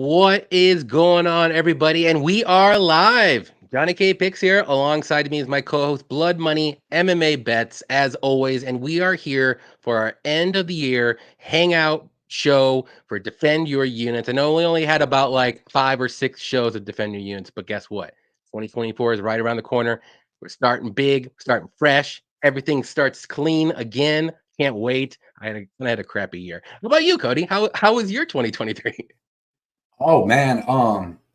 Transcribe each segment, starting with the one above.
What is going on, everybody? And we are live. JohnnyKpicks here. Alongside me is my co-host, Blood Money MMA Bets, as always. And we are here for our end of the year hangout show for Defend Your Units. I know we only had about like 5 or 6 shows of Defend Your Units, but guess what? 2024 is right around the corner. We're starting big, starting fresh. Everything starts clean again. Can't wait. I had a crappy year. How about you, Cody? How was your 2023? Oh man,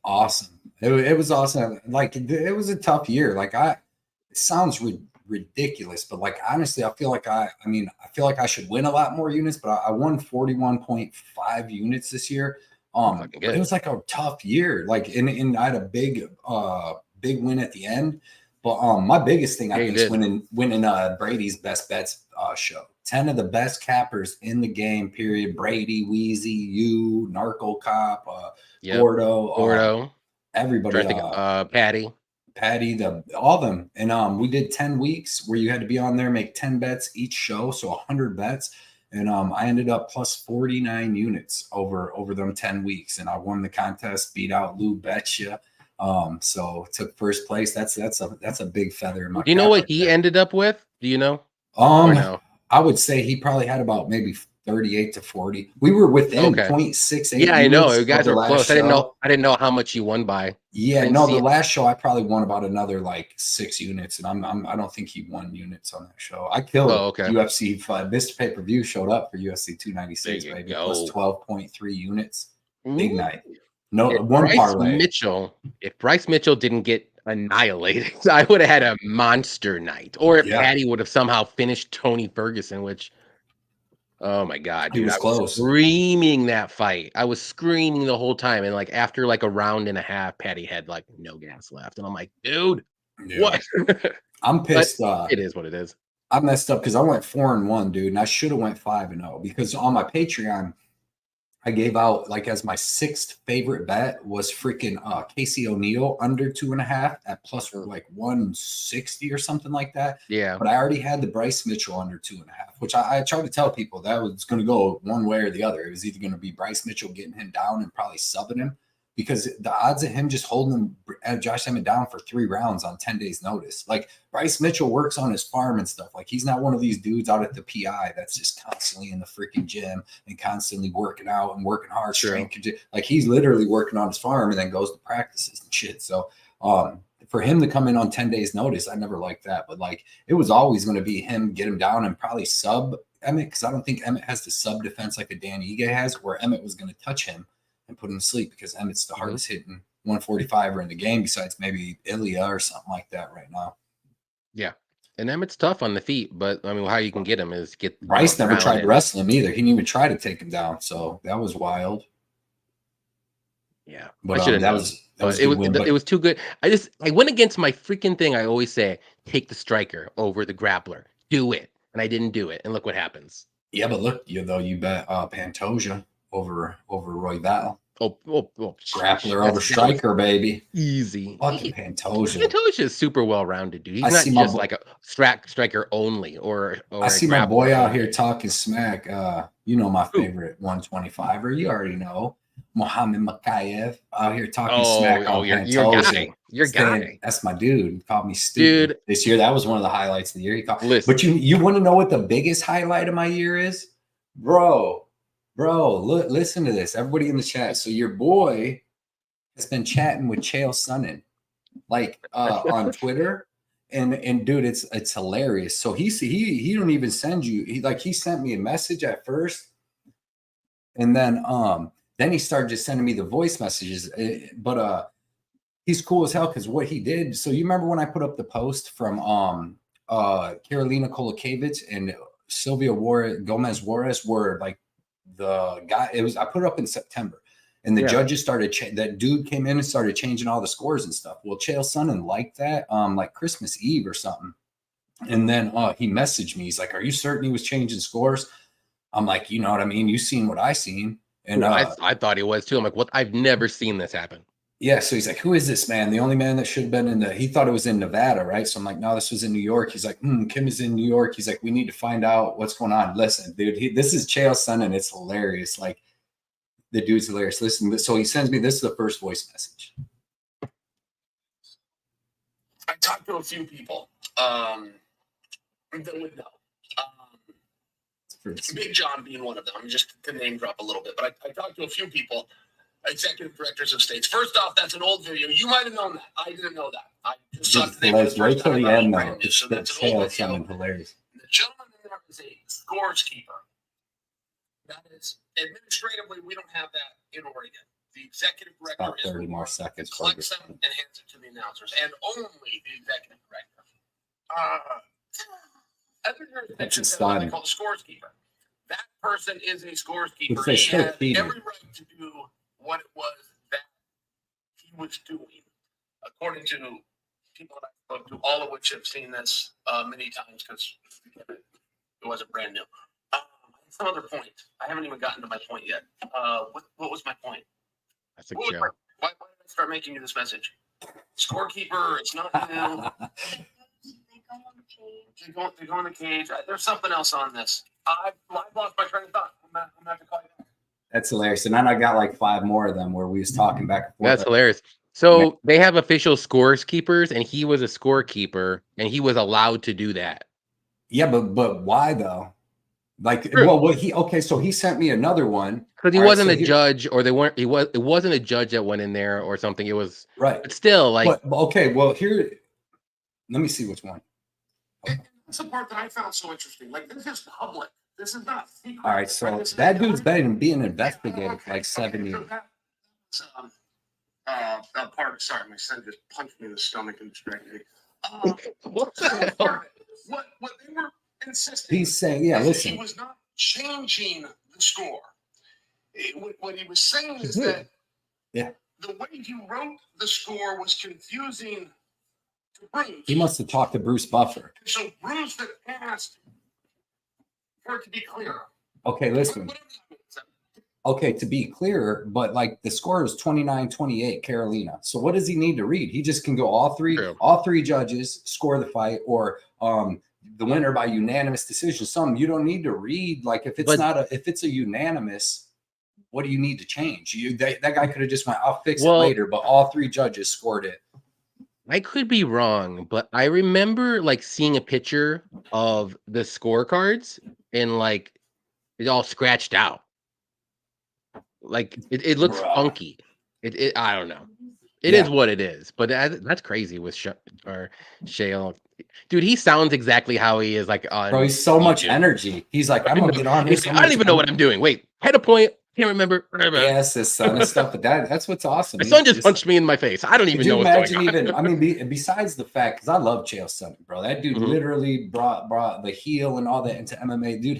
awesome. It was awesome. Like it was a tough year. It sounds ridiculous, but like honestly, I feel like I should win a lot more units, but I won 41.5 units this year. Fucking But it good. was like a tough year. And I had a big win at the end. But my biggest thing I Yeah, you think is did. winning Brady's Best Bets show. 10 of the best cappers in the game, period. Brady, Wheezy, you, Narco Cop, Yep. Gordo, Gordo. everybody, Trying to think Patty. Patty, all of them. And we did 10 weeks where you had to be on there, make 10 bets each show, so 100 bets. And I ended up plus 49 units over them 10 weeks. And I won the contest, beat out Lou Betcha. So took first place. That's a big feather in my Do you know cap what right he there. ended up with? Do you know? Or Um, no? I would say he probably had about maybe 38 to 40. We were within Okay. 0.68 Yeah, I know. units You of guys the were last close. I didn't know. show. I didn't know how much you won by. I Yeah, didn't no, the see it. last show I probably won about another like 6 units, and I don't think he won units on that show. I killed Oh, it. okay. UFC this pay-per-view showed up for UFC There 296, you baby, plus go. 12.3 units. Big Ooh. night. No If one Bryce parlay. Mitchell, if Bryce Mitchell didn't get annihilated, I would have had a monster night. Or if Yeah, Patty would have somehow finished Tony Ferguson, which oh my god, he dude, was I was close. screaming that fight. I was screaming the whole time, and, like, after, like, a round and a half, Patty had, like, no gas left, and I'm like, "Dude, Yeah. what?" I'm But pissed. it is what it is. I messed up because I went 4-1, dude, and I should have went 5-0 because on my Patreon, I gave out like as my sixth favorite bet was freaking Casey O'Neill under 2.5 at plus Mm, like 160 or something like that. yeah, But I already had the Bryce Mitchell under 2.5, which I tried to tell people that was going to go one way or the other. It was either going to be Bryce Mitchell getting him down and probably subbing him because the odds of him just holding Josh Emmett down for 3 rounds on 10 days notice. Like Bryce Mitchell works on his farm and stuff. Like he's not one of these dudes out at the PI that's just constantly in the freaking gym and constantly working out and working hard, true. strength. Like he's literally working on his farm and then goes to practices and shit. So for him to come in on 10 days notice, I never liked that. But like it was always going to be him get him down and probably sub Emmett because I don't think Emmett has the sub defense like a Dan Ige has, where Emmett was going to touch him and put him to sleep because Emmett's the Mhm. hardest hitting 145er in the game besides maybe Ilya or something like that right now. Yeah, and Emmett's tough on the feet, but, I mean, how you can get him is get on the Bryce never ground tried to and wrestle him either. He didn't even try to take him down. So that was wild. yeah, I But shoulda that known, was but a good win. it But was too good. I went against my freaking thing I always say, "Take the striker over the grappler. Do it," and I didn't do it, and look what happens. yeah, but look, you bet Pantoja over Roy Val. Grappler over That was striker, baby. easy. Fucking Pantoja. Pantoja is super well-rounded, dude. I He's not see my just like a striker only or I a see my boy grappler out here only. talking smack. You know my Who? favorite 125er. You already know. Mohammed Makayev out here talking Oh, smack on your Pantoja. guy. Your Saying guy. that's my dude. He called me stupid Dude, this year. That was one of the highlights of the year. He called, listen. but you want to know what the biggest highlight of my year is, bro? Look, listen to this. Everybody in the chat. So your boy has been chatting with Chael Sonnen, like on Twitter. And dude, it's hilarious. So he don't even send you. He sent me a message at first, and then he started just sending me the voice messages. But he's cool as hell because what he did. So you remember when I put up the post from Carolina Kolakevich and Sylvia Gomez Juarez were like the guy. It was I put it up in September. And the Yeah. judges started that dude came in and started changing all the scores and stuff. Well, Chael Sonnen liked that, like Christmas Eve or something. And then he messaged me. He's like, "Are you certain he was changing scores?" I'm like, "You know what I mean? You seen what I seen." And I thought he was too. I'm like, what? I've never seen this happen. yeah, so he's like, "Who is this man? The only man that should have been he thought it was in Nevada, right?" So I'm like, "No, this was in New York." He's like, Kim is in New York. He's like, "We need to find out what's going on." Listen, dude, this is Chael Sonnen. It's hilarious. Like, The dude's hilarious. Listen, so he sends me, this is the first voice message. I talked to a few people that would know. Big John being one of them, just to name drop a little bit. But I talked to a few people, executive directors of states. First off, that's an old video. You might have known that. I didn't know that. I just saw the name of the right till the end, though. So that's an old video. Hilarious. The gentleman there is a scores keeper. That is, administratively, we don't have that in Oregon. The executive director about 30 more seconds. Collects them and hands it to the announcers, and only the executive director. Other jurisdictions have what they call a scores keeper. That person is a scores keeper. He had every right to do what it was that he was doing, according to people that I spoke to, all of which have seen this many times because it wasn't brand new. Some other point. I haven't even gotten to my point yet. What was my point? That's a joke. Why did I start making you this message? Scorekeeper, it's not new. They go in the cage. There's something else on this. I've lost my train of thought. I'm gonna have to call you back. That's hilarious. And then I got like 5 more of them where we was talking back and forth. That's hilarious. So they have official scores keepers, and he was a scorekeeper, and he was allowed to do that. Yeah, but why though? Like, well, so he sent me another one because he wasn't a judge, or it wasn't a judge that went in there or something. It was right. But still, like, okay, well, here, let me see which one. That's the part that I found so interesting. Like, this is public. This is not secret. All right, so that dude's been being investigated for like 7 years. Sorry, my son just punched me in the stomach and distracted me. What the hell? What they were insisting. He's saying, yeah, listen. He was not changing the score. What he was saying is that the way he wrote the score was confusing to Bruce. He must have talked to Bruce Buffer. So Bruce had asked for it to be clearer. Okay, listen. Okay, to be clearer, but like the score is 29-28 Carolina. So what does he need to read? He just can go all three judges score the fight, or the winner by unanimous decision. Something you don't need to read. Like if it's a unanimous, what do you need to change? That guy could have just went, I'll fix it later, but all 3 judges scored it. I could be wrong, but I remember like seeing a picture of the scorecards and like it's all scratched out. Like it looks funky. I don't know. It is what it is, but that's crazy with Shale. Dude, he sounds exactly how he is like on. Bro, he's so much energy. He's like, I'm gonna get on this. I don't even know what I'm doing. Wait, had a point. Can't remember. Yes, his son and stuff, but that's what's awesome. My son just punched me in my face. I don't even know what's going on. I mean, besides the fact, because I love Chael Sonnen, bro. That dude literally brought the heel and all that into MMA. Dude,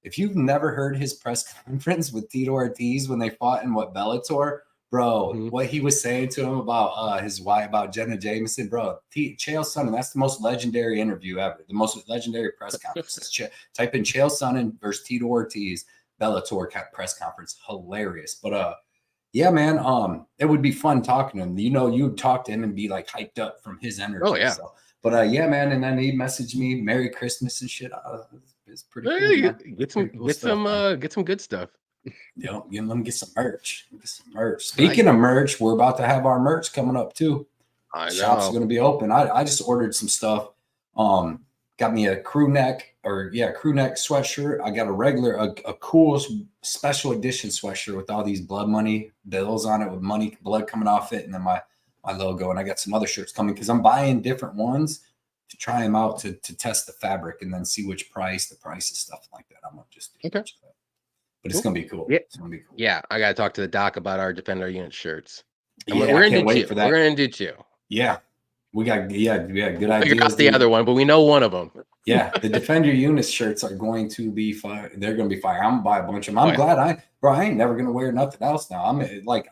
if you've never heard his press conference with Tito Ortiz when they fought in Bellator, bro, what he was saying to him about his wife, about Jenna Jameson, bro, Chael Sonnen, that's the most legendary interview ever. The most legendary press conference. Type in Chael Sonnen versus Tito Ortiz, Bellator press conference. Hilarious. But yeah, man, it would be fun talking to him. You know, you'd talk to him and be like hyped up from his energy. Oh yeah. So, but yeah, man, and then he messaged me Merry Christmas and shit. It's pretty cool. Get some good stuff. Let me get some merch. Speaking of merch, we're about to have our merch coming up too. Shop's going to be open. I just ordered some stuff. Got me a crew neck sweatshirt. I got a cool special edition sweatshirt with all these blood money bills on it, with blood coming off it, and then my logo. And I got some other shirts coming because I'm buying different ones to try them out to test the fabric and then see which the price of stuff like that. I'm not just but it's gonna be cool. Yeah. It's gonna be cool. Yeah, I gotta talk to the doc about our Defender Unit shirts. We're gonna wait for that. We're gonna do 2. Yeah. We got good ideas. Figure out the other one, but we know one of them. Yeah, the Defender Unit shirts are going to be fire. They're going to be fire. I'm going to buy a bunch of them. I'm glad I ain't never going to wear nothing else now. I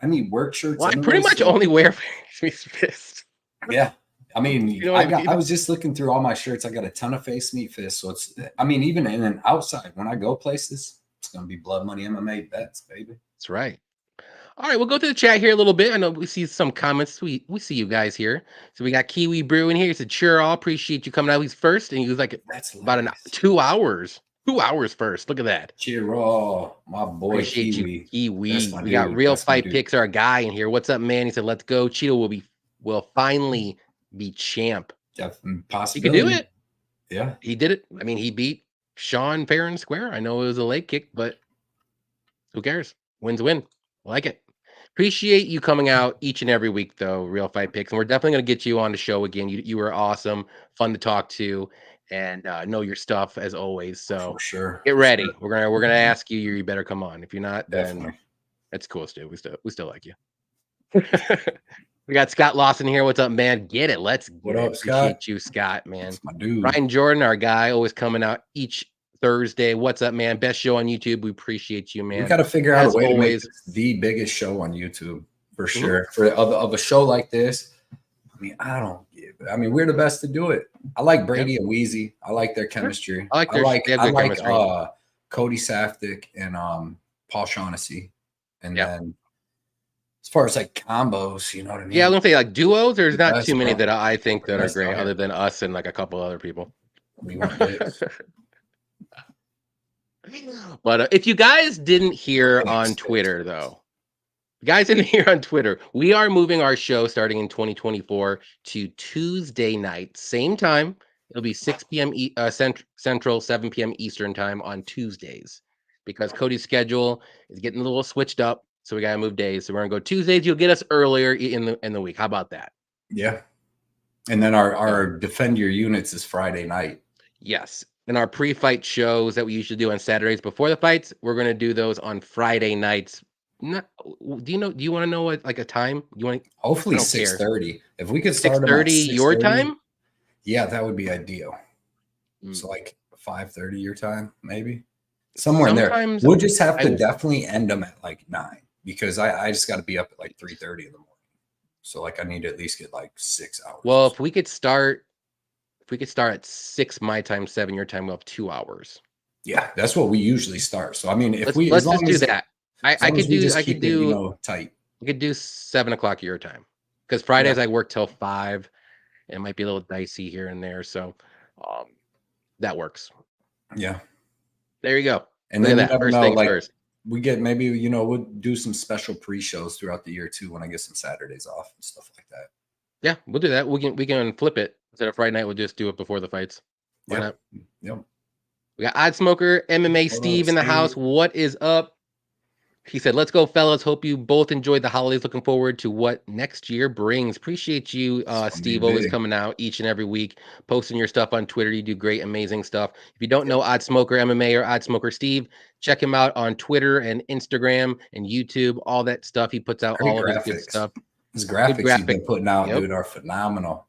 need work shirts. Well, I pretty much only wear face fist. Yeah. I mean, I was just looking through all my shirts. I got a ton of face meat fist. So even in an outside, when I go places, it's going to be Blood Money MMA Bets, baby. That's right. All right, we'll go to the chat here a little bit. I know we see some comments. We see you guys here. So we got Kiwi Brew in here. He said, sure, I'll appreciate you coming out. He's first, and he was like, that's about 2 hours. 2 hours first. Look at that. Chiro, my boy Appreciate Kiwi. you, Kiwi. That's my We got dude. Real That's my Fight dude. Picks, our guy in here. What's up, man? He said, let's go. Cheeto will finally be champ. Definitely He could possibility. do it. Yeah. He did it. I mean, he beat Sean fair and square. I know it was a leg kick, but who cares? Win's win. I like it. Appreciate you coming out each and every week, though, Real Fight Picks. And we're definitely going to get you on the show again. You were awesome, fun to talk to, and know your stuff as always. So For sure. get For ready. sure. We're gonna ask you. You better come on. If you're not, then Definitely. that's cool, Stu. We still like you. We got Scott Lawson here. What's up, man? Get it. Let's get What it. up, Scott? Appreciate you, Scott, man. That's my dude. Ryan Jordan, our guy, always coming out each Thursday. What's up, man? Best show on YouTube. We appreciate you, man. We got to figure out As a way always, to make this the biggest show on YouTube for sure. For of a show like this, I mean, I don't give it. I mean, we're the best to do it. I like Brady and Wheezy. I like their chemistry. I like chemistry. Cody Safdie and Paul Shaughnessy. And then as far as like combos, you know what I mean? Yeah, I was gonna say like duos. There's not Best, too many bro. that I think that are great, out other here. than us and like a couple other people. We want this. But if you guys didn't hear on Twitter, though, we are moving our show starting in 2024 to Tuesday night, same time. It'll be 6 p.m. Central, 7 p.m. Eastern time on Tuesdays, because Cody's schedule is getting a little switched up, so we gotta move days. So we're gonna go Tuesdays. You'll get us earlier in the week. How about that? Yeah. And then our Defend Your Units is Friday night. Yes. And our pre-fight shows that we usually do on Saturdays before the fights, we're going to do those on Friday nights. Do you want to know what like a time? You want hopefully 6:30. If we could start 6:30 your time? Yeah, that would be ideal. So like 5:30 your time, maybe. Somewhere in there. We'll just have to definitely end them at like 9, because I just got to be up at like 3:30 in the morning. So like I need to at least get like 6 hours. Well, if we could start at 6 my time, 7 your time, we'll have 2 hours. Yeah, that's what we usually start. So I mean, if let's just do that. I could do tight. We could do 7 o'clock your time, because Fridays I work till 5. It might be a little dicey here and there, so that works. Yeah, there you go. And then that first things first. We get maybe we'll do some special pre-shows throughout the year too, when I get some Saturdays off and stuff like that. Yeah, we'll do that. We can flip it. Instead of Friday night, we'll just do it before the fights. Why not? Yep. We got Odd Smoker MMA Steve in the house. What is up? He said, let's go, fellas. Hope you both enjoyed the holidays. Looking forward to what next year brings. Appreciate you, Steve, always coming out each and every week, posting your stuff on Twitter. You do great, amazing stuff. If you don't know Odd Smoker MMA or Odd Smoker Steve, check him out on Twitter and Instagram and YouTube, all that stuff. He puts out all of his good stuff. His graphics he's been putting out, dude, are phenomenal.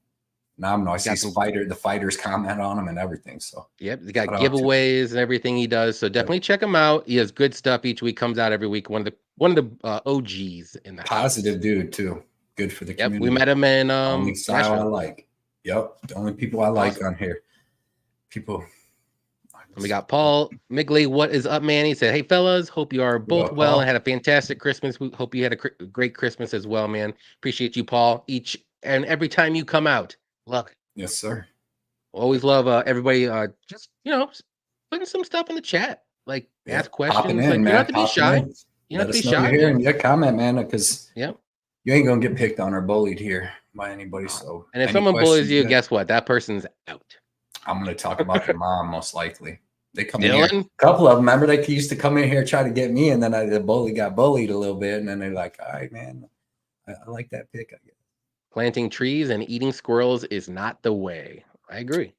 I see the fighters comment on him and everything. So yep, he got giveaways and everything he does. So definitely check him out. He has good stuff each week. Comes out every week. One of the OGs in the positive house. Dude too. Good for the community. We met him in only style I like. Yep, the only people I like on here. People. And we got Paul Migley. What is up, man? He said, "Hey fellas, hope you are both well and had a fantastic Christmas. We hope you had a great Christmas as well, man. Appreciate you, Paul. Each and every time you come out." Love it. Yes, sir. Always love everybody just putting some stuff in the chat. Like ask questions. In, like man. You don't have to be shy. You don't have to be shy. Here and comment, man, because you ain't gonna get picked on or bullied here by anybody. So and if someone bullies you, guess what? That person's out. I'm gonna talk about their mom most likely. They come in here. A couple of them, remember, they used to come in here try to get me, and then the bully got bullied a little bit, and then they're like, all right, man, I like that pick, I guess. Planting trees and eating squirrels is not the way. I agree.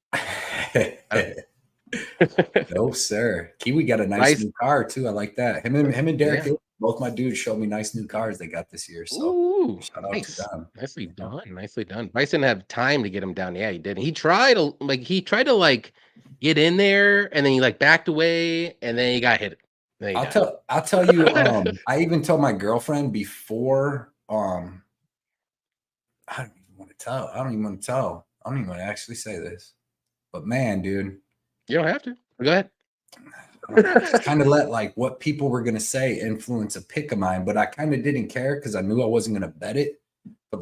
No, sir. Kiwi got a nice new car too. I like that. Him and Derek, both my dudes, showed me nice new cars they got this year. So shout out to them. Nicely done. Nicely done. Bryce didn't have time to get him down. Yeah, he did. He tried to get in there, and then he backed away, and then he got hit. I'll tell you. I even told my girlfriend before. I don't even want to tell. I don't even want to actually say this. But man, dude. You don't have to. Go ahead. Just kind of let what people were going to say influence a pick of mine. But I kind of didn't care because I knew I wasn't going to bet it. But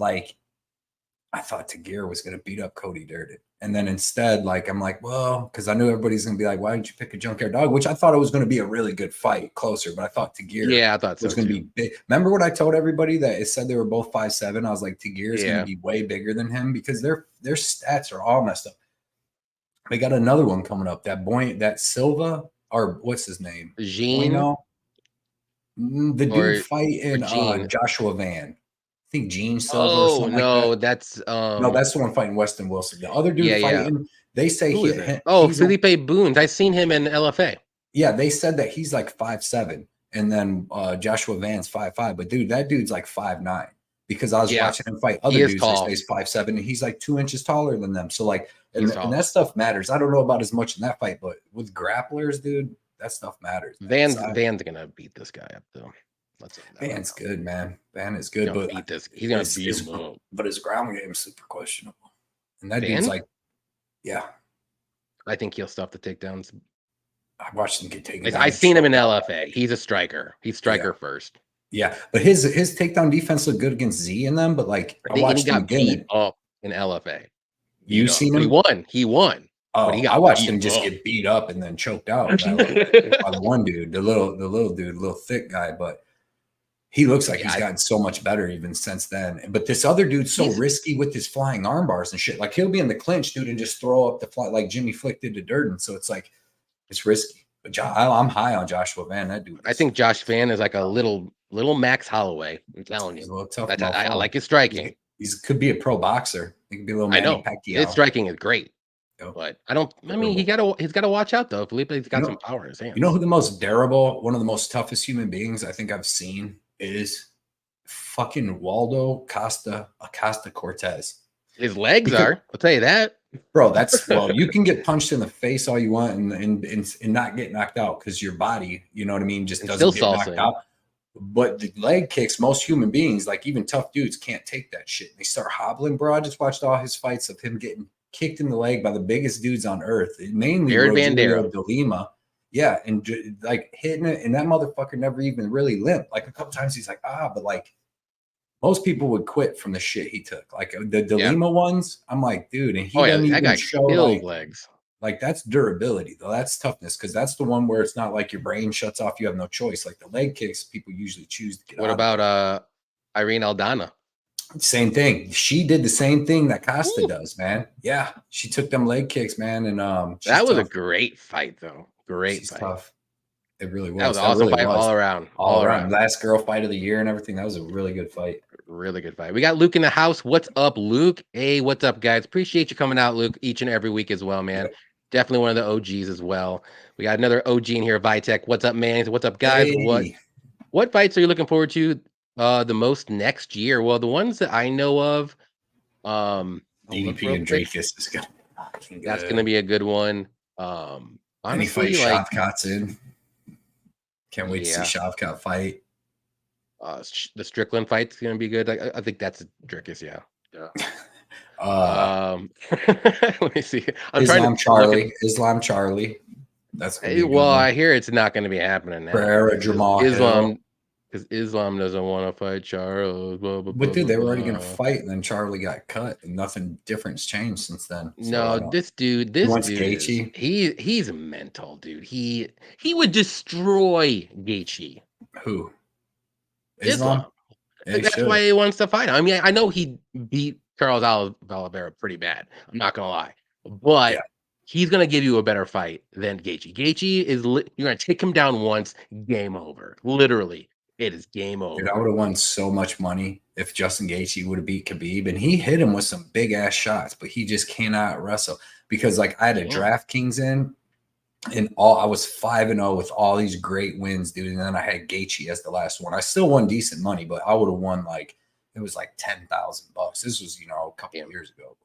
I thought Tagir was going to beat up Cody Durden. And then instead, like, I'm like, well, because I knew everybody's going to be like, why didn't you pick a junkyard dog? Which I thought it was going to be a really good fight, closer. But I thought Tagir I thought so was going to be big. Remember what I told everybody that it said they were both 5'7"? I was like, Tagir is going to be way bigger than him because their stats are all messed up. They got another one coming up. That Silva, or what's his name? Gene. The dude fighting Joshua Van. I think Gene Silva or something like that. No, that's the one fighting Weston Wilson. The other dude fighting, they say Felipe Boons. I seen him in LFA. Yeah, they said that he's like 5'7", and then Joshua Van's 5'5". But dude, that dude's like 5'9". Because I was watching him fight other dudes that say he's 5'7", and he's like 2 inches taller than them. So like, and that stuff matters. I don't know about as much in that fight, but with grapplers, dude, that stuff matters. Van's gonna beat this guy up though. Van's good, man. Van is good, but he's gonna beat him up. But his ground game is super questionable. And that dude's like, I think he'll stop the takedowns. I watched him get taken down. I seen him in LFA. He's a striker. He's striker first. Yeah, but his takedown defense looked good against Z in them. But like, I watched him beat up in LFA. You seen him? He won. Oh, I watched him just get beat up and then choked out by the one dude, the little dude, little thick guy. But he looks like he's gotten so much better even since then. But this other dude's so risky with his flying arm bars and shit. Like he'll be in the clinch, dude, and just throw up the fly like Jimmy Flick did to Durden. So it's like it's risky. But I'm high on Joshua Van. That dude. I think Josh Van is like a little Max Holloway. I'm telling you. He's a little tough. I like his striking. He could be a pro boxer. He could be a little Manny Pacquiao. His striking is great. But I mean, he's got to watch out though. Felipe's got some power in his hands. You know who the most durable, one of the most toughest human beings I think I've seen is fucking Waldo Acosta Cortez. His legs are. I'll tell you that, bro. You can get punched in the face all you want and not get knocked out because your body, you know what I mean, just doesn't get knocked out. But the leg kicks, most human beings, like even tough dudes, can't take that shit. They start hobbling, bro. I just watched all his fights of him getting kicked in the leg by the biggest dudes on earth, mainly Rogelio de Lima. Yeah, and like hitting it, and that motherfucker never even really limped. Like a couple times he's like, but like most people would quit from the shit he took. Like the de Lima ones, I'm like, dude, and he doesn't even show legs. Like that's durability though. That's toughness because that's the one where it's not like your brain shuts off. You have no choice. Like the leg kicks, people usually choose to get. What about Irene Aldana? Same thing. She did the same thing that Costa does, man. Yeah, she took them leg kicks, man, and that was a great fight, though. Great fight. Tough. It really was. That was awesome fight all around. All around. Last girl fight of the year and everything. That was a really good fight. Really good fight. We got Luke in the house. What's up, Luke? Hey, what's up, guys? Appreciate you coming out, Luke, each and every week as well, man. Yeah. Definitely one of the OGs as well. We got another OG in here, Vitek. What's up, man? What's up, guys? Hey. What fights are you looking forward to the most next year? Well, the ones that I know of, DDP and Drakus is good. That's going to be a good one. Honestly, like Shavkat's in. Can't wait to see Shavkat fight. The Strickland fight's going to be good. I think that's Drakus, yeah. Let me see. Islam Charlie. That's I hear it's not going to be happening now. Pereira, Jamal Islam. Because Islam doesn't want to fight Charles. But dude, they were already going to fight, and then Charlie got cut, and nothing different's changed since then. So no, this dude, he's mental, dude. He would destroy Gaethje. Who? Islam. That's why he wants to fight him. I mean, I know he beat Charles Oliveira pretty bad. I'm not gonna lie, but he's gonna give you a better fight than Gaethje. Gaethje is you're gonna take him down once, game over. Literally. It is game over. Dude, I would have won so much money if Justin Gaethje would have beat Khabib, and he hit him with some big ass shots, but he just cannot wrestle because like I had a DraftKings in, and I was 5-0 with all these great wins, dude. And then I had Gaethje as the last one. I still won decent money, but I would have won like it was like $10,000. This was a couple of years ago.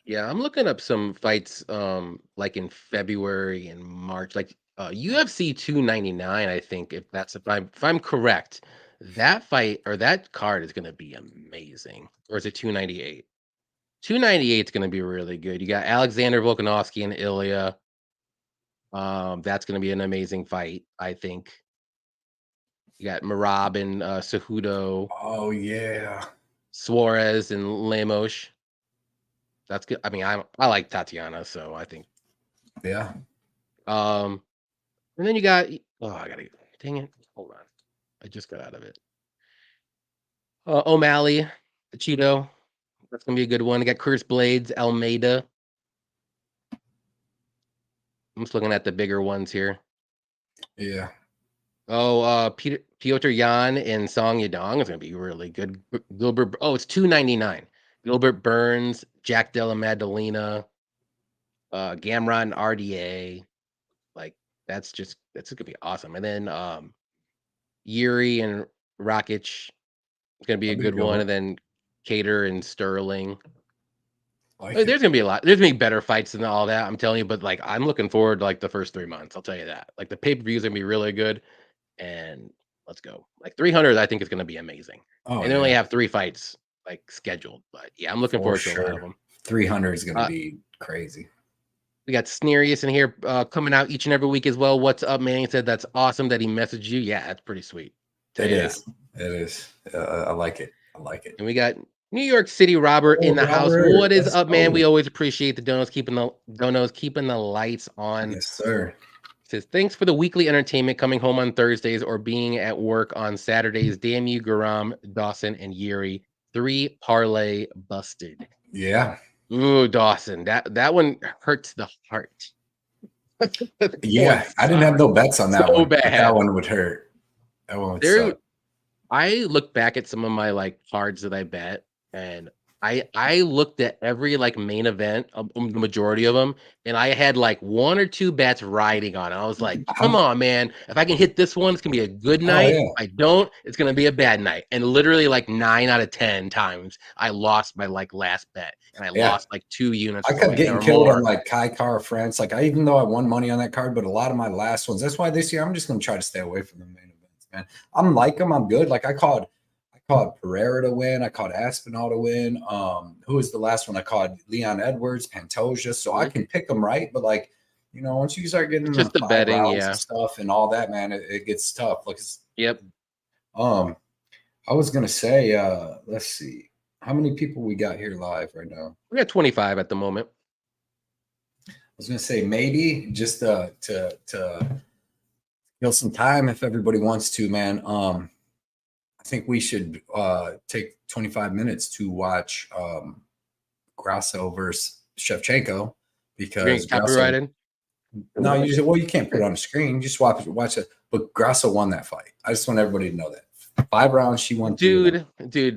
Yeah, I'm looking up some fights like in February and March, like. UFC 299, I think, if I'm correct, that fight or that card is going to be amazing. Or is it 298? 298 is going to be really good. You got Alexander Volkanovski and Ilya. That's going to be an amazing fight, I think. You got Merab and Cejudo. Oh yeah. Suarez and Lemos. That's good. I mean, I like Tatiana, so I think. Yeah. And then you got. Oh, I gotta. Dang it! Hold on. I just got out of it. O'Malley, Cheeto. That's gonna be a good one. You got Curtis Blades, Almeida. I'm just looking at the bigger ones here. Yeah. Oh, Piotr Jan and Song Yadong is gonna be really good. Gilbert. Oh, it's $2.99. Gilbert Burns, Jack Della Maddalena, Gamrot RDA. Like that's gonna be awesome. And then Yuri and Rakic is gonna be a That'd be a good good one. one. And then Cater and Sterling. Like There's it. gonna be a lot. There's gonna be better fights than all that. I'm telling you. But like, I'm looking forward to like the first 3 months. I'll tell you that. Like the pay-per-view is gonna be really good. And let's go. Like 300, I think is gonna be amazing. Oh, And they only yeah. have 3 fights like scheduled. But yeah, I'm looking For forward to a lot of sure. them. 300 is going to be crazy. We got Snerius in here coming out each and every week as well. What's up, Manny? Said that's awesome that he messaged you. Yeah, that's pretty sweet. It is. It is. I like it. I like it. And we got New York City Robert in the house. What is up, man? We always appreciate the donos keeping the lights on. Yes, sir. Says thanks for the weekly entertainment, coming home on Thursdays or being at work on Saturdays. Damn you, Garam, Dawson, and Yuri. 3 parlay busted. Yeah. Ooh, Dawson. That one hurts the heart. Yeah. I didn't have no bets on that So one. bad. That one would hurt. That one would suck. I look back at some of my like cards that I bet, and I looked at every like main event, the majority of them, and I had like 1 or 2 bets riding on it. I was like, come on, man. If I can hit this one, it's gonna be a good night. yeah. If I don't, it's gonna be a bad night. And literally like 9 out of 10 times I lost my like last bet, and I lost like 2 units. I kept getting killed on like Kai Kara France. Like even though I won money on that card, but a lot of my last ones. That's why this year I'm just gonna try to stay away from the main events, man. I'm like them. I'm good. Like I called Pereira to win. I called Aspinall to win. Who was the last one? I called Leon Edwards, Pantoja. So I can pick them right, but like, you know, once you start getting just the betting, and stuff and all that, man, it gets tough. Like, yep. I was gonna say, let's see, how many people we got here live right now? We got 25 at the moment. I was gonna say maybe just to kill some time if everybody wants to, man. I think we should take 25 minutes to watch Grasso versus Shevchenko because copyrighted. No, you can't put it on the screen. You just watch it. But Grasso won that fight. I just want everybody to know that 5 rounds she won. Dude,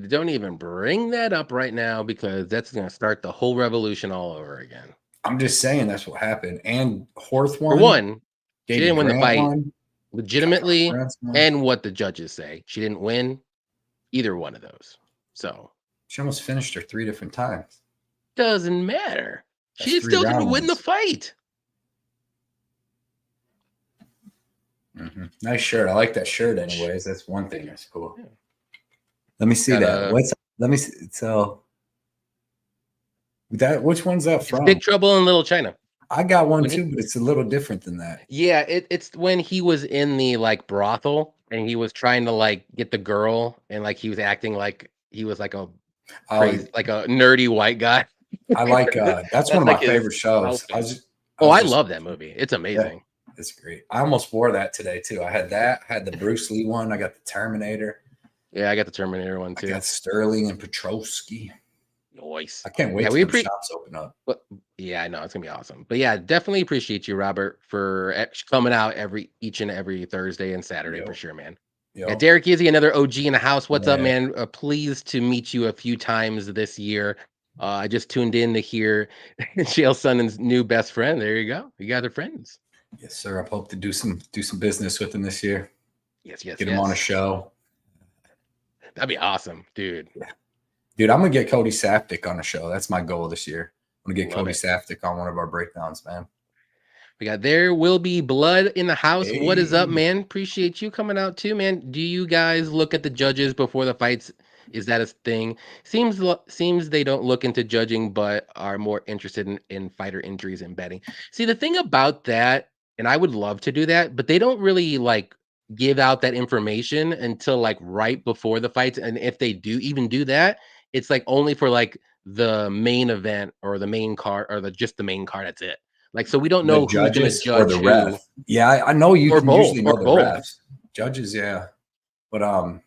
don't even bring that up right now because that's gonna start the whole revolution all over again. I'm just saying that's what happened. And Horth won. For one, she didn't win the fight won. legitimately, and what the judges say. She didn't win either one of those. So she almost finished her 3 different times. Doesn't matter. That's She still didn't win the fight. Nice shirt. I like that shirt anyways. That's one thing that's cool. Yeah. Let me see that. Let me see. So which one's that from? Big Trouble in Little China. I got one too, but it's a little different than that. Yeah, it's when he was in the like brothel and he was trying to like get the girl and like he was acting like he was like a crazy, like a nerdy white guy. I like that's one of my favorite shows. I love that movie. It's amazing. Yeah, it's great. I almost wore that today too. I had the Bruce Lee one. I got the Terminator. Yeah, I got the Terminator one too. I got Sterling and Petrovsky. Nice. I can't wait till the shops open up. But yeah, I know it's gonna be awesome. But yeah, definitely appreciate you, Robert, for coming out each and every Thursday and Saturday for sure, man. Yeah, Derek Izzy, another OG in the house. What's up, man? Pleased to meet you a few times this year. I just tuned in to hear Chael Sonnen's new best friend. There you go. You guys are friends. Yes, sir. I hope to do some business with him this year. Yes. Get him on a show. That'd be awesome, dude. Yeah. Dude, I'm gonna get Cody Saftik on a show. That's my goal this year. I'm gonna get Cody Saftik on one of our breakdowns, man. We got There Will Be Blood in the house. Hey. What is up, man? Appreciate you coming out too, man. Do you guys look at the judges before the fights? Is that a thing? Seems they don't look into judging, but are more interested in fighter injuries and betting. See, the thing about that, and I would love to do that, but they don't really like give out that information until like right before the fights. And if they do even do that, it's like only for like the main event or the main card or just the main card. That's it. Like, so we don't The know who's going to judges or judge the who. ref. Yeah, I know you Or can both, usually know or the both. refs. Judges, yeah. But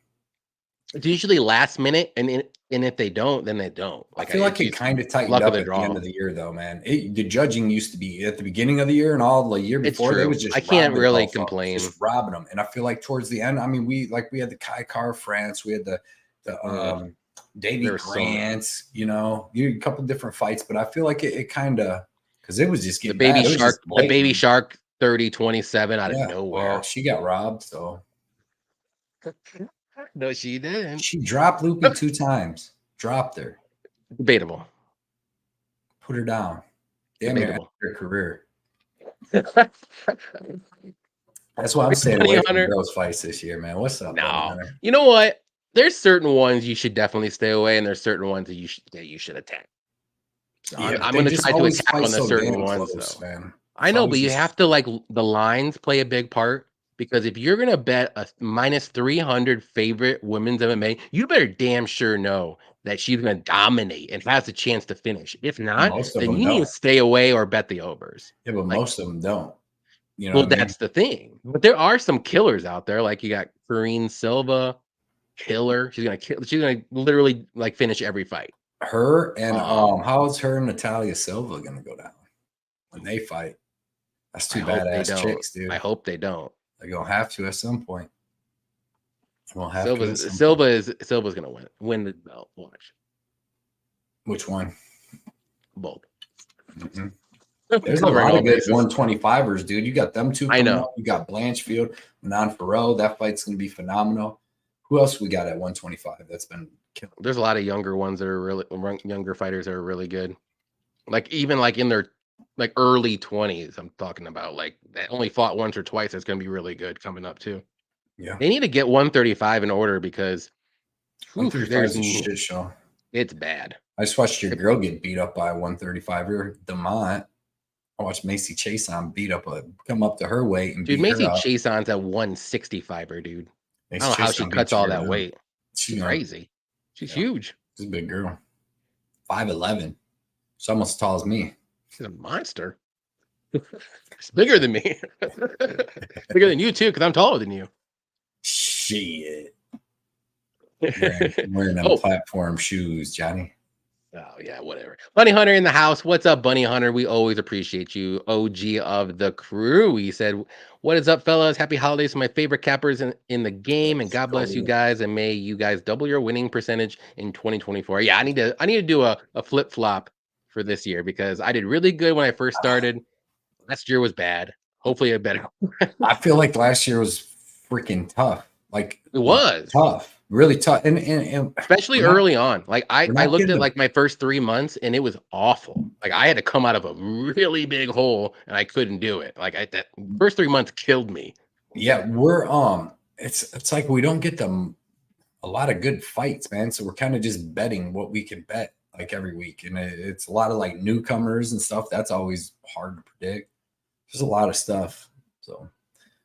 it's usually last minute, and if they don't, then they don't. I feel like it kind of tightened up at the end of the year, though, man. The judging used to be at the beginning of the year and all the year before. They was just I can't really complain. Just robbing them. And I feel like towards the end, I mean, we had the Kai Car France, we had the Davey Grants, you know, you had a couple different fights, but I feel like it kind of, because it was just getting the baby shark 30-27 out of nowhere. Well, she got robbed, so. No, she didn't. She dropped Loopy 2 times. Dropped her. Debatable. Put her down. Damn near her career. That's why I'm staying away from those fights this year, man. What's up? No, you know what? There's certain ones you should definitely stay away, and there's certain ones that you should attack. So yeah, I'm going to try to attack on the certain ones, though. Man. I know, but you have to, like, the lines play a big part, because if you're going to bet a -300 favorite women's MMA, you better damn sure know that she's going to dominate and has a chance to finish. If not, then you need to stay away or bet the overs. Yeah, but most of them don't. You know, well, that's the thing. But there are some killers out there. Like, you got Karine Silva, killer. She's gonna kill. She's gonna literally like finish every fight. Her and how's her and Natalia Silva gonna go down when they fight? That's two badass chicks, dude. I hope they don't. They're gonna have to at some point. Silva's gonna win the belt. Watch. Which one? Both. Mm-hmm. There's a lot of good 125ers, dude. You got them two. I know. You got Blanchfield, Manon Farrow. That fight's gonna be phenomenal. Who else we got at 125 that's been killing? There's a lot of younger ones that are really younger fighters that are really good. Like even like in their like early 20s, I'm talking about, like that only fought once or twice. That's gonna be really good coming up too. Yeah. They need to get 135 in order because 135 is a shit show. It's bad. I just watched your girl get beat up by a 135er, Demont. I watched Macy Chason come up to her weight and dude. Macy Chason's at 165er, dude. I don't know how she cuts all that weight. She's crazy. She's huge. She's a big girl. 5'11". She's almost as tall as me. She's a monster. She's bigger than me. Bigger than you too, because I'm taller than you. Shit. Wearing them platform shoes, Johnny. Oh yeah, whatever. Bunny Hunter in the house. What's up, Bunny Hunter? We always appreciate you. OG of the crew. He said, "What is up, fellas? Happy holidays to my favorite cappers in the game, and God bless you guys, and may you guys double your winning percentage in 2024." Yeah, I need to do a flip flop for this year because I did really good when I first started. Last year was bad. Hopefully, a better. I feel like last year was freaking tough. Like it was tough. Really tough, and especially early on. Like I looked at like my first 3 months, and it was awful. Like I had to come out of a really big hole, and I couldn't do it. Like that first 3 months killed me. Yeah, we're it's like we don't get them a lot of good fights, man. So we're kind of just betting what we can bet like every week, and it's a lot of like newcomers and stuff. That's always hard to predict. There's a lot of stuff, so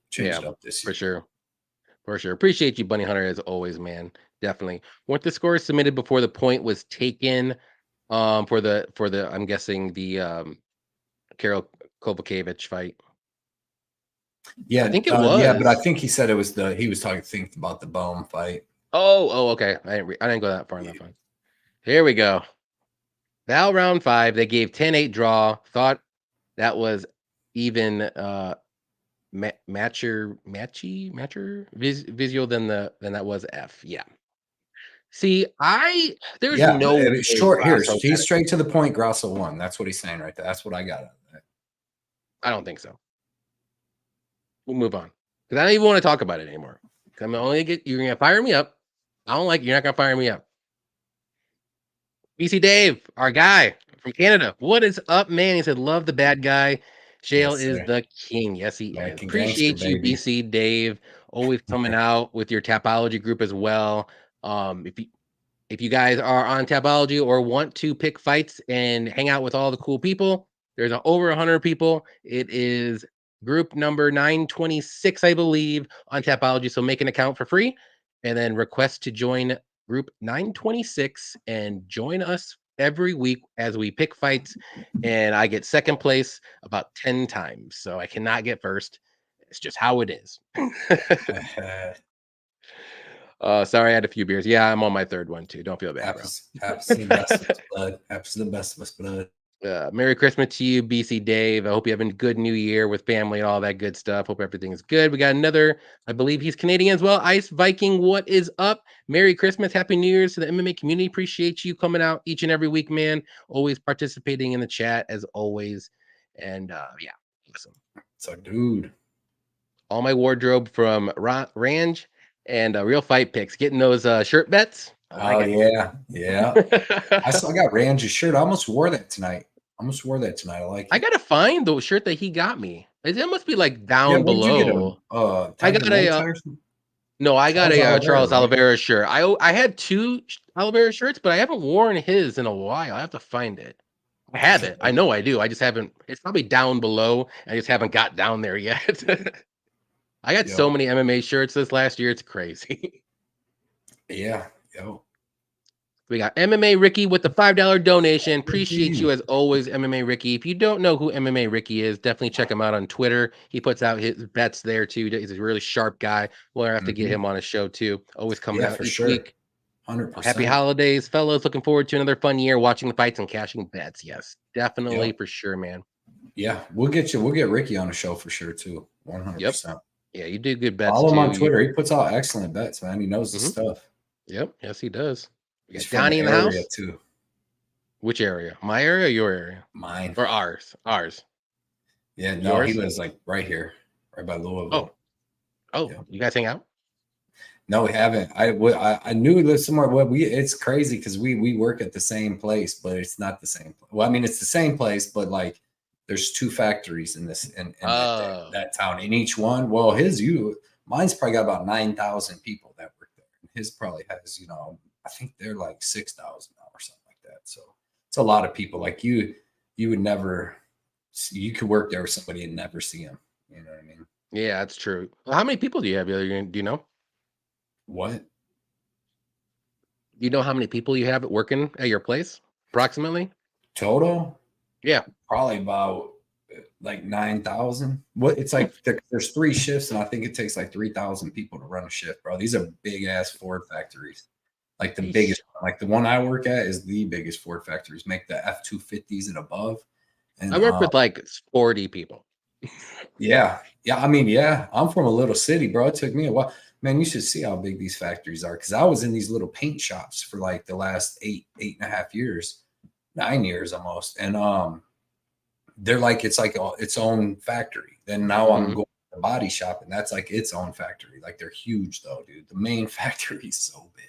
change it up this year for sure. For sure. Appreciate you, Bunny Hunter, as always, man. Definitely. Weren't the scores submitted before the point was taken for the I'm guessing the Karol Kovacevic fight? Yeah, I think it was. Yeah, but I think he said it was he was thinking about the Bohm fight. Oh, okay. I didn't go that far in that fight. Here we go. Val round 5. They gave 10-8 draw. Thought that was even matcher visual than that was F. Yeah. See, there's no short here. He's straight to the point. Grasso won. That's what he's saying right there. That's what I got out of that. I don't think so. We'll move on because I don't even want to talk about it anymore. I'm only you're gonna fire me up. I don't like you're not gonna fire me up. BC Dave, our guy from Canada. What is up, man? He said, "Love the bad guy. Shale is the king." Yes, he is. Appreciate you, baby. BC Dave. Always coming out with your Tapology group as well. If you guys are on Tapology or want to pick fights and hang out with all the cool people, there's over 100 people. It is group number 926, I believe, on Tapology. So make an account for free and then request to join group 926 and join us every week as we pick fights, and I get second place about 10 times. So I cannot get first. It's just how it is. Sorry, I had a few beers. Yeah, I'm on my third one too. Don't feel bad, bro. Happens to the best of us, blood. Happens to the best of us, blood. Merry Christmas to you, BC Dave. I hope you have a good new year with family and all that good stuff. Hope everything is good. We got another, I believe he's Canadian as well. Ice Viking, what is up? Merry Christmas, Happy New Year's to the MMA community. Appreciate you coming out each and every week, man. Always participating in the chat as always. And yeah, awesome. So, dude, all my wardrobe from Range and Real Fight Picks. Getting those shirt bets. Oh yeah. I got Range's shirt. I almost wore that tonight. I like it. I gotta find the shirt that he got me. It must be like down below. I got a Charles Oliveira shirt. I had 2 Oliveira shirts, but I haven't worn his in a while. I have to find it. I have it. I know I do. I just haven't. It's probably down below. I just haven't got down there yet. I got so many MMA shirts this last year. It's crazy. Yeah. Yo. We got MMA Ricky with the $5 donation. Appreciate you as always, MMA Ricky. If you don't know who MMA Ricky is, definitely check him out on Twitter. He puts out his bets there too. He's a really sharp guy. We'll have to get him on a show too. Always coming out each week. 100%. Happy holidays, fellas. Looking forward to another fun year watching the fights and cashing bets. Yes, definitely for sure, man. Yeah, we'll get Ricky on a show for sure too. 100%. Yeah, you do good bets. Follow him on Twitter. He puts out excellent bets, man. He knows the stuff. Yep. Yes, he does. He's Donnie in the house too. Which area? My area or your area? Mine. Or ours? Ours. Yeah, no, yours? He lives like right here, right by Louisville. Oh, you guys hang out? No, we haven't. I knew he lived somewhere. Well, it's crazy because we work at the same place, but it's not the same. Well, I mean, it's the same place, but like there's 2 factories in that town. In each one, well, mine's probably got about 9,000 people that work there. His probably has, I think they're like 6,000 now or something like that. So it's a lot of people. Like you would never, you could work there with somebody and never see him. You know what I mean? Yeah, that's true. Well, how many people do you have? Do you know? What? You know how many people you have working at your place, approximately? Total? Yeah, probably about like 9,000. What? It's like there's 3 shifts, and I think it takes like 3,000 people to run a shift, bro. These are big ass Ford factories. Like the biggest, like the one I work at is the biggest Ford factories. Make the F-250s and above. And I work with like 40 people. Yeah. I mean, yeah. I'm from a little city, bro. It took me a while. Man, you should see how big these factories are. Because I was in these little paint shops for like the last 8.5 years, 9 years almost. And they're like, it's like its own factory. Then now I'm going to the body shop, and that's like its own factory. Like they're huge though, dude. The main factory is so big.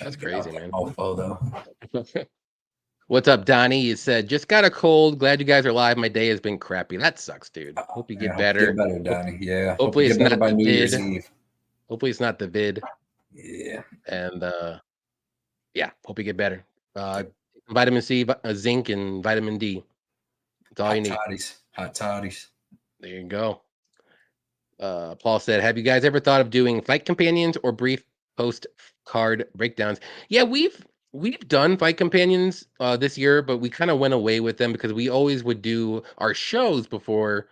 That's crazy, man. Mofo though. What's up, Donnie? You said, just got a cold. Glad you guys are live. My day has been crappy. That sucks, dude. Hope you get better. Get better, Donnie. Yeah. Hopefully it's not by the New Year's vid. Eve. Hopefully it's not the vid. Yeah. And yeah, hope you get better. Vitamin C, zinc, and vitamin D. That's all you need. Hot toddies. There you go. Paul said, have you guys ever thought of doing fight companions or brief post card breakdowns? Yeah, we've done fight companions this year, but we kind of went away with them because we always would do our shows before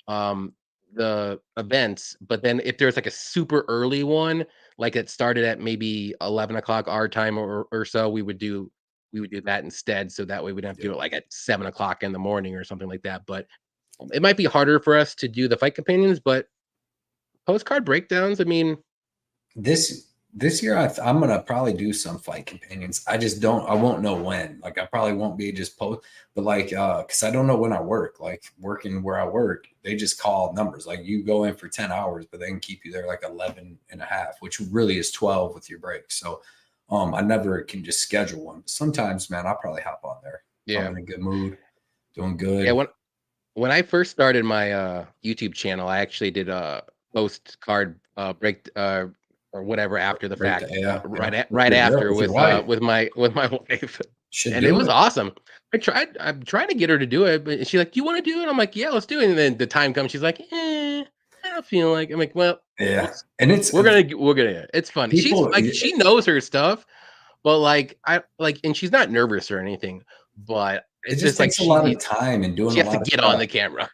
the events. But then if there's like a super early one, like it started at maybe 11 o'clock our time or so, we would do that instead. So that way we don't have to do it like at 7 o'clock in the morning or something like that. But it might be harder for us to do the fight companions, but postcard breakdowns, I mean, this year I'm gonna probably do some fight companions. I won't know when. Like I probably won't be just post, but like because I don't know when I work. Like working where I work, they just call numbers. Like you go in for 10 hours, but they can keep you there like 11 and a half, which really is 12 with your break. So I never can just schedule one. But sometimes, man, I'll probably hop on there. Yeah, I'm in a good mood, doing good. Yeah, when I first started my YouTube channel, I actually did a postcard break or whatever after the fact, right after with my wife, and it was awesome. I'm trying to get her to do it, but she's like, "Do you want to do it?" I'm like, "Yeah, let's do it." And then the time comes, she's like, "I don't feel like." I'm like, "Well, yeah," and we're gonna. It's fun. She's like, she knows her stuff, But like and she's not nervous or anything, but It it's just just like takes a lot of time and doing she a has to lot of get stuff. on the camera.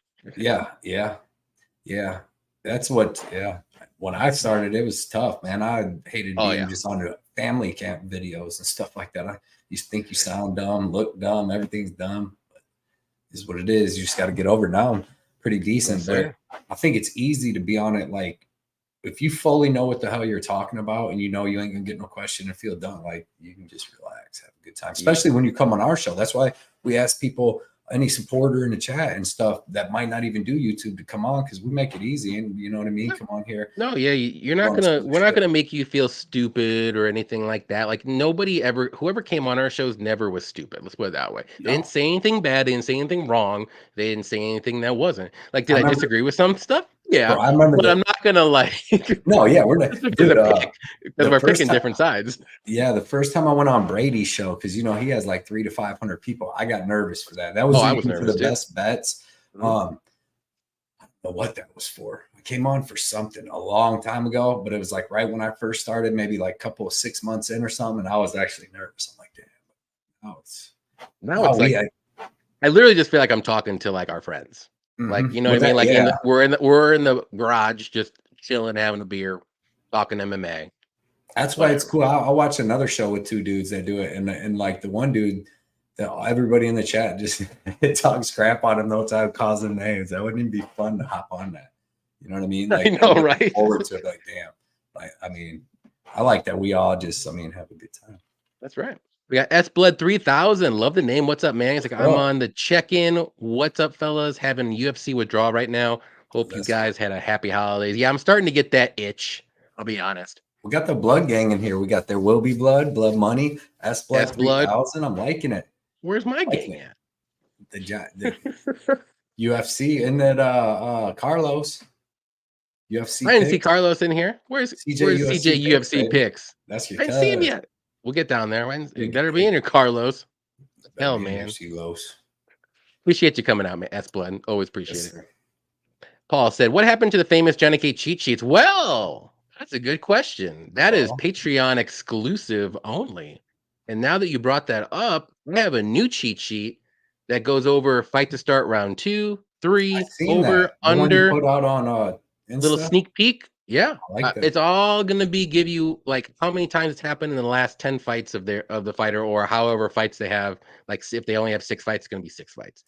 Yeah. That's what. Yeah. When I started, it was tough, man. I hated being just on the family camp videos and stuff like that. You think you sound dumb, look dumb, everything's dumb. But is what it is. You just got to get over it. Now I'm pretty decent, but I think it's easy to be on it. Like if you fully know what the hell you're talking about and you know you ain't gonna get no question and feel dumb, like you can just relax, have a good time. Especially when you come on our show. That's why we ask people, any supporter in the chat and stuff that might not even do YouTube, to come on, because we make it easy, and you know what I mean. Come on here. No, yeah, you're not gonna. We're not gonna make you feel stupid or anything like that. Like nobody ever, whoever came on our shows never was stupid. Let's put it that way. They didn't say anything bad. They didn't say anything wrong. They didn't say anything that wasn't. Like, did I disagree with some stuff? Yeah, bro, I remember, but I'm not gonna like. No, yeah, we're not. Dude, because we're picking different sides. Yeah, the first time I went on Brady's show, because you know he has like 300 to 500 people, I got nervous for that. That was, I was nervous for the best bets. Mm-hmm. I don't know what that was for. I came on for something a long time ago, but it was like right when I first started, maybe like a couple of 6 months in or something. And I was actually nervous. I'm like, damn. Now it's like I literally just feel like I'm talking to like our friends. Like, you know what I mean? Like we're in the garage just chilling, having a beer, talking MMA. That's why it's cool. I'll watch another show with two dudes that do it, and like the one dude that everybody in the chat just talks crap on him the whole time, calls them names. That wouldn't even be fun to hop on that. You know what I mean? Like, I know, right? Forward to it, like, damn. Like, I mean, I like that we all just, have a good time. That's right. We got S Blood 3000. Love the name. What's up, man? He's like, I'm on the check-in. What's up, fellas? Having UFC withdrawal right now. Hope you guys had a happy holidays. Yeah, I'm starting to get that itch. I'll be honest. We got the blood gang in here. We got There Will Be Blood, Blood Money, S Blood 3000. I'm liking it. Where's my gang at? The UFC and then Carlos. UFC. I didn't see Carlos in here. Where's CJ UFC Picks? That's your I didn't see him yet. We'll get down there. You better be in here, Carlos. Hell, man. Appreciate you coming out, man. S Blood. Always appreciate it. Paul said, what happened to the famous Johnny K cheat sheets? Well, that's a good question. That is Patreon exclusive only. And now that you brought that up, we have a new cheat sheet that goes over fight to start round 2, 3, over, under. Put out on little sneak peek. Yeah. It's all going to be give you like how many times it's happened in the last 10 fights of the fighter, or however fights they have. Like if they only have 6 fights, it's going to be 6 fights.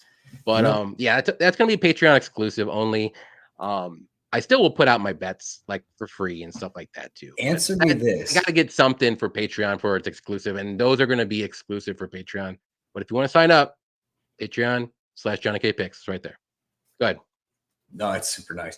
But yeah, that's going to be Patreon exclusive only. I still will put out my bets like for free and stuff like that too. Answer me this. I got to get something for Patreon for it's exclusive, and those are going to be exclusive for Patreon. But if you want to sign up, Patreon/JohnnyKpicks, it's right there. Go ahead. No, it's super nice.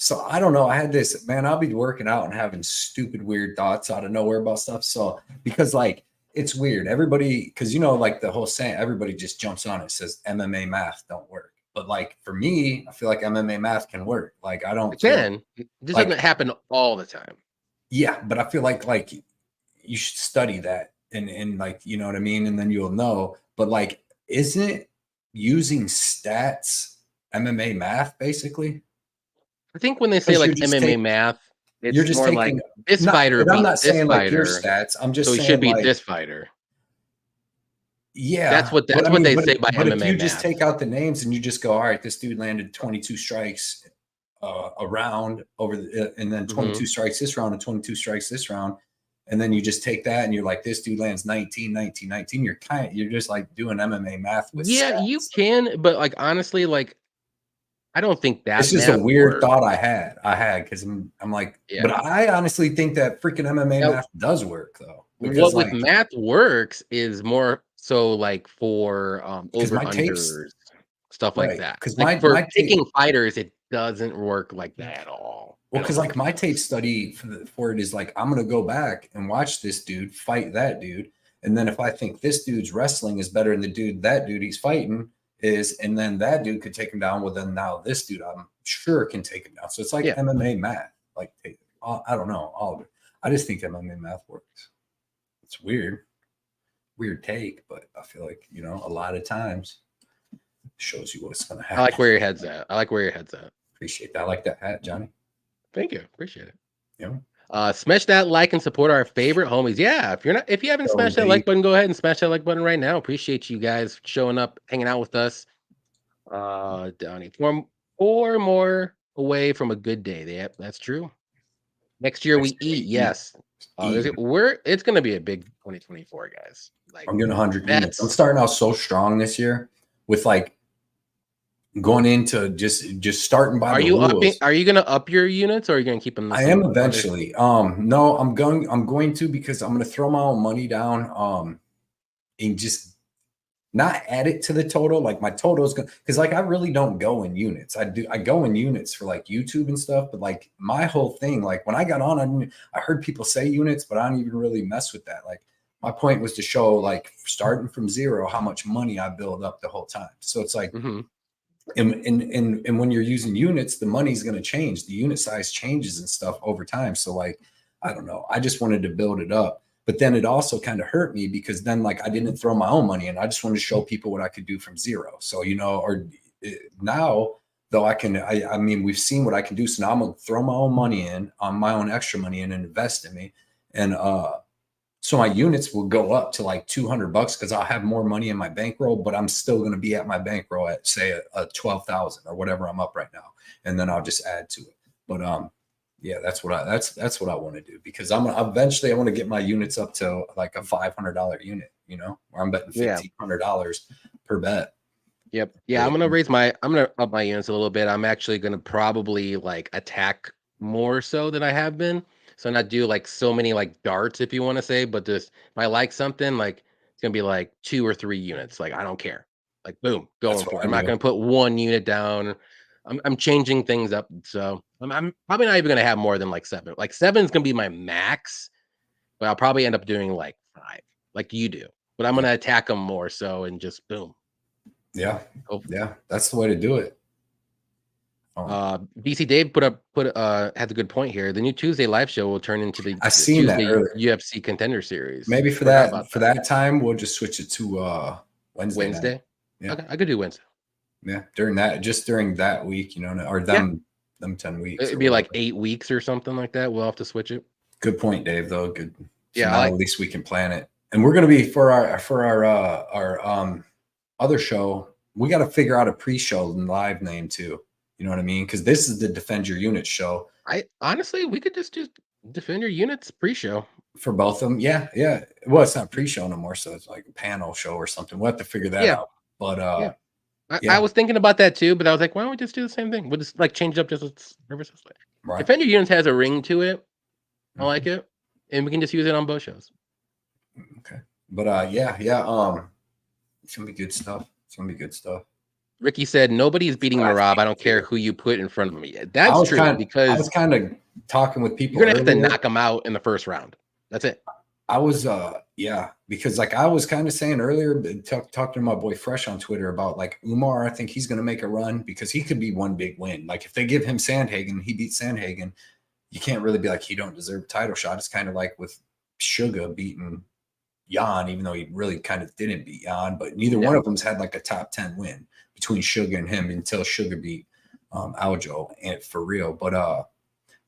So I don't know. I had this, man, I'll be working out and having stupid, weird thoughts out of nowhere about stuff. So because like it's weird, everybody, because you know, like the whole saying, everybody just jumps on it, says MMA math don't work. But like for me, I feel like MMA math can work. Like I don't. It can. This doesn't happen all the time. Yeah, but I feel like you should study that and like, you know what I mean, and then you'll know. But like, isn't using stats MMA math basically? I think when they say like MMA math, it's you're just more taking, like this fighter beat I'm not this saying fighter. Like your stats. I'm just so saying he should beat like, this fighter. Yeah, that's what they say by MMA. But if you math. just take out the names and you just go, all right, this dude landed 22 strikes a round over and then 22 strikes this round and 22 strikes this round, and then you just take that and you're like, this dude lands 19, 19, 19. You're just like doing MMA math with stats. You can, but like honestly, like I don't think that. It's just a weird thought I had because I'm like, but I honestly think that freaking MMA math does work though. Because what with math works is more so like for over unders, stuff like that. Because like for picking fighters, it doesn't work like that at all. Well, because like my tape study for it is like, I'm gonna go back and watch this dude fight that dude, and then if I think this dude's wrestling is better than that dude he's fighting is, and then that dude could take him down. Well, then now this dude I'm sure can take him down. So it's like MMA math. Like I don't know all of it. I just think MMA math works. It's weird take, but I feel like, you know, a lot of times it shows you what's going to happen. I like where your head's at. Appreciate that. I like that hat, Johnny. Thank you. Appreciate it. Yeah. Smash that like and support our favorite homies. Yeah, if you haven't smashed that like button, go ahead and smash that like button right now. Appreciate you guys showing up, hanging out with us. Donnie, four more away from a good day. Yep, that's true. Next year we eat. Yes. It's gonna be a big 2024, guys. Like, I'm getting 100 units. I'm starting out so strong this year with like going into just starting by the rules. Are you gonna up your units or are you gonna keep them? I am eventually. No, I'm going to, because I'm gonna throw my own money down. And just not add it to the total. Like my total is going, because like I really don't go in units. I go in units for like YouTube and stuff, but like my whole thing, like when I got on, I heard people say units, but I don't even really mess with that. Like my point was to show, like, starting from zero, how much money I build up the whole time. So it's like, and when you're using units, the money's going to change. The unit size changes and stuff over time. So like, I don't know. I just wanted to build it up. But then it also kind of hurt me, because then like I didn't throw my own money in. I just wanted to show people what I could do from zero. So, now though I mean, we've seen what I can do. So now I'm going to throw my own money in, my own extra money in, and invest in me. And so my units will go up to like $200 because I'll have more money in my bankroll, but I'm still going to be at my bankroll at say a 12,000 or whatever I'm up right now. And then I'll just add to it. But yeah, that's what I want to do, because I want to get my units up to like a $500 unit, where I'm betting $1,500 per bet. Yep. Yeah, I'm gonna up my units a little bit. I'm actually gonna probably like attack more so than I have been. So not do like so many like darts, if you want to say, but just if I like something, like it's gonna be like 2 or 3 units. Like I don't care. Like boom, going for it. I'm not gonna put 1 unit down. I'm changing things up. So I'm probably not even gonna have more than like 7. Like 7 is gonna be my max, but I'll probably end up doing like 5, like you do. But I'm gonna attack them more so and just boom. Yeah. Yeah, that's the way to do it. DC Dave had a good point here. The new Tuesday live show will turn into the Tuesday UFC Contender Series. Maybe for that time we'll just switch it to Wednesday. Yeah, okay, I could do Wednesday. Yeah, during that week, or them 10 weeks. It'd be like 8 weeks or something like that. We'll have to switch it. Good point, Dave. Though good. So yeah, at least we can plan it. And we're gonna be for our other show. We got to figure out a pre-show and live name too. You know what I mean? Because this is the Defend Your Units show. Honestly, we could just do Defend Your Units pre-show for both of them. Yeah. Well, it's not pre-show no more, so it's like a panel show or something. We'll have to figure that out. But I was thinking about that too, but I was like, why don't we just do the same thing? We'll just like change it up just right. Defend Your Units has a ring to it. I like it, and we can just use it on both shows. Okay. But it's gonna be good stuff. Ricky said nobody's beating Merab. I don't care who you put in front of me. That's true, because I was kind of talking with people. You're gonna have to knock him out in the first round. That's it. I was because like I was kind of saying earlier, talking to my boy Fresh on Twitter about like Umar. I think he's gonna make a run, because he could be one big win. Like if they give him Sandhagen, he beats Sandhagen. You can't really be like he don't deserve a title shot. It's kind of like with Sugar beating Jan, even though he really kind of didn't beat Jan, but neither one of them's had like a top 10 win between Sugar and him until Sugar beat Aljo, and for real. But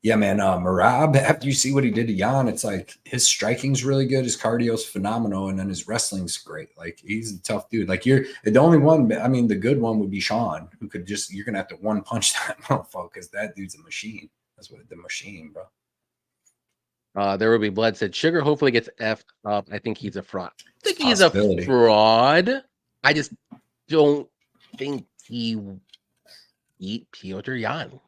yeah, man, Merab, after you see what he did to Jan, it's like his striking's really good, his cardio's phenomenal, and then his wrestling's great. Like he's a tough dude. Like the only one, I mean, the good one would be Sean, who could you're gonna have to one punch that motherfucker, because that dude's a machine. That's what the machine, bro. There will be blood. Said Sugar hopefully gets effed up. I think he's a fraud. I think he's a fraud. I just don't think he beat Piotr Jan.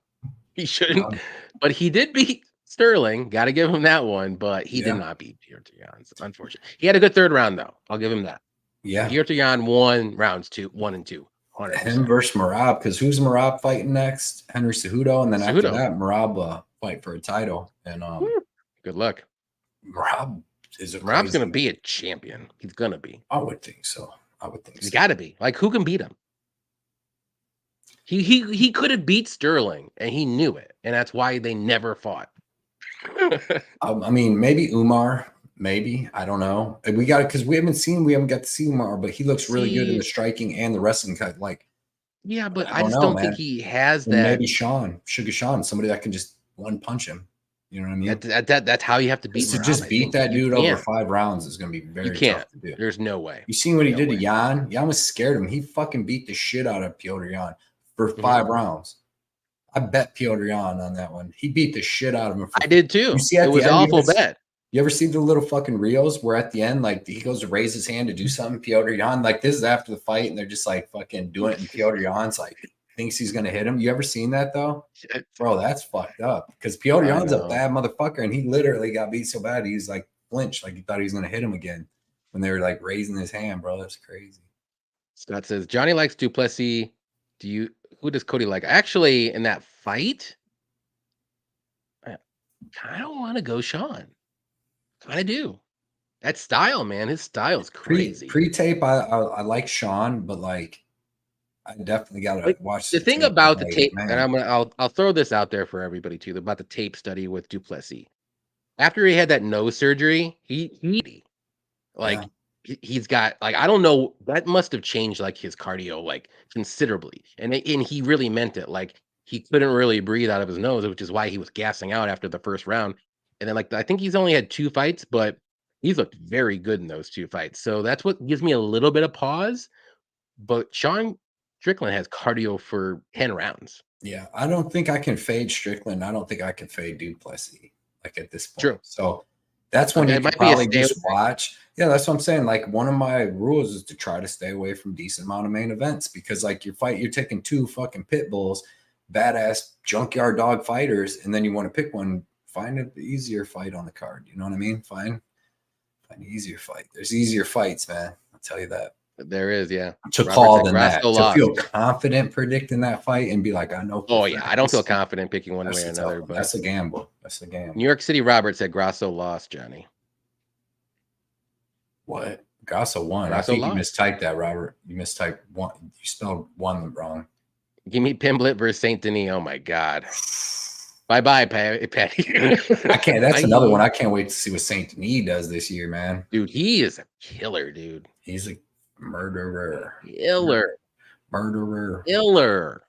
He shouldn't, but he did beat Sterling. Got to give him that one, but he did not beat Piotr Jan. It's unfortunate. He had a good third round though. I'll give him that. Yeah, Piotr Jan won rounds 1 and 2. 100%. Him versus Merab, because who's Merab fighting next? Henry Cejudo, and then after that, Merab fight for a title. And good luck. Merab's gonna be a champion. He's gonna be. I would think so. He's got to be. Like, who can beat him? He could have beat Sterling, and he knew it, and that's why they never fought. I mean, maybe Umar. Maybe, I don't know. We got it because we haven't got to see Umar, but he looks really good in the striking and the wrestling cut. Like, yeah, but I just don't think he has that. Maybe Sugar Sean, somebody that can just one punch him. You know what I mean? That's how you have to beat To Merab, just beat that dude over 5 rounds is going to be You very can't. tough to do. There's no way. You seen what he did to Jan? Jan was scared of him. He fucking beat the shit out of Piotr Jan for 5 rounds. I bet Piotr Jan on that one. He beat the shit out of him. I did too. You see at it was the end, awful bet. You ever see the little fucking reels where at the end, like he goes to raise his hand to do something, Piotr Jan, like this is after the fight, and they're just like fucking doing it, and Piotr Jan's like thinks he's gonna hit him. You ever seen that though? Bro, that's fucked up. Because Piotr Jan's a bad motherfucker, and he literally got beat so bad he's like flinched, like he thought he was gonna hit him again when they were like raising his hand, bro. That's crazy. Scott says Johnny likes Duplessis. Who does Cody like? Actually, in that fight, I kind of want to go Sean. Kind of do. That style, man. His style is crazy. Pre-tape, I like Sean, but like I definitely gotta watch the thing about the tape, and I'll throw this out there for everybody too, about the tape study with Duplessis. After he had that nose surgery, he's got like, I don't know, that must have changed like his cardio like considerably. And he really meant it. Like he couldn't really breathe out of his nose, which is why he was gassing out after the first round. And then like I think he's only had 2 fights, but he's looked very good in those 2 fights. So that's what gives me a little bit of pause. But Sean Strickland has cardio for 10 rounds. Yeah, I don't think I can fade Strickland. I don't think I can fade Duplessis like at this point. True. So that's when you can probably just watch. Yeah, that's what I'm saying. Like one of my rules is to try to stay away from decent amount of main events, because like you're taking 2 fucking pit bulls, badass junkyard dog fighters, and then you want to pick one. Find an easier fight on the card. You know what I mean? Find an easier fight. There's easier fights, man. I'll tell you that. There is, yeah. To call than that. To feel confident predicting that fight and be like, I know. Oh yeah, I don't feel confident picking one way or another. But that's a gamble. That's a gamble. New York City Robert said Grasso lost, Johnny. What? Grasso won. I think you mistyped that, Robert. You mistyped one. You spelled one wrong. Give me Pimblett versus Saint Denis. Oh my God. Bye, Patty. I can't. That's another one. I can't wait to see what Saint Denis does this year, man. Dude, he is a killer, dude. He's a murderer. Murderer.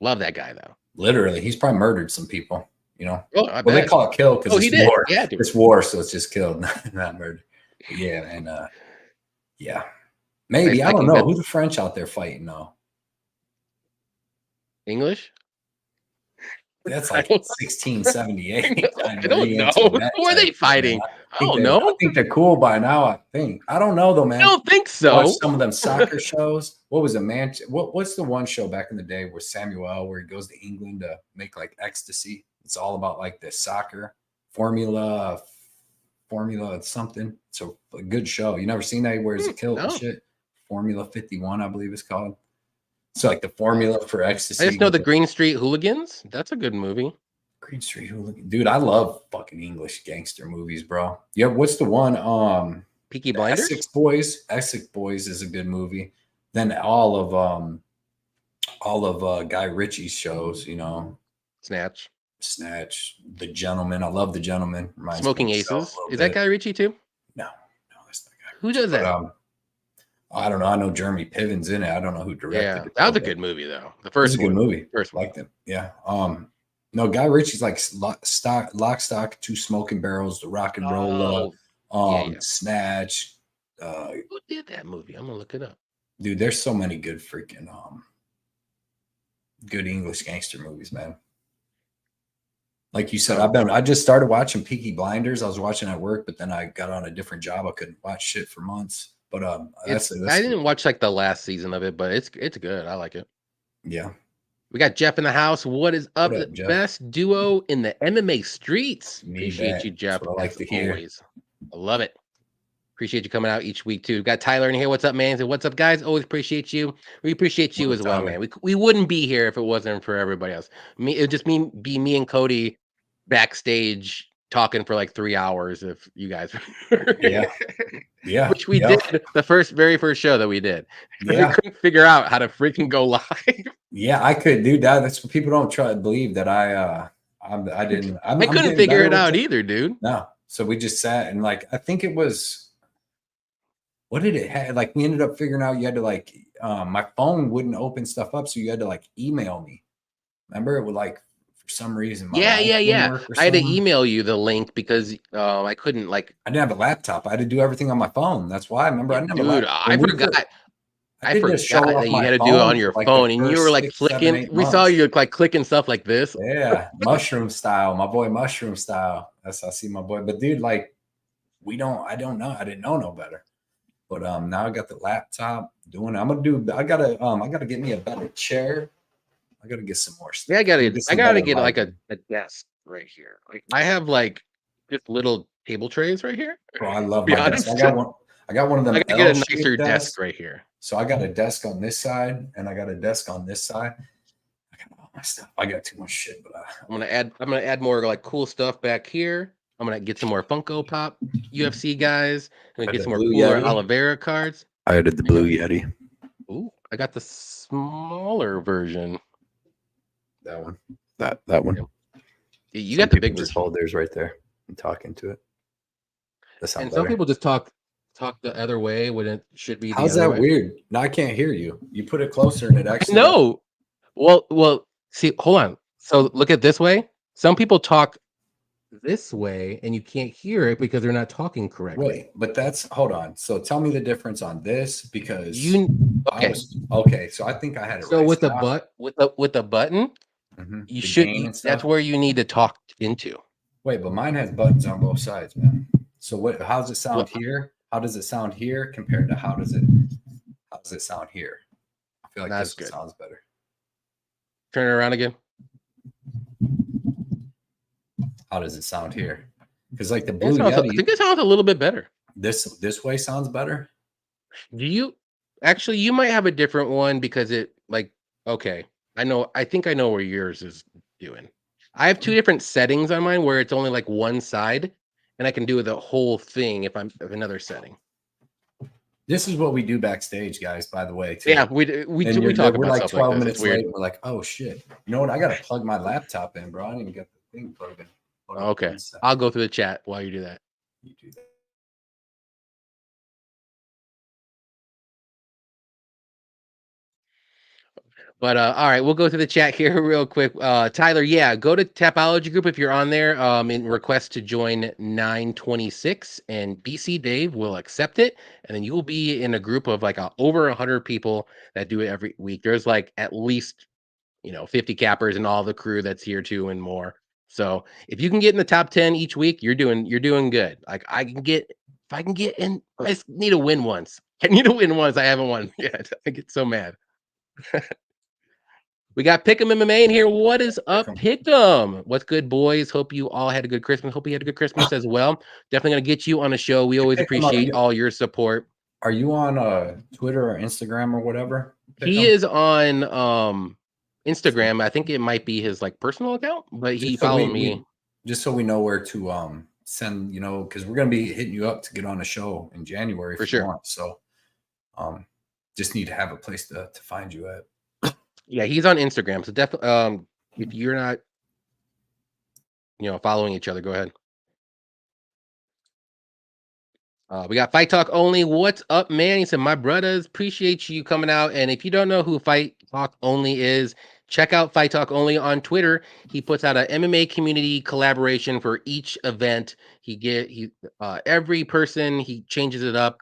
Love that guy though. Literally, he's probably murdered some people. You know. Well, they call it kill because it's war. Yeah, dude. It's war, so it's just killed, not murder. But yeah, and yeah, maybe I don't know who the French out there fighting though. English. That's like 1678. I don't know. Who are they fighting? I don't know. I think they're cool by now. I don't know though, man. I don't think so. Watch some of them soccer shows. What was it, man? What's the one show back in the day where Samuel, where he goes to England to make like ecstasy? It's all about like the soccer formula something. So a good show. You never seen that? Where he's a kill and shit. Formula 51, I believe it's called. So like the formula for ecstasy. I just know the Green Street Hooligans. That's a good movie. Green Street Hooligans. Dude, I love fucking English gangster movies, bro. Yeah, what's the one? Peaky Blinders? Essex Boys. Essex Boys is a good movie. Then all of Guy Ritchie's shows, you know. Snatch. The Gentleman. I love The Gentleman. Smoking Aces. Is that Guy Ritchie too? No, that's not Guy Ritchie. Who does that? I don't know. I know Jeremy Piven's in it. I don't know who directed it. That was a good movie though. The first one. Good movie. First one. Liked it. Yeah. No, Guy Ritchie's like Lock, Stock, Two Smoking Barrels, The Rock and Roll, Snatch. Who did that movie? I'm gonna look it up. Dude, there's so many good freaking good English gangster movies, man. Like you said, I just started watching Peaky Blinders. I was watching at work, but then I got on a different job. I couldn't watch shit for months. But I didn't watch like the last season of it, but it's good. I like it. Yeah. We got Jeff in the house. What is up? The best duo in the MMA streets. Appreciate you, Jeff. I like to hear. Always. I love it. Appreciate you coming out each week too. We've got Tyler in here. What's up, man? What's up, guys? Always appreciate you. We appreciate you as well, man. We wouldn't be here if it wasn't for everybody else. It would just be me and Cody backstage talking for like 3 hours if you guys yeah which we did the very first show that we did. We couldn't figure out how to freaking go live. I could do that. That's what people don't try to believe, that I couldn't figure it out either, dude. No, so we just sat and like I think it was, what did it have? Like we ended up figuring out you had to like my phone wouldn't open stuff up, so you had to like email me. Remember, it would like for some reason. My Yeah. life didn't work or I had to something. email you the link because I couldn't I didn't have a laptop. I had to do everything on my phone. That's why I remember I didn't have a dude, laptop. I forgot. I I did just show forgot off that you my had to do it on phone your for like the phone, and you were first like 6, 7, flicking. 8 We saw months. you like clicking stuff like this. Yeah, mushroom style. My boy, mushroom style. That's I see my boy. But dude, like, I don't know. I didn't know no better. But now I got the laptop doing. I gotta get me a better chair. I gotta get some more stuff. Yeah, I gotta get like lighting. a desk right here. Like I have like just little table trays right here. Bro, I To love be my desk. honest, I got one of them I gotta get a L-shaped nicer desks. desk right here. So I got a desk on this side, and I got a desk on this side. I got all my stuff. I got too much shit, but I'm gonna add more like cool stuff back here. I'm gonna get some more Funko Pop UFC guys. I'm gonna get some more cooler Oliveira cards. I added the Blue Yeti. Ooh, I got the smaller version. That one. That one. You got the big just version. hold theirs right there and talk into it. That sounds And better. some people just talk the other way when it should be the How's other that way. weird? No, I can't hear you. You put it closer and it actually No. Well, see, hold on. So look at this way. Some people talk this way and you can't hear it because they're not talking correctly. Wait, but hold on. So tell me the difference on this because okay. So I think I had it so right. with the button, you should that's where you need to talk into. Wait, but mine has buttons on both sides, man. So how's it sound here? How does it sound here compared to how does it sound here? I feel like That's this sounds better. Turn it around again. How does it sound here? Because like the Blue Yeti, I think it sounds a little bit better. This way sounds better. Do you actually? You might have a different one because it like okay. I think I know where yours is doing. I have 2 different settings on mine where it's only like one side, and I can do the whole thing if I'm of another setting. This is what we do backstage, guys. By the way, too. Yeah, we talk about like stuff 12 like this. minutes late. We're like, oh shit! You know what? I gotta plug my laptop in, bro. I didn't even get the thing plugged in. Okay, I'll go through the chat while you do that. You do that. But all right, we'll go through the chat here real quick. Tyler, yeah, go to Tapology Group if you're on there. And request to join 926, and BC Dave will accept it, and then you will be in a group of like over 100 people that do it every week. There's like at least 50 cappers and all the crew that's here too, and more. So if you can get in the top 10 each week, you're doing good. Like if I can get in, I just need to win once. I need to win once. I haven't won yet. I get so mad. We got Pick'em MMA in here. What is up, Pick'em? What's good, boys? Hope you all had a good Christmas. Hope you had a good Christmas as well. Definitely gonna get you on the show. We always appreciate all your support. Are you on Twitter or Instagram or whatever? He is on Instagram. I think it might be his like personal account, but he followed me. Just so we know where to send, because we're gonna be hitting you up to get on the show in January for sure. So just need to have a place to find you at. Yeah, he's on Instagram. So definitely if you're not following each other, go ahead. We got Fight Talk Only. What's up, man? He said, my brothers, appreciate you coming out. And if you don't know who Fight Talk Only is, check out Fight Talk Only on Twitter. He puts out an MMA community collaboration for each event. Every person, he changes it up,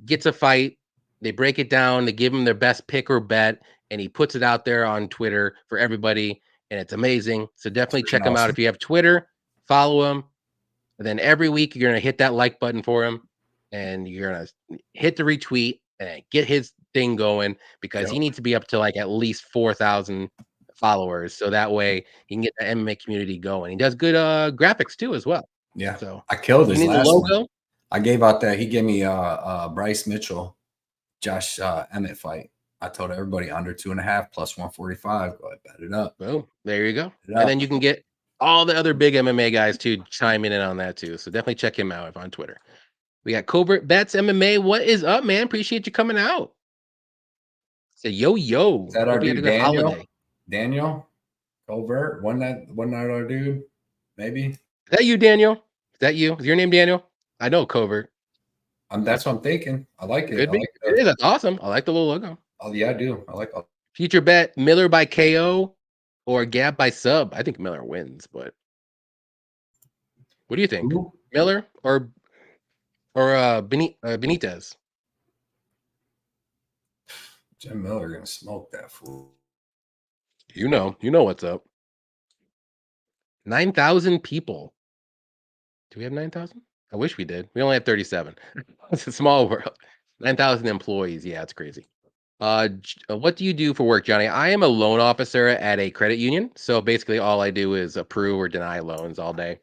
gets a fight. They break it down. They give him their best pick or bet, and he puts it out there on Twitter for everybody. And it's amazing. So definitely check him out. If you have Twitter, follow him. And then every week you're going to hit that like button for him, and you're going to hit the retweet and get his thing going, because he needs to be up to like at least 4,000 followers. So that way he can get the MMA community going. He does good graphics too as well. Yeah. So I killed his last logo. One. I gave out he gave me Bryce Mitchell, Josh Emmett fight. I told everybody under 2.5 plus 145. Go ahead, bet it up. Boom. There you go. And then you can get all the other big MMA guys too chiming in on that too. So definitely check him out on Twitter. We got Covert Bets MMA. What is up, man? Appreciate you coming out. Say yo. Is that our dude Daniel? Daniel Covert, one night our dude. Maybe. Is that you, Daniel? Is that you? Is your name Daniel? I know Covert. That's what I'm thinking. I like it. It is. That's awesome. I like the little logo. Oh yeah, I do. I like it. Future bet Miller by KO. or Gab by sub. I think Miller wins, but what do you think? Who? Miller or Benitez? Jim Miller gonna smoke that fool. You know what's up. 9,000 people. Do we have 9,000? I wish we did. We only have 37. It's a small world. 9,000 employees. Yeah, it's crazy. What do you do for work, Johnny? I am a loan officer at a credit union. So basically all I do is approve or deny loans all day.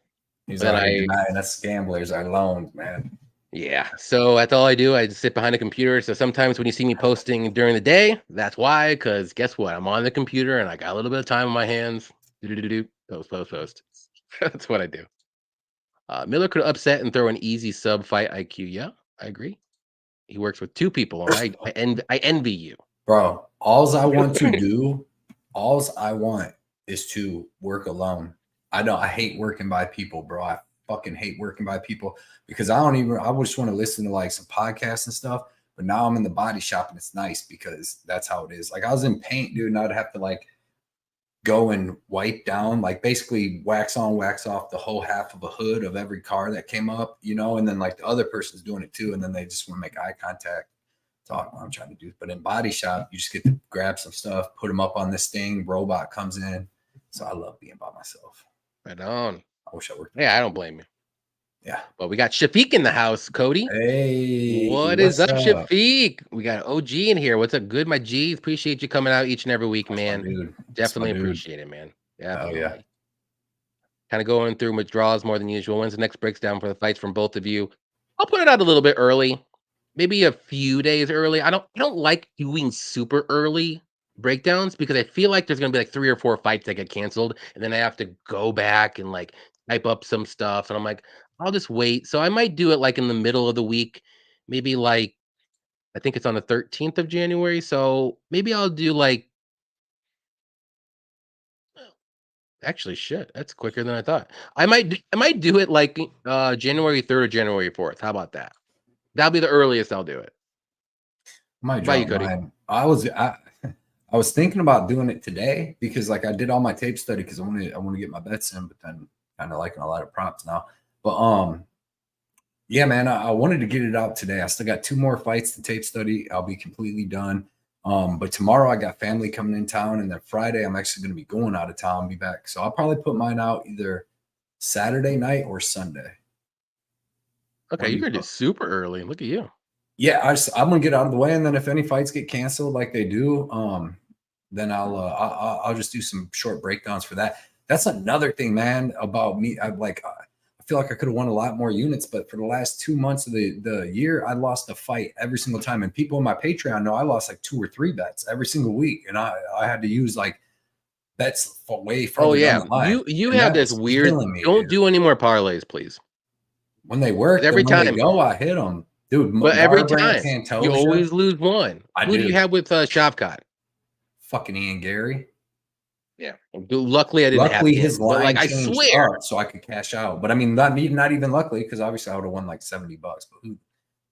He's Then already denying us gamblers our loans, man. Yeah. So that's all I do. I just sit behind a computer. So sometimes when you see me posting during the day, that's why, because guess what? I'm on the computer and I got a little bit of time on my hands. Post. That's what I do. Miller could upset and throw an easy sub fight IQ. Yeah, I agree. He works with two people, and I envy you. Bro, alls I want is to work alone. I hate working by people, bro. I fucking hate working by people because I just want to listen to like some podcasts and stuff. But now I'm in the body shop and it's nice because that's how it is. Like I was in paint, dude, and I'd have to like go and wipe down, like basically wax on, wax off the whole half of a hood of every car that came up, you know, and then like the other person's doing it too. And then they just want to make eye contact, talk what I'm trying to do. But in body shop, you just get to grab some stuff, put them up on this thing, robot comes in. So I love being by myself. Right on. I wish I worked. Yeah, I don't blame you. Yeah. But we got Shafiq in the house, Cody. Hey. What is up, Shafiq? We got OG in here. What's up, good, my G? Appreciate you coming out each and every week, man. Dude. Definitely appreciate it, man. Oh, yeah. Kind of going through withdrawals more than usual. When's the next breakdown for the fights from both of you? I'll put it out a little bit early, maybe a few days early. I don't like doing super early breakdowns because I feel like there's gonna be like 3 or 4 fights that get canceled, and then I have to go back and like type up some stuff, and I'm like, I'll just wait. So I might do it like in the middle of the week, maybe like I think it's on the 13th of January. So maybe I'll do like actually shit, that's quicker than I thought. I might do it like January 3rd or January 4th. How about that? That'll be the earliest I'll do it. Might drop mine. I was thinking about doing it today because like I did all my tape study because I want to get my bets in, but then kind of liking a lot of props now. But yeah, man, I wanted to get it out today. I still got 2 more fights to tape study. I'll be completely done. But tomorrow I got family coming in town, and then Friday I'm actually going to be going out of town, be back. So I'll probably put mine out either Saturday night or Sunday. Okay, you're gonna do super early. Look at you. Yeah, I'm gonna get out of the way, and then if any fights get canceled like they do, then I'll just do some short breakdowns for that. That's another thing, man, about me. I feel like I could have won a lot more units, but for the last 2 months of the year, I lost a fight every single time. And people in my Patreon know I lost like 2 or 3 bets every single week, and I had to use like bets way further. Oh yeah, down the line. You have this weird. Don't do any more parlays, please. When they work, every time they go, I hit them, dude. But every time you always lose one. Who do you have with Shavkat? Fucking Ian Gary. Yeah. Luckily, I didn't have his line like I swear, so I could cash out. But I mean, not even luckily because obviously I would have won like $70. But who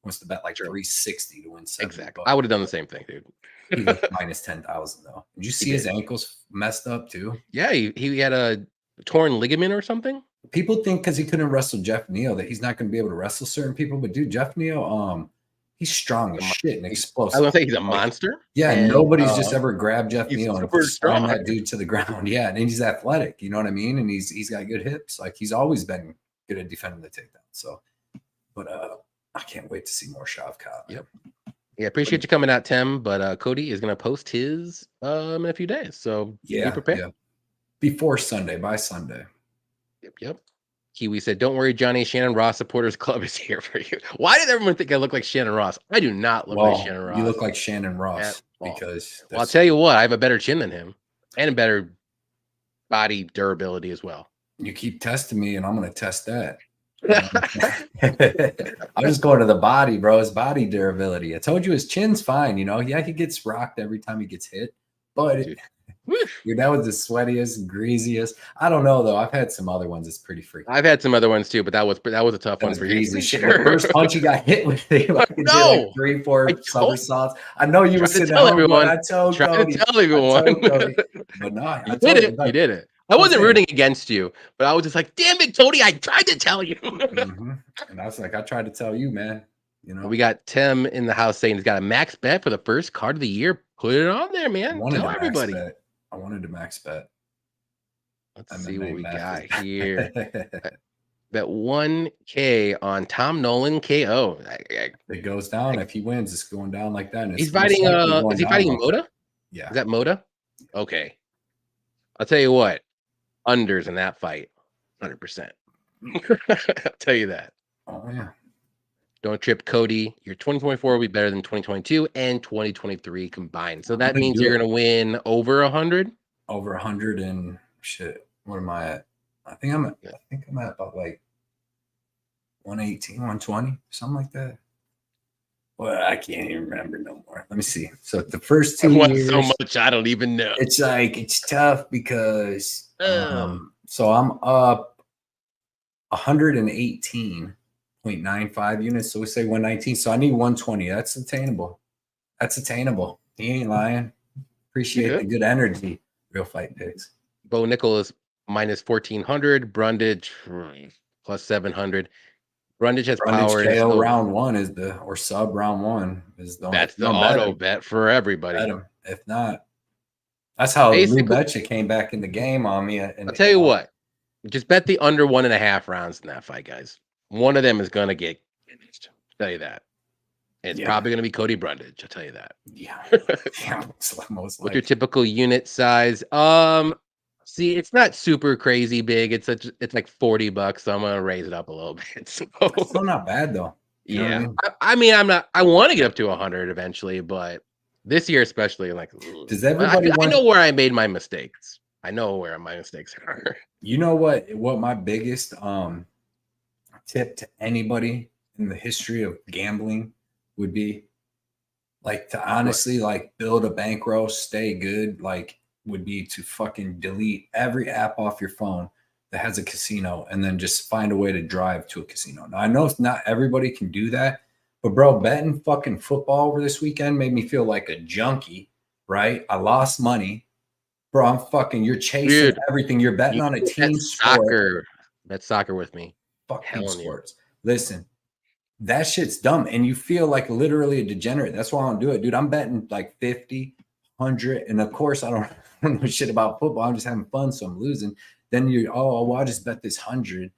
wants to bet like 360 to win 70? Exactly. I would have done the same thing, dude. He was minus 10,000 though. Did you see his ankles messed up too? Yeah, he had a torn ligament or something. People think because he couldn't wrestle Jeff Neal that he's not going to be able to wrestle certain people. But dude, Jeff Neal, he's strong as shit and explosive. I don't think he's a monster. Yeah, and nobody's just ever grabbed Jeff Neal and strong that dude to the ground. Yeah, and he's athletic. You know what I mean? And he's got good hips. Like he's always been good at defending the takedown. So, but I can't wait to see more Shavkat. Yep. Yeah, appreciate you coming out, Tim. But Cody is going to post his in a few days. So yeah, be prepared. Yeah. Before Sunday, by Sunday. Yep. Kiwi said, "Don't worry, Johnny. Shannon Ross Supporters Club is here for you." Why did everyone think I look like Shannon Ross? I do not look like Shannon Ross. You look like Shannon Ross because I'll tell you what, I have a better chin than him and a better body durability as well. You keep testing me, and I'm going to test that. I'm just going to the body, bro. His body durability. I told you his chin's fine. You know, yeah, he gets rocked every time he gets hit, but Dude, that was the sweatiest, greasiest. I don't know though. I've had some other ones. It's pretty freaky. I've had some other ones too, but that was a tough one for you. Greasy shit. The first punch you got hit with, they like did like 3, 4 somersaults. I know you were sitting at home, but I told Cody. Tell everyone. But no, you did it. You did it. I wasn't rooting against you, but I was just like, damn it, Cody, I tried to tell you. And I was like, I tried to tell you, man. You know, we got Tim in the house saying he's got a max bet for the first card of the year. Put it on there, man. Tell everybody. I wanted to max bet. Let's see what we got here. Bet 1K on Tom Nolan KO. It goes down. If he wins, it's going down like that. He's fighting. Is he fighting Moda? Yeah. Is that Moda? Okay. I'll tell you what. Unders in that fight, 100%. I'll tell you that. Oh yeah. Don't trip, Cody. Your 2024 will be better than 2022 and 2023 combined. So that means you're going to win over 100. Over 100 and shit. What am I at? I think I'm at about like 118, 120, something like that. Well, I can't even remember no more. Let me see. So the first 2 years, so much I don't even know. It's like it's tough because so I'm up 118.95 units. So we say 119. So I need 120. That's attainable. He ain't lying. Appreciate the good energy. Real fight picks. Bo Nickel is minus 1400. Brundage plus 700. Brundage has power. KO round one is or sub round one is the that's the auto bet for everybody. If not, that's how Lou Betcha came back in the game on me. I'll tell you what, just bet the under 1.5 rounds in that fight, guys. One of them is gonna get finished. I'll tell you that. It's probably gonna be Cody Brundage. I'll tell you that. Yeah. Most What's your typical unit size? See, it's not super crazy big. It's like $40, so I'm gonna raise it up a little bit. So it's still not bad though. You know I mean, I want to get up to 100 eventually, but this year especially, like, does everybody? I know where I made my mistakes. I know where my mistakes are. You know what my biggest tip to anybody in the history of gambling would be, like, to honestly like build a bankroll, stay good, like, would be to fucking delete every app off your phone that has a casino and then just find a way to drive to a casino. Now, I know it's not everybody can do that, but bro, betting fucking football over this weekend made me feel like a junkie, right? I lost money. Bro, I'm fucking, you're chasing everything. You're betting on a team sport. Bet soccer with me. Fucking sports. Listen, that shit's dumb. And you feel like literally a degenerate. That's why I don't do it. Dude, I'm betting like 50, 100. And of course, I don't know shit about football. I'm just having fun, so I'm losing. Then well, I'll just bet this 100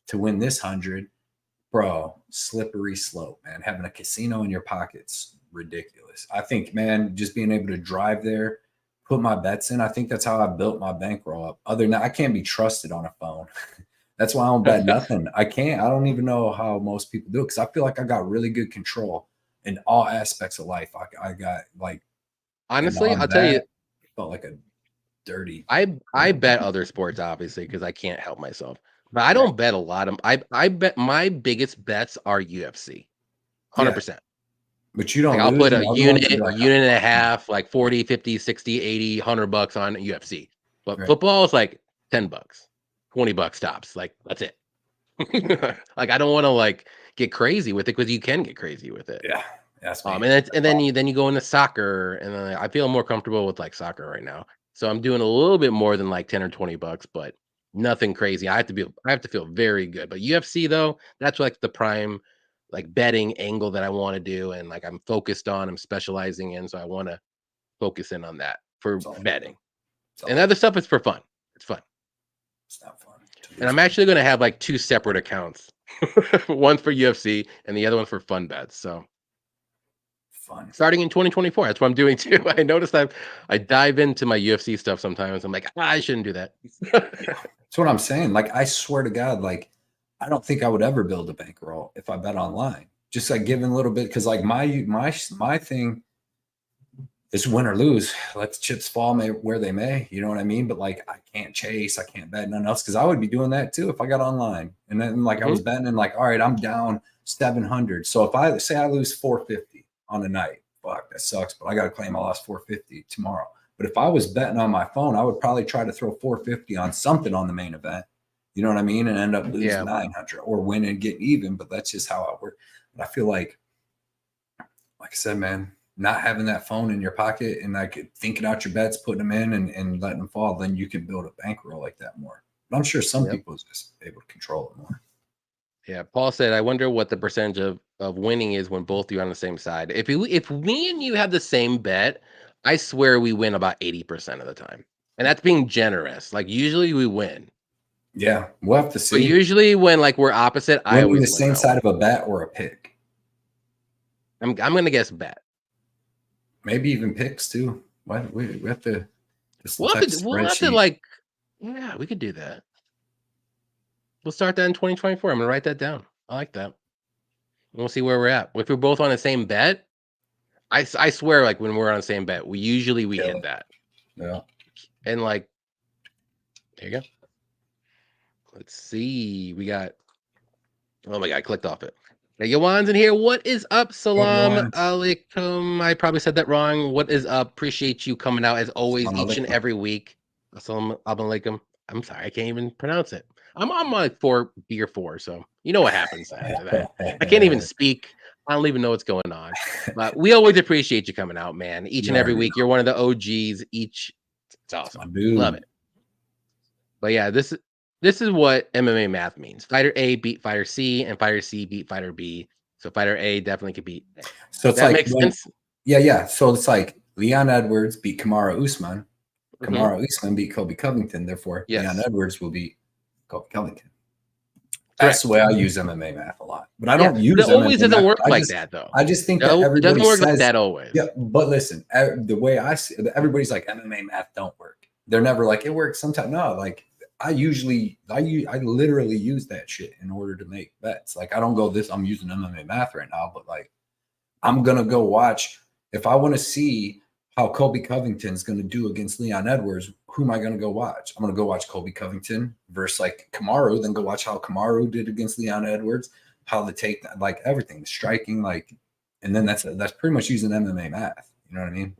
to win this 100. Bro, slippery slope, man. Having a casino in your pocket's ridiculous. I think, man, just being able to drive there, put my bets in, I think that's how I built my bankroll up. Other than that, I can't be trusted on a phone. That's why I don't bet nothing. I don't even know how most people do it, because I feel like I got really good control in all aspects of life. I got, like, honestly, I'll tell you, it felt like a dirty. I bet other sports, obviously, because I can't help myself. But I don't bet a lot of them. I bet my biggest bets are UFC. 100%. Yeah. But you don't, like, I'll put a unit and a half, like 40, 50, 60, 80, $100 on UFC. But football is like $10, $20 tops. Like, that's it. Like, I don't want to like get crazy with it, because you can get crazy with it. Yeah. That's and then you go into soccer, and then I feel more comfortable with like soccer right now. So I'm doing a little bit more than like 10 or $20, but nothing crazy. I have to feel very good. But UFC though, that's like the prime like betting angle that I want to do, and like I'm focused on, I'm specializing in, so I want to focus in on that for betting. And other stuff is for fun. It's fun. It's not fun. And I'm actually going to have like 2 separate accounts. One for UFC and the other one for fun bets. So fun. Starting in 2024, that's what I'm doing too. I noticed I dive into my UFC stuff sometimes. I'm like, I shouldn't do that. That's what I'm saying. Like, I swear to God, like, I don't think I would ever build a bankroll if I bet online. Just like giving a little bit, because like my thing is win or lose. Let the chips fall where they may. You know what I mean? But like, I can't chase. I can't bet nothing else, because I would be doing that too if I got online. And then like I was betting, and like, all right, I'm down 700. So if I lose 450 on the night, fuck, that sucks. But I got to claim I lost 450 tomorrow. But if I was betting on my phone, I would probably try to throw 450 on something on the main event. You know what I mean? And end up losing 900 or win and get even. But that's just how I work. But I feel like I said, man, not having that phone in your pocket and like thinking out your bets, putting them in and letting them fall, then you can build a bankroll like that more. But I'm sure some people are just able to control it more. Yeah, Paul said, I wonder what the percentage of winning is when both you are on the same side. If me and you have the same bet, I swear we win about 80% of the time. And that's being generous. Like usually we win. Yeah, we'll have to see. But usually when like we're opposite, I always win the same side of a bet or a pick. I'm gonna guess bet. Maybe even picks too. What we have to. We'll have to like, yeah, we could do that. We'll start that in 2024. I'm gonna write that down. I like that. We'll see where we're at. If we're both on the same bet, I swear, like when we're on the same bet, we hit that. Yeah. And like, there you go. Let's see. We got. Oh my god, I clicked off it. Yawan's in here. What is up? Salam alaikum. I probably said that wrong. What is up? Appreciate you coming out as always, each and every week. Salam alaikum. I'm sorry, I can't even pronounce it. I'm on my beer 4, so you know what happens after that. I can't even speak. I don't even know what's going on. But we always appreciate you coming out, man. Each and every week. You're one of the OGs. It's awesome. Love it. But yeah, this is what MMA math means. Fighter A beat Fighter C, and Fighter C beat Fighter B. So Fighter A definitely could beat. So it's that makes sense. Yeah. So it's like Leon Edwards beat Kamaru Usman. Kamaru Usman beat Colby Covington. Therefore, Leon Edwards will beat Colby Covington. That's the way I use MMA math a lot, but I don't use it. Always doesn't work like that, though. I just think that everybody doesn't work says, like that always. Yeah, but listen, the way I see it, everybody's like MMA math don't work. They're never like it works sometimes. No, like I literally use that shit in order to make bets. Like I don't go this. I'm using MMA math right now, but like I'm gonna go watch if I want to see how Colby Covington's going to do against Leon Edwards. Who am I going to go watch? I'm going to go watch Colby Covington versus like Kamaru, then go watch how Kamaru did against Leon Edwards, how the take, like everything, the striking, like, and then that's pretty much using MMA math. You know what I mean?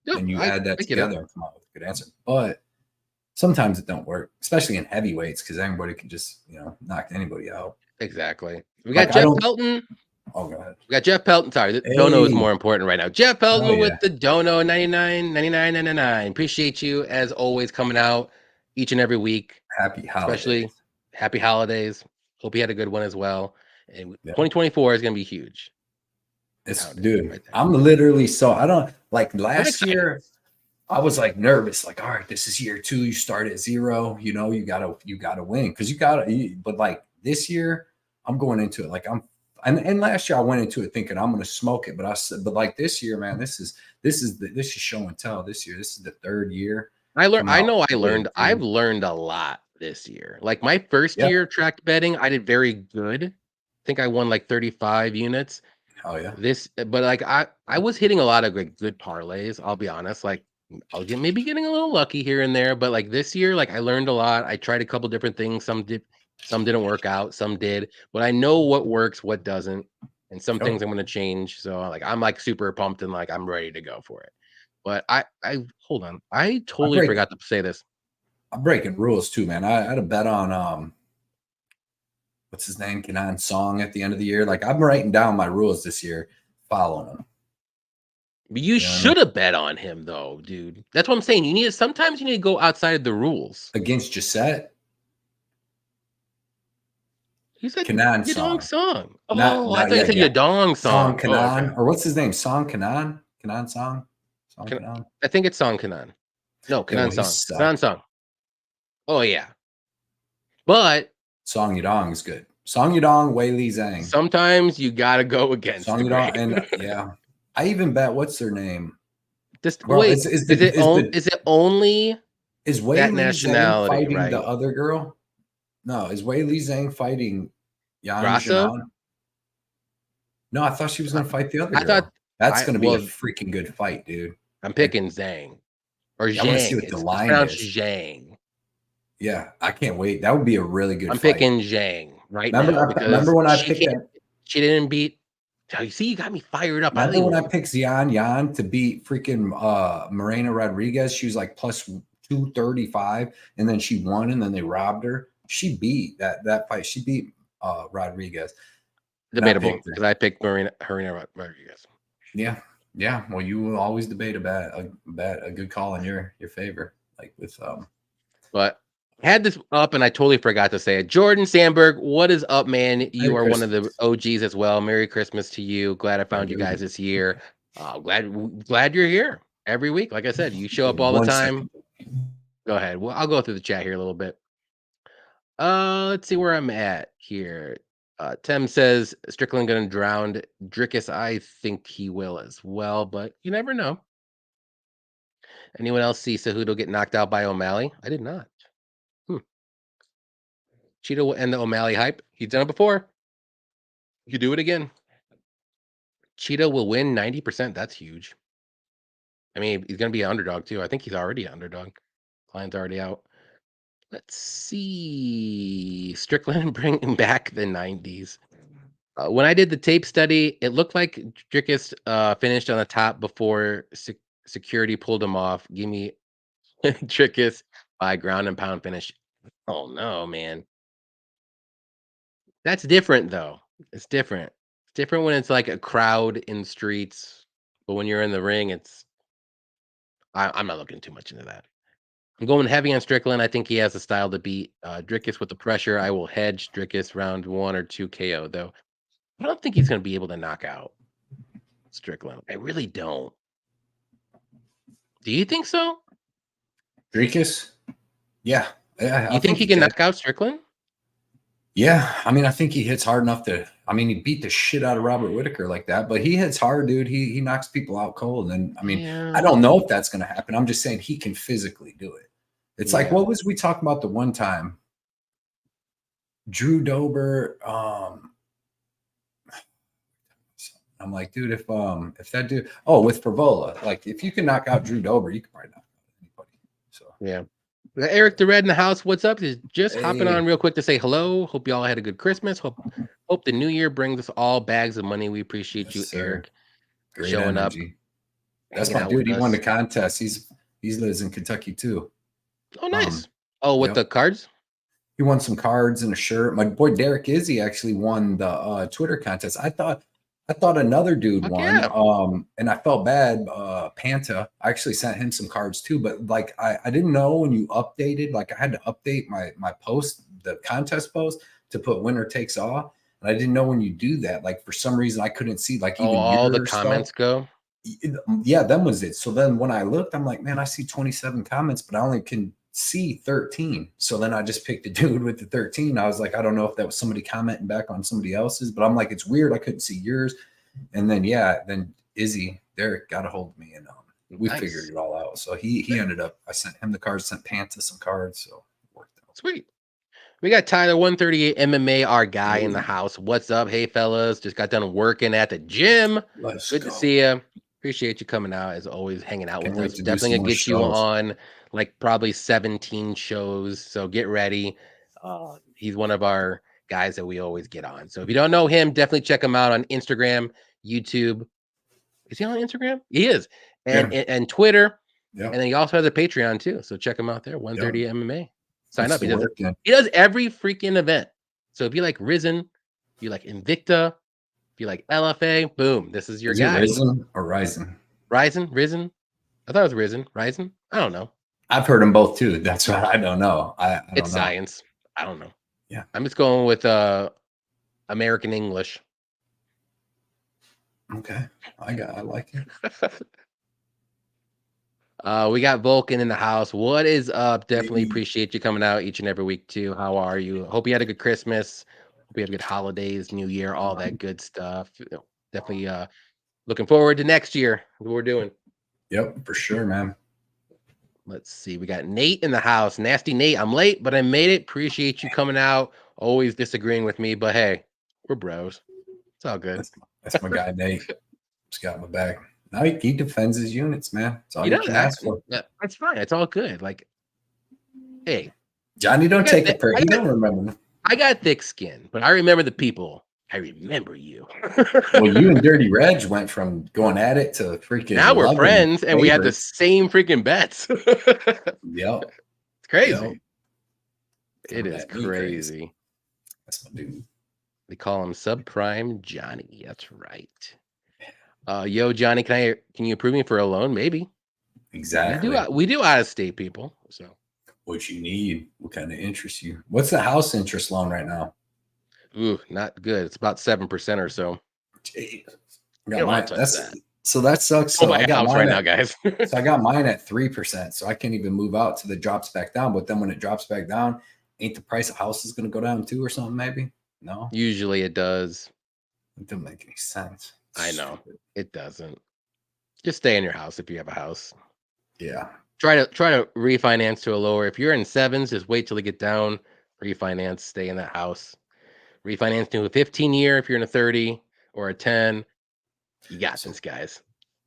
Yep, and you add that together and come out with a good answer. But sometimes it don't work, especially in heavyweights, because anybody can just, knock anybody out. Exactly. We got Jeff Pelton. Oh, go ahead. We got Jeff Pelton. Sorry, the dono is more important right now. Jeff Pelton with the dono, 99.99. Appreciate you as always coming out each and every week. Happy holidays. Especially happy holidays. Hope you had a good one as well. And 2024 is going to be huge. Dude, right, I'm literally I don't like last year. I was like nervous, like, all right, this is year 2. You start at 0. You gotta win because but like this year, I'm going into it like and last year I went into it thinking I'm going to smoke it, but like this year, man, this is show and tell. This year, this is the 3rd year. I've learned a lot this year. Like my first year tracked betting, I did very good. I think I won like 35 units. Oh yeah. But like I was hitting a lot of like good parlays. I'll be honest. Like I'll maybe getting a little lucky here and there, but like this year, like I learned a lot. I tried a couple different things. Some didn't work out, some did, but I know what works, what doesn't, and some things I'm going to change. So like I'm like super pumped and like I'm ready to go for it. But I hold on, I totally forgot to say this. I'm breaking rules too, man. I had a bet on what's his name, Kenan Song at the end of the year. Like I'm writing down my rules this year, following them. But you should have bet on him though, dude. That's what I'm saying. Sometimes you need to go outside the rules against Gisette. He said Kenan Song. Oh, I thought you said Yadong Song. Kenan, or what's his name? Song Kenan? Kenan Song? Kenan? I think it's Song Kenan. No, Kenan Song. Kenan Song. Oh, yeah. But Song Yadong is good. Song Yadong, Wei Li Zhang. Sometimes you got to go against Song Yadong. And I even bet, what's their name? Is it only is Wei that Li nationality Zhang fighting right? the other girl? No, is Wei Li Zhang fighting Yan Grasso? No, I thought she was going to fight the other girl. That's going to be a freaking good fight, dude. I'm picking Zhang. Or Zhang. I want to see what the line is. Zhang. Yeah, I can't wait. That would be a really good fight. I'm picking Zhang right now. Remember when I picked that? She didn't beat Oh, you see, you got me fired up. Remember when I picked Yan to beat freaking Morena Rodriguez? She was like plus 235, and then she won, and then they robbed her. She beat that fight. She beat Rodriguez. Debatable, because I picked Morena Rodriguez. Yeah. Well, you will always debate a good call in your favor, like with But I had this up and I totally forgot to say it. Jordan Sandberg, what is up, man? You Merry are one of the Christmas. OGs as well. Merry Christmas to you. Glad I found you guys this year. Glad you're here every week. Like I said, you show up all the time. Go ahead. Well, I'll go through the chat here a little bit. Let's see where I'm at here. Tim says Strickland gonna drown Drickus. I think he will as well, but you never know. Anyone else see Cejudo get knocked out by O'Malley? I did not. Cheetah will end the O'Malley hype. He's done it before. You could do it again. Cheetah will win 90%. That's huge. I mean, he's going to be an underdog too. I think he's already an underdog. Line's already out. Let's see. Strickland bringing back the 90s. When I did the tape study, it looked like Drickus finished on the top before security pulled him off. Give me Drickus by ground and pound finish. Oh, no, man. That's different, though. It's different. It's different when it's like a crowd in streets, but when you're in the ring, it's. I'm not looking too much into that. I'm going heavy on Strickland. I think he has a style to beat Drickus with the pressure. I will hedge Drickus round 1 or 2 KO, though. I don't think he's going to be able to knock out Strickland. I really don't. Do you think so? Drickus? Yeah. You think he can knock out Strickland? Yeah, I mean, I think he hits hard enough to. I mean, he beat the shit out of Robert Whitaker like that, but he hits hard, dude. He knocks people out cold, and I mean, I don't know if that's going to happen. I'm just saying he can physically do it. It's like, what was we talking about the one time? Drew Dober. I'm like, dude, if that dude, with Favola, like if you can knock out Drew Dober, you can probably knock out anybody. So yeah. Eric the Red in the house. What's up? He's just hopping on real quick to say hello. Hope you all had a good Christmas. Hope the new year brings us all bags of money. We appreciate you, sir. Eric, great showing energy. up. That's my dude. He won the contest. He lives in Kentucky too. Oh, nice. With the cards. He won some cards and a shirt. My boy Derek Izzy actually won the Twitter contest. I thought another dude won. Yeah. And I felt bad. Panta. I actually sent him some cards too, but like I didn't know when you updated, like I had to update my post, the contest post, to put winner takes all. And I didn't know when you do that. Like for some reason I couldn't see like even all the comments go. Yeah, that was it. So then when I looked, I'm like, man, I see 27 comments, but I only can see 13. So then I just picked a dude with the 13. I was like, I don't know if that was somebody commenting back on somebody else's, but I'm like, it's weird. I couldn't see yours. And then, then Izzy, Derek got a hold of me and we figured it all out. So he ended up, I sent him the cards, sent Panta some cards. So it worked out. Sweet. We got Tyler 138 MMA, our guy in the house. What's up? Hey, fellas. Just got done working at the gym. Good to see you. Appreciate you coming out, as always, hanging out with us. Definitely going to get you on like probably 17 shows. So get ready. He's one of our guys that we always get on. So if you don't know him, definitely check him out on Instagram, YouTube. Is he on Instagram? He is. And Twitter. Yep. And then he also has a Patreon too. So check him out there. 130 MMA. Sign up. He does every freaking event. So if you like Risen, if you like Invicta, if you like LFA, boom, this is your guy. Risen or Ryzen? Risen. I thought it was Risen. Ryzen. I don't know. I've heard them both too. That's what I don't know. I don't know. Science. I don't know. Yeah. I'm just going with American English. Okay. I like it. We got Vulcan in the house. What is up? Definitely appreciate you coming out each and every week too. How are you? Hope you had a good Christmas. Hope you had good holidays, New Year, all that good stuff. Definitely looking forward to next year. What we're doing. Yep, for sure, man. Let's see. We got Nate in the house. Nasty Nate. I'm late, but I made it. Appreciate you coming out. Always disagreeing with me, but hey, we're bros. It's all good. That's my guy, Nate. Just got my back. Now he defends his units, man. It's all you can ask for. That's fine. It's all good. Like, hey, Johnny, don't take it for. He don't remember. I got thick skin, but I remember the people I remember you. Well, you and Dirty Reg went from going at it to freaking Now we're loving friends and we have the favorites. same freaking bets. Yep. It's crazy. Yep. It is crazy. That's my dude. They call him Subprime Johnny. That's right. Yo, Johnny, can you approve me for a loan? Maybe. Exactly. We do out of state people. So what you need, what kind of interest you? What's the house interest loan right now? Ooh, not good. It's about 7% or so. Jeez. That. So that sucks. So I got house mine right now, guys. so I got mine at 3%. So I can't even move out till it drops back down. But then when it drops back down, ain't the price of houses going to go down too or something? Maybe no. Usually it does. It doesn't make any sense. I know it doesn't. Just stay in your house if you have a house. Yeah. Try to refinance to a lower. If you're in 7s, just wait till they get down. Refinance, stay in that house. Refinance to a 15-year if you're in a 30 or a 10. You got this, guys.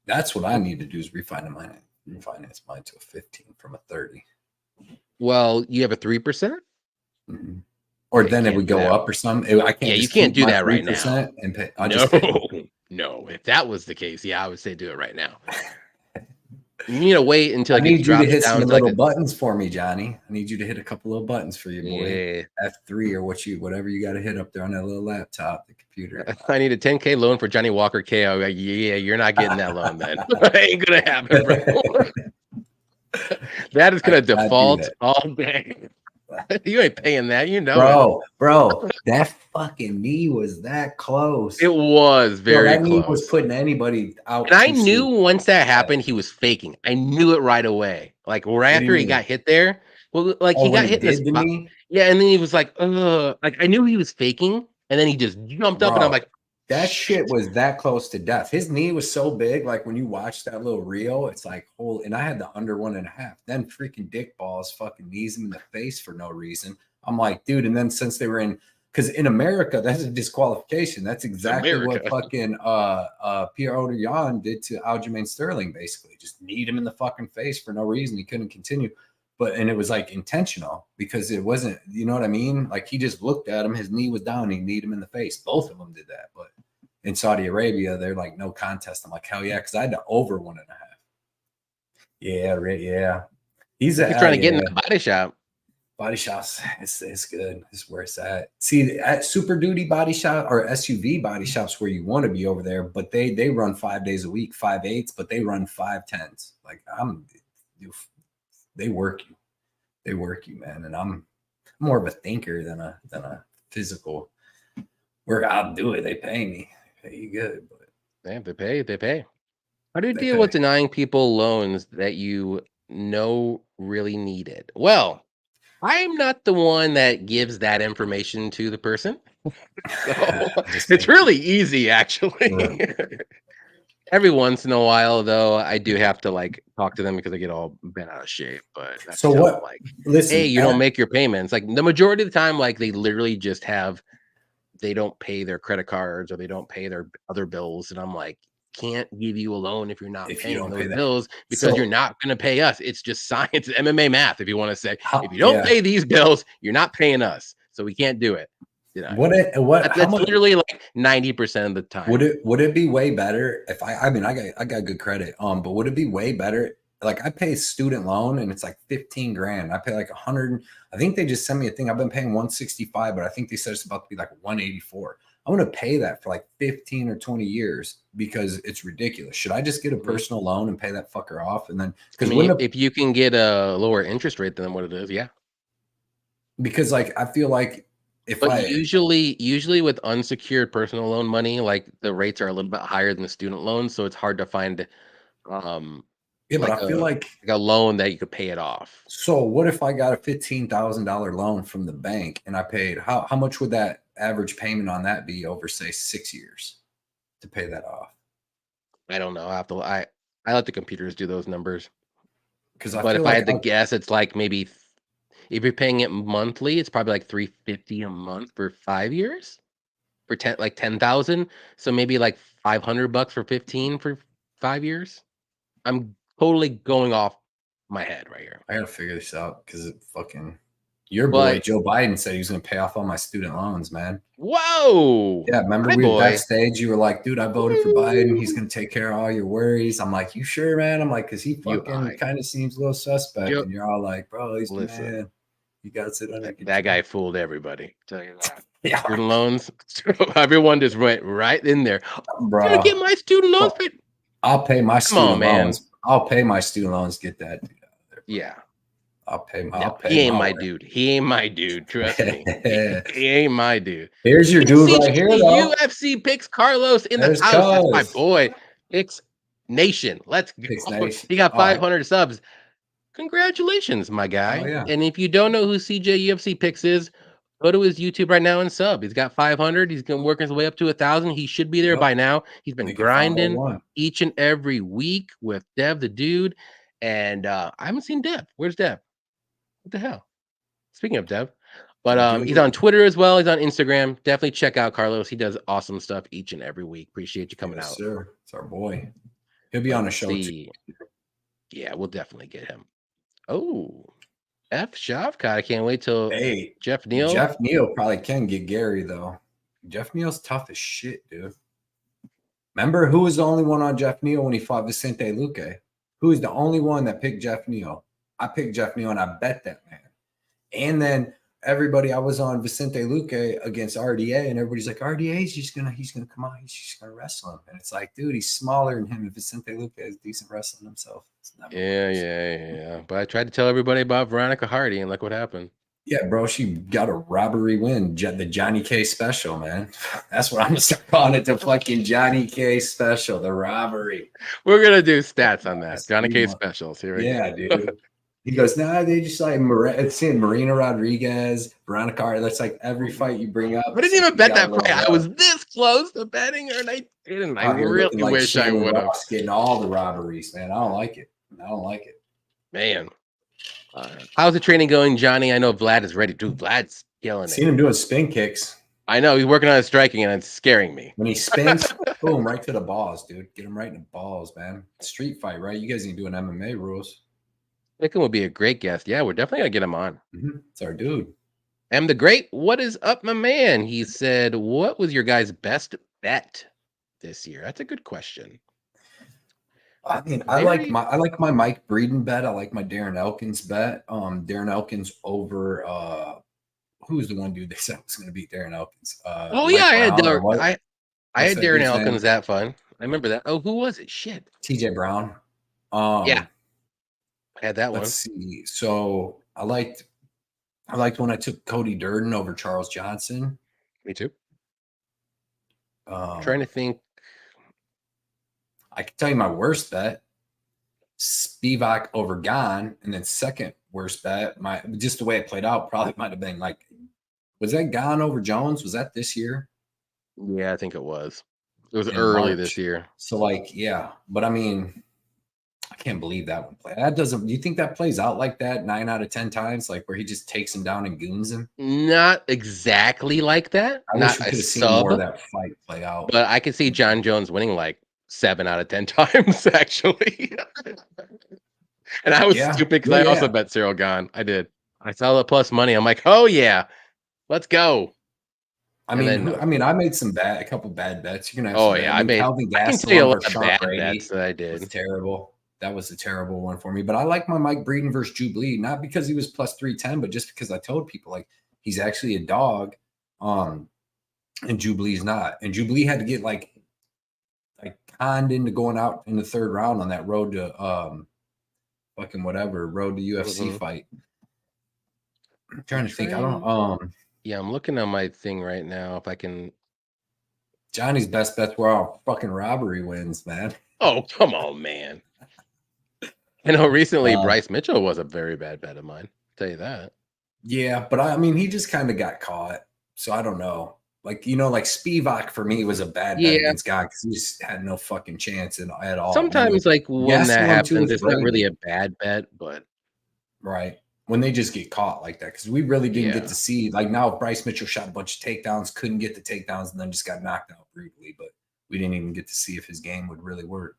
That's what I need to do is refinance mine to a 15 from a 30. Well, you have a 3%? Mm-hmm. Or then it would go up or something. I can't. Yeah, you can't do that right now. And pay. No. If that was the case, yeah, I would say do it right now. You need to wait until I need you to hit some little buttons for me, Johnny. I need you to hit a couple of buttons for you, boy. Yeah. F3 or whatever you got to hit up there on that little laptop, the computer. I need a 10K loan for Johnny Walker KO. Yeah, you're not getting that loan then. Ain't gonna happen, bro. That is gonna default all day. You ain't paying that, you know. Bro, that fucking knee was that close. It was very close. Knee was putting anybody out. And I knew once that happened, he was faking. I knew it right away. Like right after he got hit there. Well, like he got hit in the spot. Yeah, and then he was like, like I knew he was faking, and then he just jumped up, and I'm like, that shit was that close to death. His knee was so big, like when you watch that little reel, it's like, holy, and I had the under 1.5. Then freaking dick balls fucking knees him in the face for no reason. I'm like, dude, and then since they were in, because in America, that's a disqualification. That's exactly what fucking Pierre Oderyan did to Aljamain Sterling, basically. Just kneed him in the fucking face for no reason. He couldn't continue. And it was like intentional because it wasn't, you know what I mean? Like he just looked at him, his knee was down, he kneed him in the face. Both of them did that. But in Saudi Arabia, they're like, no contest. I'm like, hell yeah, because I had to over 1.5. Yeah. He's trying to get in the body shop. Body shops, it's good. It's where it's at. See, at Super Duty body shop or SUV body shops where you want to be over there, but they run 5 days a week, 5 8s, but they run 5 10s. Like they work you, man. And I'm more of a thinker than a physical work. I'll do it. They pay me. Pay you good, but they pay. How do you deal with denying people loans that you know really need it? Well, I'm not the one that gives that information to the person. So it's really easy, actually. Right. Every once in a while, though, I do have to like talk to them because I get all bent out of shape. But that's so what? Like, listen, hey, you don't make your payments. Like the majority of the time, like they literally just they don't pay their credit cards or they don't pay their other bills, and I'm like, can't give you a loan if you're not paying those bills because you're not going to pay us. It's just science, it's MMA math. If you want to say, if you don't pay these bills, you're not paying us, so we can't do it. That's literally like 90% of the time. Would it be way better if I got good credit, but would it be way better? Like I pay a student loan and it's like 15 grand. I pay like 100. I think they just sent me a thing. I've been paying 165, but I think they said it's about to be like 184. I'm going to pay that for like 15 or 20 years because it's ridiculous. Should I just get a personal loan and pay that fucker off? And then, because if you can get a lower interest rate than what it is, yeah. Because like I feel like usually with unsecured personal loan money, like the rates are a little bit higher than the student loans, so it's hard to find. But I feel like a loan that you could pay it off. So what if I got a $15,000 loan from the bank and I paid how much would that average payment on that be over say 6 years to pay that off? I don't know. I let the computers do those numbers. Because if I had to guess, it's like maybe if you're paying it monthly, it's probably like $350 a month for 5 years for 10,000. So maybe like $500 for 15 for 5 years. I'm totally going off my head right here. I gotta figure this out because it fucking Your boy Joe Biden said he was going to pay off all my student loans, man. Whoa. Yeah, remember we were backstage. You were like, dude, I voted for Biden. He's going to take care of all your worries. I'm like, you sure, man? I'm like, because he fucking kind of seems a little suspect. And you're all like, bro, he's the man. You got to sit under control. That guy fooled everybody. Tell you that. Yeah. Student loans. Everyone just went right in there. Bro, I'm gonna get my student loans paid. I'll pay my student loans. I'll pay my student loans. Get that dude out of there. Yeah. I'll pay. He ain't my dude. He ain't my dude. Trust me. He ain't my dude. Here's your dude right here, though. UFC picks Carlos in the house. That's my boy. Picks Nation. Let's go. He got 500 subs. Congratulations, my guy. Oh, yeah. And if you don't know who CJ UFC Picks is, go to his YouTube right now and sub. He's got 500. He's going to work his way up to 1,000. He should be there by now. He's been grinding each and every week with Dev, the dude. And I haven't seen Dev. Where's Dev? What the hell? Speaking of Dev. But he's on Twitter as well. He's on Instagram. Definitely check out Carlos. He does awesome stuff each and every week. Appreciate you coming out. Sir. It's our boy. He'll be on a show too. Yeah, we'll definitely get him. Oh, F. Shavkat. I can't wait till Jeff Neal. Jeff Neal probably can get Gary, though. Jeff Neal's tough as shit, dude. Remember who was the only one on Jeff Neal when he fought Vicente Luque? Who was the only one that picked Jeff Neal? I picked Jeff Neal, and I bet that man. And then everybody, I was on Vicente Luque against RDA, and everybody's like, RDA's he's gonna come out, he's just gonna wrestle him. And it's like, dude, he's smaller than him, and Vicente Luque is decent wrestling himself. Yeah. But I tried to tell everybody about Veronica Hardy, and look what happened. Yeah, bro, she got a robbery win, the Johnny K special, man. That's what I'm gonna start calling it, the fucking Johnny K special, the robbery. We're gonna do stats on that. Johnny K specials. Here we go. Dude. He goes, nah, they just like seeing Marina Rodriguez, Veronica Hardy. That's like every fight you bring up. I didn't even bet that fight. I was this close to betting her, and I didn't. I really wish I would have. Getting all the robberies, man. I don't like it. Man. How's the training going, Johnny? I know Vlad is ready. Dude, Vlad's killing it. Seen him doing spin kicks. I know. He's working on his striking, and it's scaring me. When he spins, boom, right to the balls, dude. Get him right in the balls, man. Street fight, right? You guys need to do an MMA rules. Strickland would be a great guest. Yeah, we're definitely going to get him on. It's our dude. M the Great, what is up, my man? He said, what was your guys' best bet this year? That's a good question. I mean, I like my Mike Breeden bet. I like my Darren Elkins bet. Darren Elkins over who's the one dude they said was going to beat Darren Elkins? I had Darren Elkins. That fun. I remember that. Oh, who was it? Shit. TJ Brown. Yeah. I had that one. Let's see. So I liked when I took Cody Durden over Charles Johnson. Me too. Trying to think. I can tell you my worst bet. Spivak over Gane, and then second worst bet. Just the way it played out probably might have been like, was that Gane over Jones? Was that this year? Yeah, I think it was. It was early this year. So but I mean, I can't believe that one play. That doesn't. Do you think that plays out like that 9 out of 10 times, like where he just takes him down and goons him? Not exactly like that. I wish we could have seen more of that fight play out. But I could see John Jones winning like 7 out of 10 times, actually. And I was stupid because I also bet Cyril Gane. I did. I saw the plus money. I'm like, oh yeah, let's go. I mean, I made a couple bad bets. You're gonna have I made Calvin I can tell you a lot of bad bets that I did. It was terrible. That was a terrible one for me. But I like my Mike Breeden versus Jubilee, not because he was plus 310, but just because I told people like he's actually a dog. And Jubilee's not. And Jubilee had to get like conned into going out in the third round on that road to road to UFC fight. I'm trying to think. I don't I'm looking at my thing right now. If I can. Johnny's best bets were all fucking robbery wins, man. Oh, come on, man. I know recently Bryce Mitchell was a very bad bet of mine. I'll tell you that. Yeah, but I mean, he just kind of got caught. So I don't know. Like, like Spivak for me was a bad bet against guy because he just had no fucking chance at all. Sometimes, when that happens, it's not really a bad bet, but. Right. When they just get caught like that, because we really didn't get to see. Like now, Bryce Mitchell shot a bunch of takedowns, couldn't get the takedowns, and then just got knocked out brutally. But we didn't even get to see if his game would really work.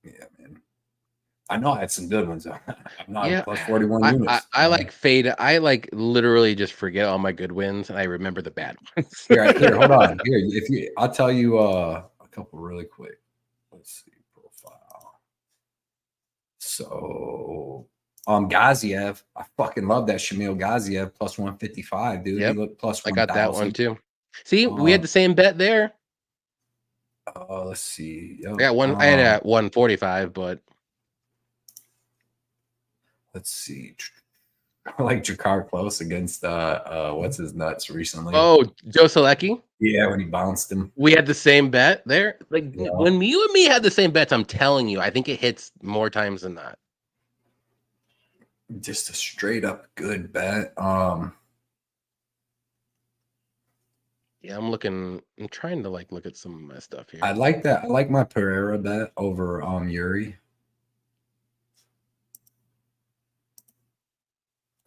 Yeah, man. I know I had some good ones. I'm not Yeah, plus 41 units. I like fade. I like literally just forget all my good wins and I remember the bad ones. Here, hold on. Here, I'll tell you a couple really quick. Let's see profile. So, Gaziev, I fucking love that Shamil Gaziev plus 155, dude. Yep. He looked plus I 1,000. got that one too. See, we had the same bet there. Let's see. I got one. I had it at 145, but let's see. I like Jakar Close against what's his nuts recently. Oh, Joe Selecki. Yeah, when he bounced him. We had the same bet there. Like when you and me had the same bets, I'm telling you, I think it hits more times than that. Just a straight up good bet. Yeah, I'm trying to look at some of my stuff here. I like that. I like my Pereira bet over Yuri.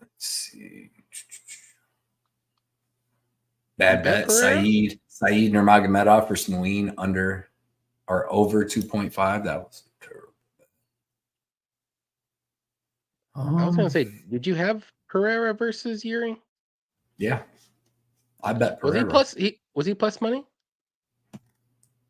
Let's see. Bad bet. Saeed Nurmagomedov versus Nguyen under or over 2.5. That was terrible. I was gonna say, did you have Pereira versus Yuri? Yeah, I bet Pereira. Was he plus money?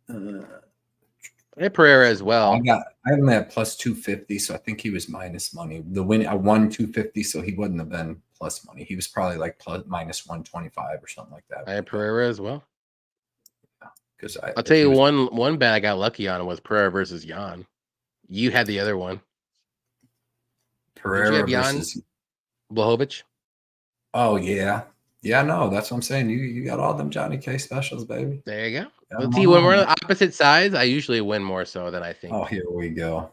I had Pereira as well. I have him at plus 250, so I think he was minus money. The win, I won 250, so he wouldn't have been plus money. He was probably like minus 125 or something like that. I had Pereira as well. Because I'll tell you one bet I got lucky on was Pereira versus Jan. You had the other one. Pereira versus Blachowicz. Oh yeah. Yeah, no, that's what I'm saying. You got all them Johnny K specials, baby. There you go. Let's see, when we're on the opposite sides, I usually win more so than I think. Oh, here we go.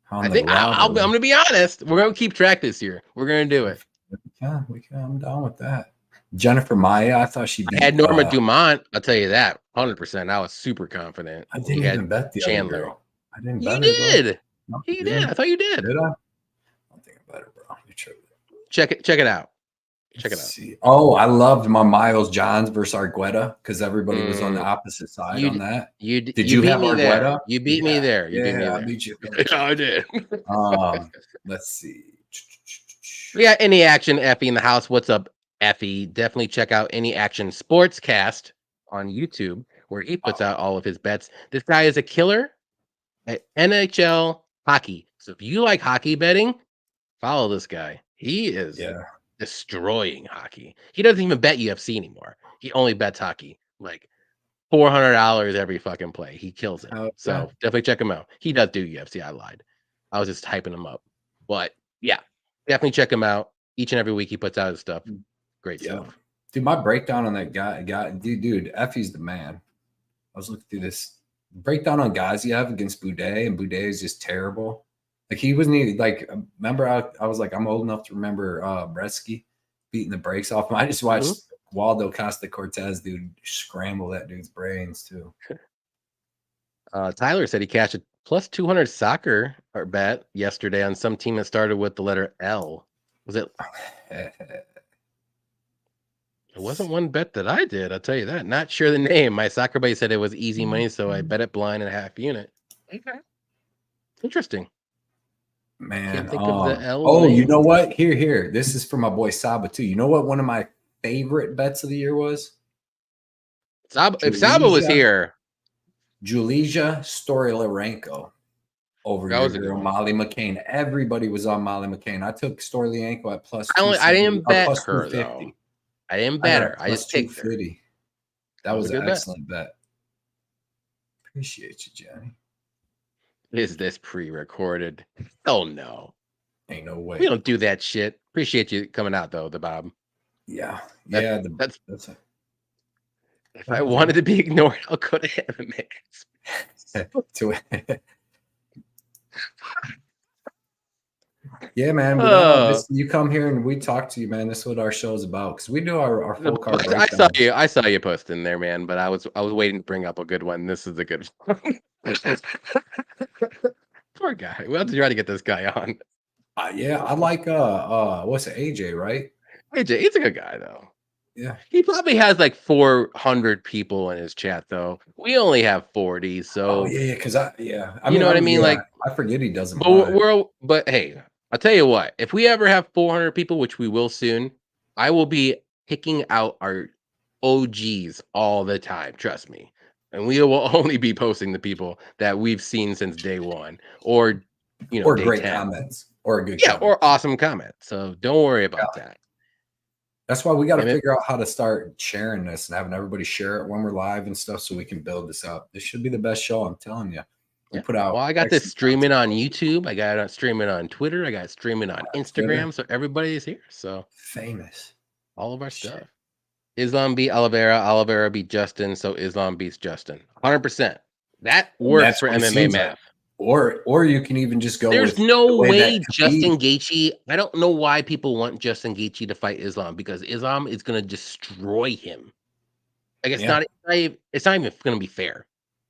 I think I'm going to be honest. We're going to keep track this year. We're going to do it. We can. I'm down with that. Jennifer Maya, I thought she beat, I had Norma Dumont. I'll tell you that 100%. I was super confident. I didn't even bet the Chandler. Other girl. I didn't bet You did. No, you did. I thought you did. Did I? I don't think I bet it, bro. You check it out. Check it out. See. Oh, I loved my Miles Johns versus Argueta because everybody was on the opposite side on that. Did you have Argueta? You beat me there. You beat me there. I beat you. I did. Let's see. We got Any Action Effie in the house. What's up, Effie? Definitely check out Any Action Sportscast on YouTube where he puts out all of his bets. This guy is a killer at NHL hockey. So if you like hockey betting, follow this guy. He is destroying hockey. He doesn't even bet UFC anymore. He only bets hockey. Like $400 every fucking play. He kills it. Okay. So definitely check him out. He does do UFC. I lied. I was just hyping him up. But yeah, definitely check him out. Each and every week he puts out his stuff. Great stuff. Dude, my breakdown on that guy, dude, Effie's the man. I was looking through this breakdown on Gaziev against Boudet, and Boudet is just terrible. Like he wasn't even like. Remember, I was like, I'm old enough to remember Bretsky beating the brakes off him. I just watched Waldo Costa Cortez, dude, scramble that dude's brains too. Tyler said he cashed a plus 200 soccer bet yesterday on some team that started with the letter L. Was it? It wasn't one bet that I did. I'll tell you that. Not sure the name. My soccer buddy said it was easy money, so I bet it blind and half unit. Okay, interesting. Man, can't think of the L name. You know what? Here. This is for my boy Saba too. You know what? One of my favorite bets of the year was. If Saba was here, Julija Stoliarenko over your girl Molly McCain. Everybody was on Molly McCain. I took Stoliarenko at plus. I didn't bet her though. I didn't bet her. I just picked her. That was an excellent bet. Appreciate you, Johnny. Is this pre-recorded? Oh no. Ain't no way. We don't do that shit. Appreciate you coming out though, the Bob. Yeah. That's if I wanted to be ignored, I'll go to MMA. Yeah, man. You come here and we talk to you, man. This is what our show is about because we do our full card. I saw you posting there, man. But I was waiting to bring up a good one. This is a good one. Poor guy. We'll have to try to get this guy on. Yeah, I like what's it, AJ, right? AJ, he's a good guy though. Yeah, he probably has like 400 people in his chat though. We only have 40, so because you know what I mean. Yeah, like I forget he doesn't But hey, I'll tell you what. If we ever have 400 people, which we will soon, I will be picking out our OGs all the time. Trust me. And we will only be posting the people that we've seen since day one, or or day great 10. comments, or a good Yeah, comment. or awesome comments. So don't worry about that. That's why we got to figure out how to start sharing this and having everybody share it when we're live and stuff, so we can build this up. This should be the best show. I'm telling you. We put out. Well, I got this streaming on YouTube. I got it streaming on Twitter. I got it streaming on Instagram. So everybody's here. So famous. All of our stuff. Islam beat Oliveira. Oliveira beat Justin. So Islam beats Justin. 100%. That works for MMA math. Like. Or you can even just go. There's no way Justin Gaethje. I don't know why people want Justin Gaethje to fight Islam, because Islam is going to destroy him. Like it's not even going to be fair.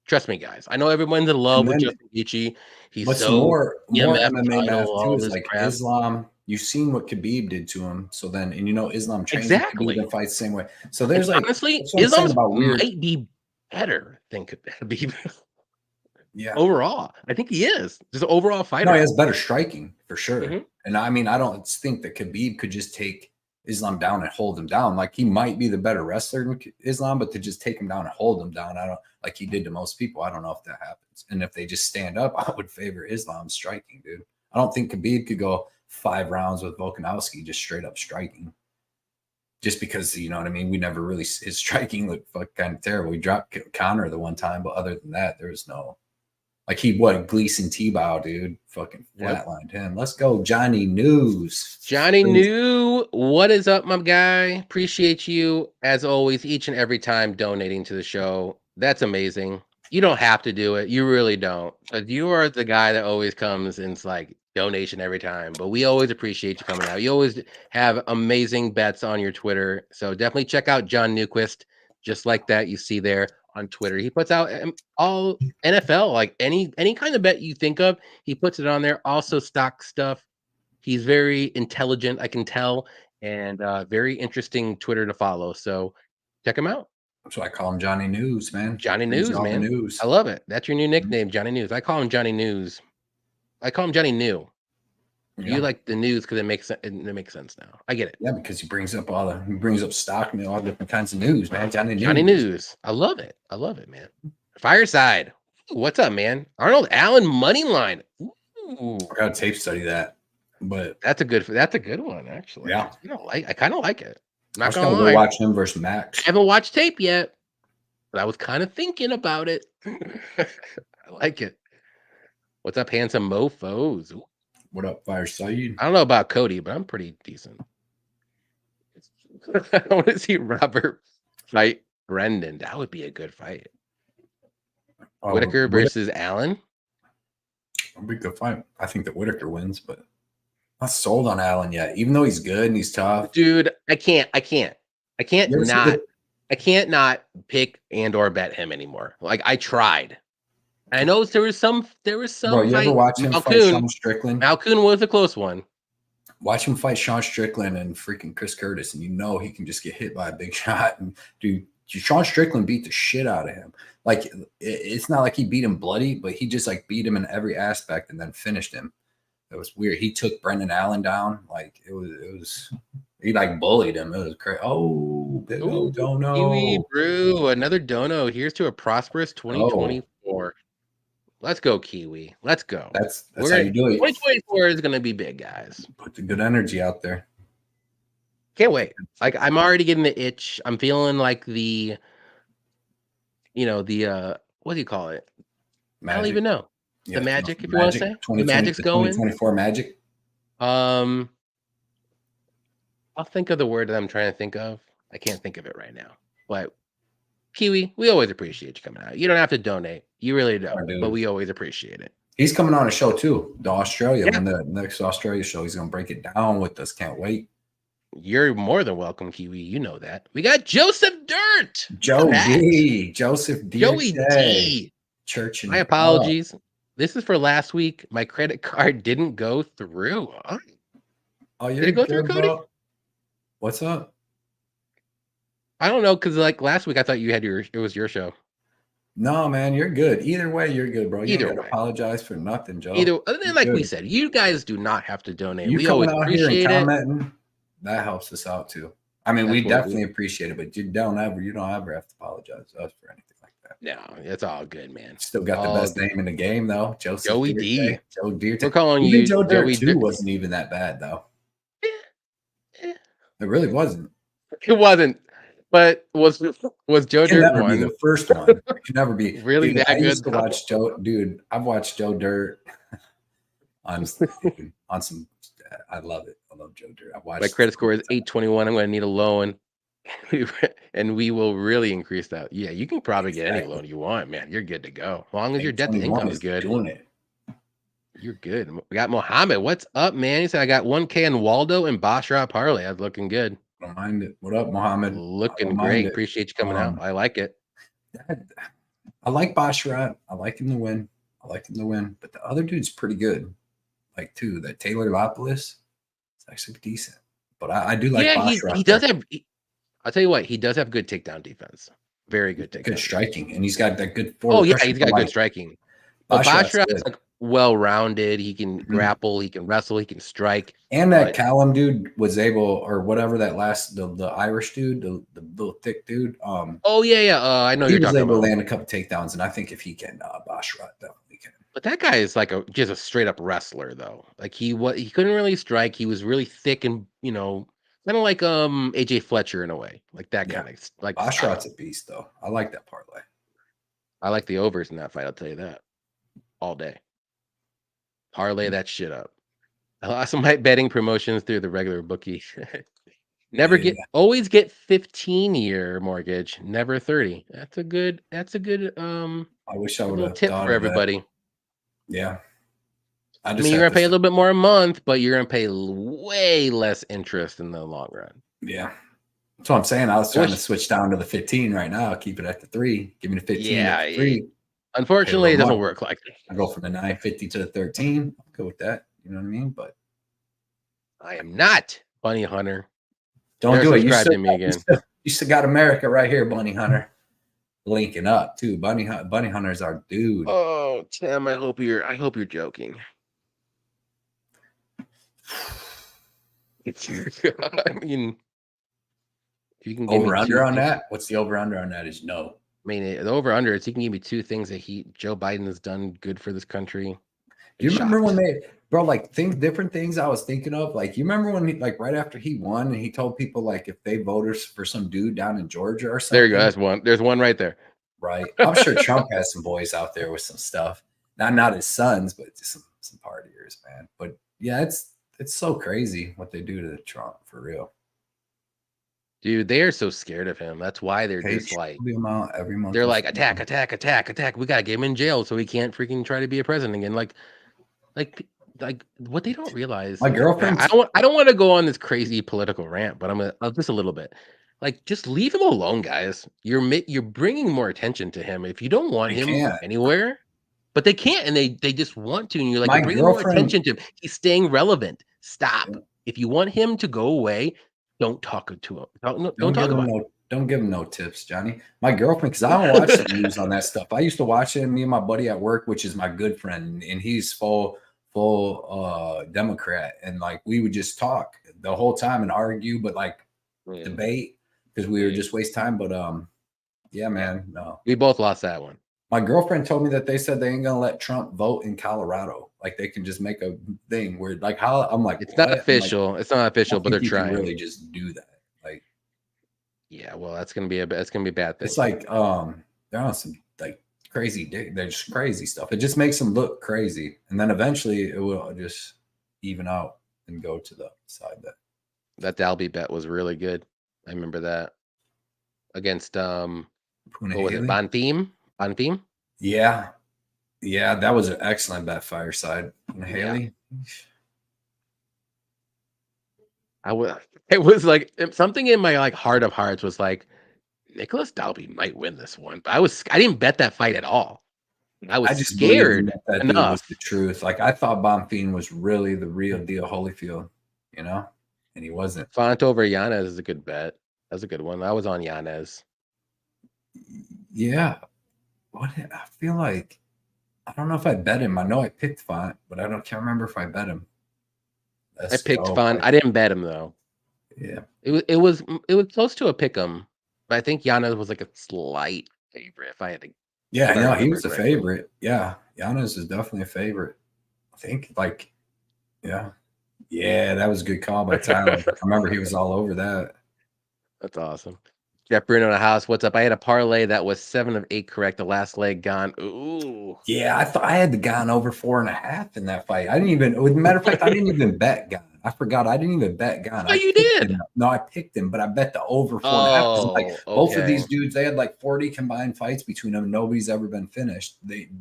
Trust me, guys. I know everyone's in love with Justin Gaethje. He's so more MMA math too is like crap. Islam. You've seen what Khabib did to him, so then Islam trains exactly and fights the same way. So there's like honestly, Islam might be better than Khabib. Yeah, overall, I think he is just an overall fighter. No, he has better striking for sure. And I mean, I don't think that Khabib could just take Islam down and hold him down. Like, he might be the better wrestler than Islam, but to just take him down and hold him down, I don't, like he did to most people, I don't know if that happens. And if they just stand up, I would favor Islam striking, dude. I don't think Khabib could go 5 rounds with Volkanovski just straight up striking. Just because, you know what I mean? We never really, his striking looked kind of terrible. We dropped Connor the one time, but other than that, there was no. Like Gleason T-Bow, dude, fucking flatlined him. Let's go, Johnny News. Johnny New, what is up, my guy? Appreciate you, as always, each and every time donating to the show. That's amazing. You don't have to do it. You really don't. But you are the guy that always comes and it's like donation every time. But we always appreciate you coming out. You always have amazing bets on your Twitter. So definitely check out John Newquist, just like that you see there on Twitter. He puts out all NFL, like any kind of bet you think of, he puts it on there. Also stock stuff. He's very intelligent, I can tell, and very interesting Twitter to follow. So check him out. So I call him Johnny News, man. Johnny News, man. News. I love it. That's your new nickname, Johnny News. I call him Johnny News. I call him Johnny New. Yeah. You like the news because it makes sense now. I get it. Yeah, because he brings up stock and all different kinds of news, man. Johnny News. I love it. I love it, man. Fireside. What's up, man? Arnold Allen money line. Ooh. I gotta tape study that, but that's a good one, actually. Yeah, I kind of like it. I'm not gonna go watch him versus Max. I haven't watched tape yet, but I was kind of thinking about it. I like it. What's up, handsome mofos? Ooh. What up, Fireside? I don't know about Cody, but I'm pretty decent. I want to see Robert fight Brendan. That would be a good fight. Whitaker versus Allen. A good fight. I think that Whitaker wins, but I'm not sold on Allen yet. Even though he's good and he's tough, dude. I can't not pick and or bet him anymore. Like, I tried. I know there was some. Bro, you ever watch him fight Sean Strickland? Malcoon was a close one. Watch him fight Sean Strickland and freaking Chris Curtis, and he can just get hit by a big shot. And dude, Sean Strickland beat the shit out of him. Like, it's not like he beat him bloody, but he just like beat him in every aspect and then finished him. It was weird. He took Brendan Allen down. Like, it was. He like bullied him. It was crazy. Oh, big old dono. Kiwi Brew, another dono. Here's to a prosperous 2024. Let's go, Kiwi. Let's go. That's how you do it. 2024 is going to be big, guys. Put the good energy out there. Can't wait. Like, I'm already getting the itch. I'm feeling like what do you call it? Magic. I don't even know. The magic, if you want to say. The magic's going. 2024 magic. I'll think of the word that I'm trying to think of. I can't think of it right now. But Kiwi, we always appreciate you coming out. You don't have to donate. You really don't. But we always appreciate it. He's coming on a show too. The Australia. When the next Australia show, he's going to break it down with us. Can't wait. You're more than welcome, Kiwi. You know that. We got Joseph Dirt. Joseph D. Joey D. Church. My apologies. This is for last week. My credit card didn't go through. Oh, did it go through, Cody? What's up? I don't know, because like last week I thought you had it was your show. No, man, you're good. Either way, you're good, bro. You Either ain't got to way. apologize for nothing, Joe. Either, and then, like we Good. said, you guys do not have to donate. You We coming always out here and appreciate it. commenting, that helps us out too. I mean, we definitely appreciate it, but you don't ever have to apologize to us for anything like that. No, it's all good, man. Still got the best name in the game, though. Joey D. Joe Dirt. We're calling Even you Joe Dirt Joey 2 wasn't even that bad, though. Yeah. It really wasn't. It wasn't. But was Joe Dirt never 1 be the first one? It could never be really dude, that I good? used to watch Joe. Dude, I've watched Joe Dirt on some. I love it. I love Joe Dirt. I watched. My credit score is 821. I'm going to need a loan, and we will really increase that. Yeah, you can probably get any loan you want, man. You're good to go as long as your debt to income is good. Doing it. You're good. We got Mohammed. What's up, man? He said I got 1K in Waldo and Bashra parlay. That's looking good. Don't mind it. What up, Mohammed? Looking great. Appreciate you coming out. I like it. I like Bashra. I like him to win. But the other dude's pretty good. Like too, that Taylor Lapoulis is actually decent. But I do like Bashra. He does have. I'll tell you what, he does have good takedown defense. Very good takedown. Good striking, and he's got that good forward. Oh yeah, he's got good striking. But Bashra is like well-rounded. He can grapple, he can wrestle, he can strike. And that Callum dude was able, or whatever that the Irish dude, the little thick dude. Oh yeah. I know you're talking about. He was able to land a couple takedowns, and I think if he can, Bashra definitely can. But that guy is like just a straight up wrestler, though. Like he couldn't really strike. He was really thick and kind of like AJ Fletcher in a way, like that kind of like. Bashra's a beast, though. I like that parlay. I like the overs in that fight. I'll tell you that all day. Parlay that shit up. I lost some betting promotions through the regular bookie. Always get 15-year mortgage, never 30. That's a good I wish I would have tip for everybody. Yeah. I mean, you're gonna pay a little bit more a month, but you're gonna pay way less interest in the long run. Yeah. That's what I'm saying. I was trying to switch down to the 15 right now. Keep it at the 3. Give me the 15 at the 3. Unfortunately, it doesn't work like that. I go from the 950 to the 13. I'll go with that. You know what I mean? But I am not Bunny Hunter. Don't do it. You still got America right here, Bunny Hunter. Linking up too. Bunny Hunter's our dude. Oh, Tim, I hope you're joking. I mean, if you can give over under on that. What's the over under on that? Is no. I mean, the over under is you can give me 2 things that Joe Biden has done good for this country. Do you remember when different things I was thinking of? Like, you remember when right after he won and he told people like if they voted for some dude down in Georgia or something? There you go. That's one. There's one right there. Right. I'm sure Trump has some boys out there with some stuff. Not his sons, but just some partiers, man. But yeah, it's so crazy what they do to Trump for real. Dude, they are so scared of him. That's why they're just like every month. They're like attack. We gotta get him in jail so he can't freaking try to be a president again. Like what they don't realize. My girlfriend. I don't want to go on this crazy political rant, but I'm just a little bit. Like, just leave him alone, guys. You're bringing more attention to him. If you don't want him anywhere, but they can't, and they just want to, and you're like, you're bringing more attention to him. He's staying relevant. Stop. If you want him to go away, don't talk to him. Don't talk about him. Don't give him no tips, Johnny. My girlfriend, because I don't watch the news on that stuff. I used to watch it. Me and my buddy at work, which is my good friend, and he's full Democrat, and like we would just talk the whole time and argue, but like debate because we were just waste time. But yeah, man, no. We both lost that one. My girlfriend told me that they said they ain't gonna let Trump vote in Colorado. Like they can just make a thing where like how I'm like it's not official. It's not official, but they're trying. Really just do that. Like yeah, well, that's gonna be a bad thing. It's like they're on some like crazy. They're just crazy stuff. It just makes them look crazy, and then eventually it will just even out and go to the side that Dalby bet was really good. I remember that against what was it? Bontheme? Yeah, that was an excellent bet. Fireside Haley. It was like something in my like heart of hearts was like Nicholas Dalby might win this one, but I didn't bet that fight at all. I was just scared that enough. Was the truth. Like I thought Bonfim was really the real deal Holyfield, and he wasn't. Font over Yanez is a good bet. That's a good one. I was on Yanez. Yeah. what? I feel like I don't know if I bet him. I know I picked Font, but can't remember if I bet him. I picked Font. I didn't bet him though. Yeah, it was close to a pick 'em, but I think Giannis was like a slight favorite. If I had to, yeah, I know he remember was a correctly. favorite. Yeah, Giannis is definitely a favorite. I think yeah, that was a good call by Tyler. I remember he was all over that. That's awesome. Jeff Bruno in the house. What's up? I had a parlay that was 7 of 8 correct. The last leg gone. Ooh. Yeah, I thought I had the Gon over 4.5 in that fight. I didn't even. As a matter of fact, I didn't even bet Gon. I forgot. I didn't even bet Gon. Oh, you did? No, I picked him, but I bet the over 4.5. Like both of these dudes, they had like 40 combined fights between them. Nobody's ever been finished.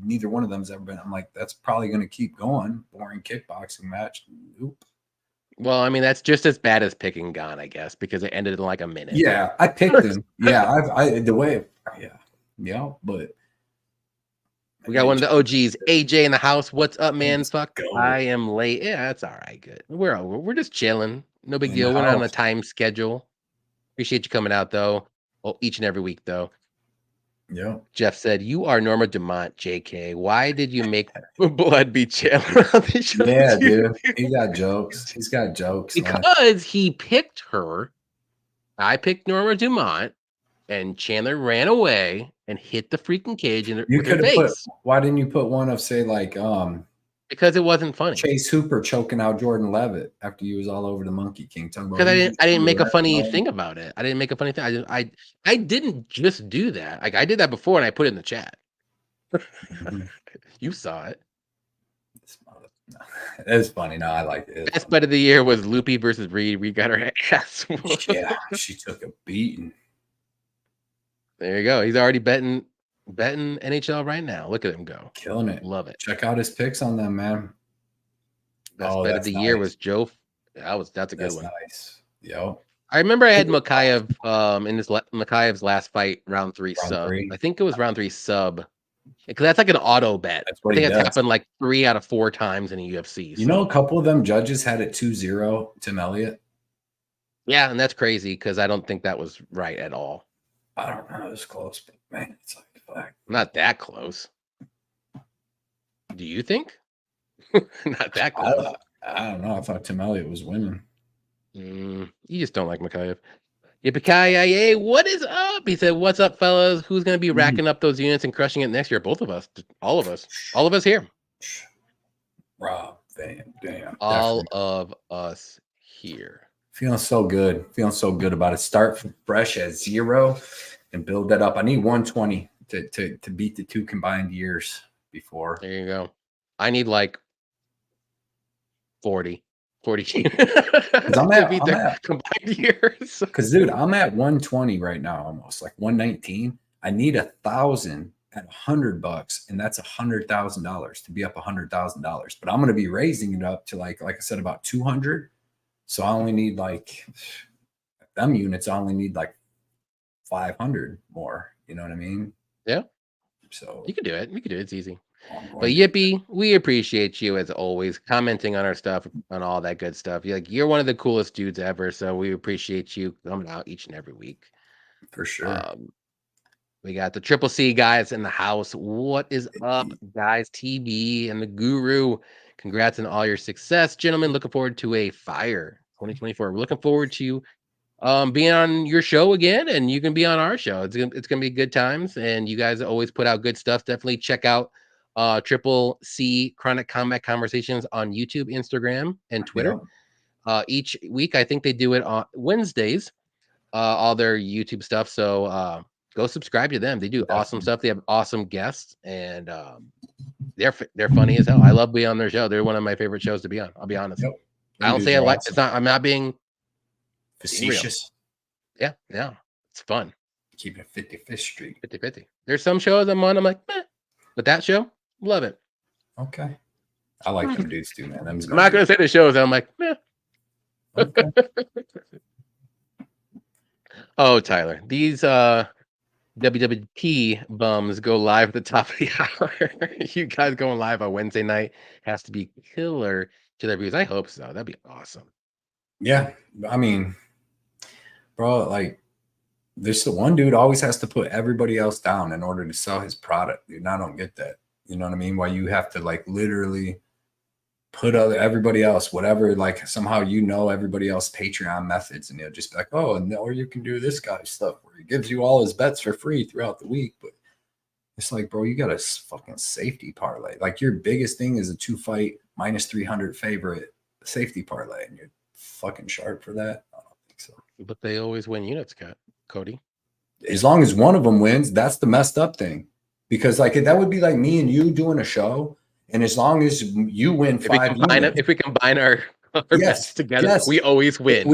Neither one of them's ever been. I'm like, that's probably going to keep going. Boring kickboxing match. Nope. Well, I mean, that's just as bad as picking Gon, I guess, because it ended in like a minute. Yeah, I picked him. Yeah, but we got one of the OGs, AJ in the house. What's up, man? Fuck, go. I am late. Yeah, that's all right. Good. We're just chilling. No big deal. We're not on a time schedule. Appreciate you coming out though. Oh, each and every week though. Yeah. Jeff said, "You are Norma Dumont, JK. Why did you make Blood be Chandler on the show?" Yeah, dude. He got jokes. He's got jokes. Because he picked her. I picked Norma Dumont, and Chandler ran away and hit the freaking cage in her face. Why didn't you put one of, say, like because it wasn't funny. Chase Hooper choking out Jordan Levitt after he was all over the Monkey King. Because I didn't make a funny thing about it. I didn't make a funny thing. I didn't just do that. Like I did that before and I put it in the chat. You saw it. It's funny. No, I like it. Best bet of the year was Loopy versus Reed. We got her ass. Yeah, she took a beating. There you go. He's already betting NHL right now. Look at him go. Killing it. Love it. Check out his picks on them, man. Best bet of the year was Joe. That's a good one. Nice. Yo. I remember I had Makayev in this Makayev's last fight, round 3 sub. I think it was round 3 sub. Because that's like an auto bet. I think it's happened like 3 out of 4 times in the UFC. You know, a couple of them judges had it 2-0 Tim Elliott. Yeah, and that's crazy because I don't think that was right at all. I don't know. It was close, but man, it's like fuck. Not that close. Do you think? Not that close. I don't know. I thought Tim Elliott was winning. You just don't like Makayev. Yippee-ki-yay, what is up? He said, "What's up, fellas? Who's going to be racking up those units and crushing it next year?" Both of us. All of us here. Rob, damn. All of us here. Feeling so good. Feeling so good about it. Start fresh at 0 and build that up. I need 120 to beat the 2 combined years before. There you go. I need like 40. I'm at combined years. Because dude, I'm at 120 right now, almost like 119. I need 1,000 at $100, and that's $100,000 to be up $100,000. But I'm going to be raising it up to like I said, about 200. So I only need like them units. I only need like 500 more. You know what I mean? Yeah. So you can do it. It's easy. But Yippee, we appreciate you as always, commenting on our stuff, on all that good stuff. You're one of the coolest dudes ever, so we appreciate you coming out each and every week. For sure. We got the Triple C guys in the house. What is up, guys? TV and the Guru. Congrats on all your success, gentlemen. Looking forward to a fire 2024. We're looking forward to being on your show again, and you can be on our show. It's gonna be good times, and you guys always put out good stuff. Definitely check out Triple C Chronic Combat Conversations on YouTube, Instagram, and Twitter. Each week, I think they do it on Wednesdays, all their YouTube stuff. So go subscribe to them. They do awesome stuff. They have awesome guests, and they're funny as hell. I love being on their show. They're one of my favorite shows to be on. I'll be honest. Yep. I don't say I like. It's not. I'm not being facetious. Yeah. It's fun. Keeping it 55th Street. 50-50. There's some shows I'm on. I'm like, meh. But that show, love it. Okay. I like them dudes too, man. I'm not gonna say the shows. I'm like, meh. Okay. Oh, Tyler, these WWP bums go live at the top of the hour. You guys going live on Wednesday night has to be killer to their views. I hope so. That'd be awesome. Yeah, I mean, bro, like This the one dude always has to put everybody else down in order to sell his product, dude. And I don't get that. You know what I mean? Why you have to like literally put everybody else, whatever, like somehow everybody else Patreon methods, and you'll just be like, oh, and or you can do this guy's stuff where he gives you all his bets for free throughout the week. But it's like, bro, you got a fucking safety parlay. Like your biggest thing is a 2-fight -300 favorite safety parlay, and you're fucking sharp for that. I don't think so. But they always win units, Cody. As long as one of them wins, that's the messed up thing. Because like that would be like me and you doing a show, and as long as you win if we combine our bets together, we always win.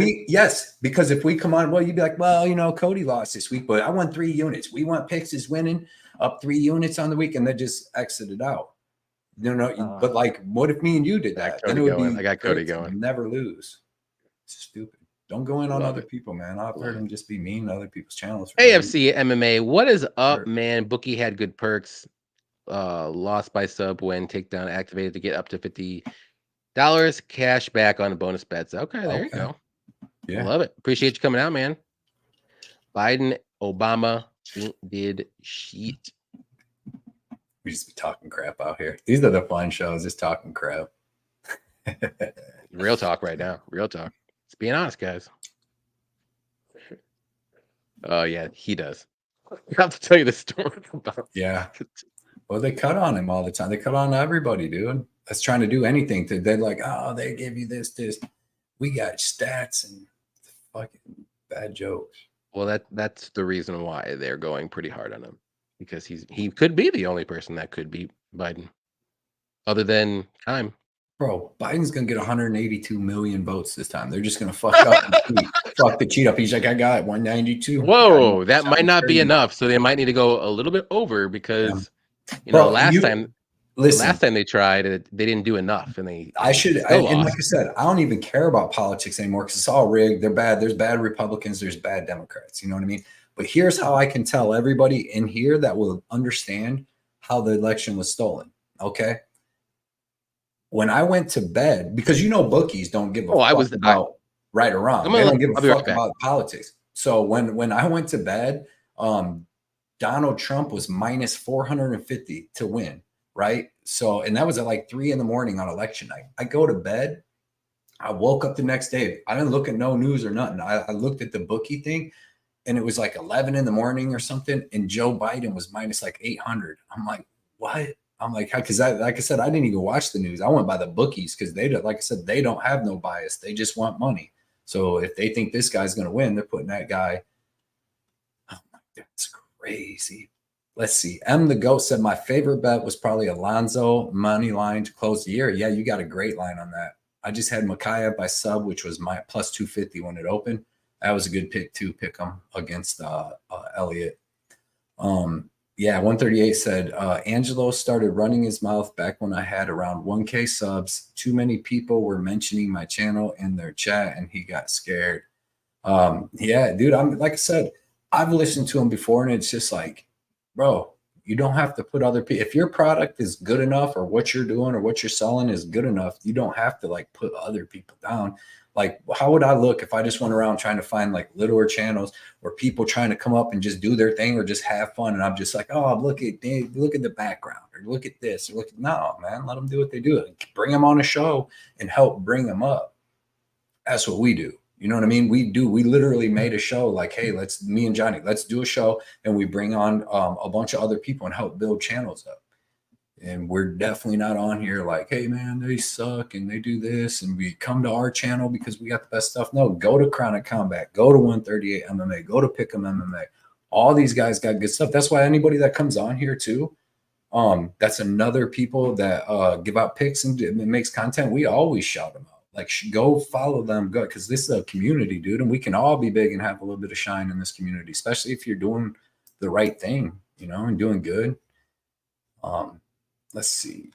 Because if we come on, well, you'd be like, well, you know, Cody lost this week, but I won 3 units. We want Picks is winning up 3 units on the week, and they just exited out. But like, what if me and you did that? Then it would be I got Cody going. Never lose. It's stupid. Don't go in on other people, man. I've heard him just be mean to other people's channels. AFC MMA, what is up, man? Bookie had good perks. Lost by sub when takedown activated to get up to $50 cash back on the bonus bets. Okay, there you go. Yeah, love it. Appreciate you coming out, man. Biden, Obama did shit. We just be talking crap out here. These are the fun shows, just talking crap. Real talk right now. Real talk. Let's being honest, guys. Oh yeah, he does. I have to tell you the story about. Yeah. Well, they cut on him all the time. They cut on everybody, dude. That's trying to do anything. They're like, oh, they give you this. We got stats and fucking bad jokes. Well, that's the reason why they're going pretty hard on him, because he could be the only person that could beat Biden, other than time. Bro, Biden's gonna get 182 million votes this time. They're just gonna fuck up and fuck the cheat up. He's like, I got 192. Whoa, that might not be enough. So they might need to go a little bit over because last time they tried, they didn't do enough, and and like I said, I don't even care about politics anymore because it's all rigged. They're bad. There's bad Republicans. There's bad Democrats. You know what I mean? But here's how I can tell everybody in here that will understand how the election was stolen. Okay. When I went to bed, because bookies don't give a fuck about right or wrong. They don't give a fuck about politics. So when I went to bed, Donald Trump was -450 to win, right? So, and that was at like 3 a.m. on election night. I go to bed. I woke up the next day. I didn't look at no news or nothing. I looked at the bookie thing, and it was like 11 a.m. or something, and Joe Biden was minus like 800. I'm like, what? I'm like, because like I said, I didn't even watch the news. I went by the bookies because they don't, like I said, they don't have no bias. They just want money. So if they think this guy's going to win, they're putting that guy. Oh my God, that's crazy. Let's see. M the Goat said my favorite bet was probably Alonzo money line to close the year. Yeah, you got a great line on that. I just had Micaiah by sub, which was my plus 250 when it opened. That was a good pick too. Pick him against Elliott. Yeah, 138 said, Angelo started running his mouth back when I had around 1K subs. Too many people were mentioning my channel in their chat, and he got scared. Yeah, dude, I'm like I said, I've listened to him before, and it's just like, bro, you don't have to put other people. If your product is good enough, or what you're doing or what you're selling is good enough, you don't have to like put other people down. Like, how would I look if I just went around trying to find like littler channels or people trying to come up and just do their thing or just have fun? And I'm just like, oh, look at the background, or look at this, or no, man, let them do what they do. Bring them on a show and help bring them up. That's what we do. You know what I mean? We literally made a show like, hey, me and Johnny, let's do a show, and we bring on a bunch of other people and help build channels up. And we're definitely not on here like, hey, man, they suck and they do this, and we come to our channel because we got the best stuff. No, go to Chronic Combat, go to 138 MMA, go to Pick'em MMA. All these guys got good stuff. That's why anybody that comes on here too, that's another people that give out picks and makes content. We always shout them out. Like, go follow them, go, because this is a community, dude, and we can all be big and have a little bit of shine in this community, especially if you're doing the right thing, and doing good. Let's see.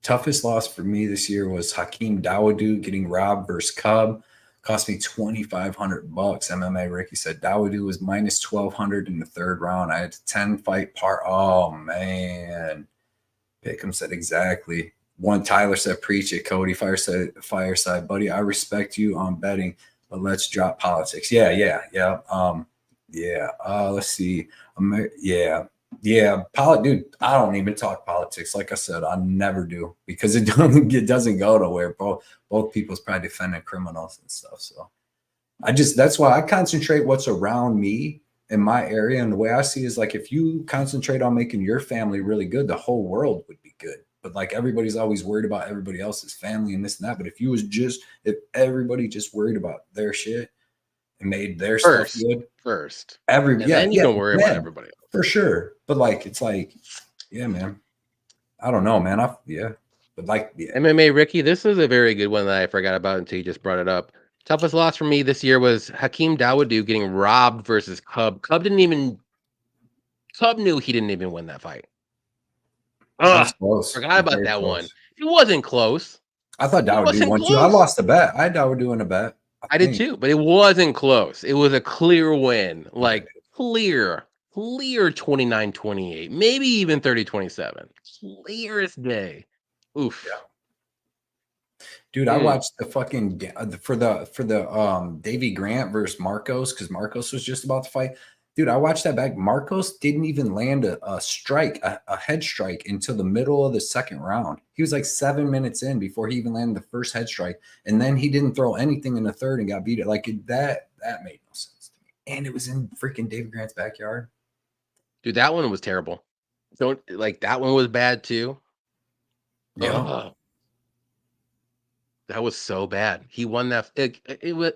Toughest loss for me this year was Hakeem Dawodu getting robbed versus Cub. Cost me $2,500. MMA Ricky said Dawodu was minus 1,200 in the third round. I had 10 fight part. Oh man. Pick'em said exactly. One Tyler said, "Preach it, Cody." Fireside, buddy. I respect you on betting, but let's drop politics. Yeah. Let's see. Dude. I don't even talk politics. Like I said, I never do because it doesn't go nowhere. Both people's probably defending criminals and stuff. So that's why I concentrate what's around me in my area. And the way I see it is like, if you concentrate on making your family really good, the whole world would be good. But like, everybody's always worried about everybody else's family and this and that. But if everybody just worried about their shit and made their stuff good first, then you can worry about everybody else. For sure. But like, it's like, yeah, man, I don't know, man. But like, MMA Ricky, this is a very good one that I forgot about until you just brought it up. Toughest loss for me this year was Hakeem Dawodu getting robbed versus Cub. Cub knew he didn't even win that fight. Close. Forgot about that one. It wasn't close. I thought Dawodu won too. I lost a bet. I had Dawodu in a bet. I did too, but it wasn't close. It was a clear win. Like clear 29-28, maybe even 30-27. Clear as day. Oof. Yeah. Dude, I watched the fucking for the Davey Grant versus Marcos, because Marcos was just about to fight. Dude, I watched that back. Marcos didn't even land a strike, a head strike until the middle of the second round. He was like 7 minutes in before he even landed the first head strike. And then he didn't throw anything in the third and got beat. Like that made no sense to me. And it was in freaking Davey Grant's backyard. Dude, that one was terrible. That one was bad too. Yeah. That was so bad. He won that. It was.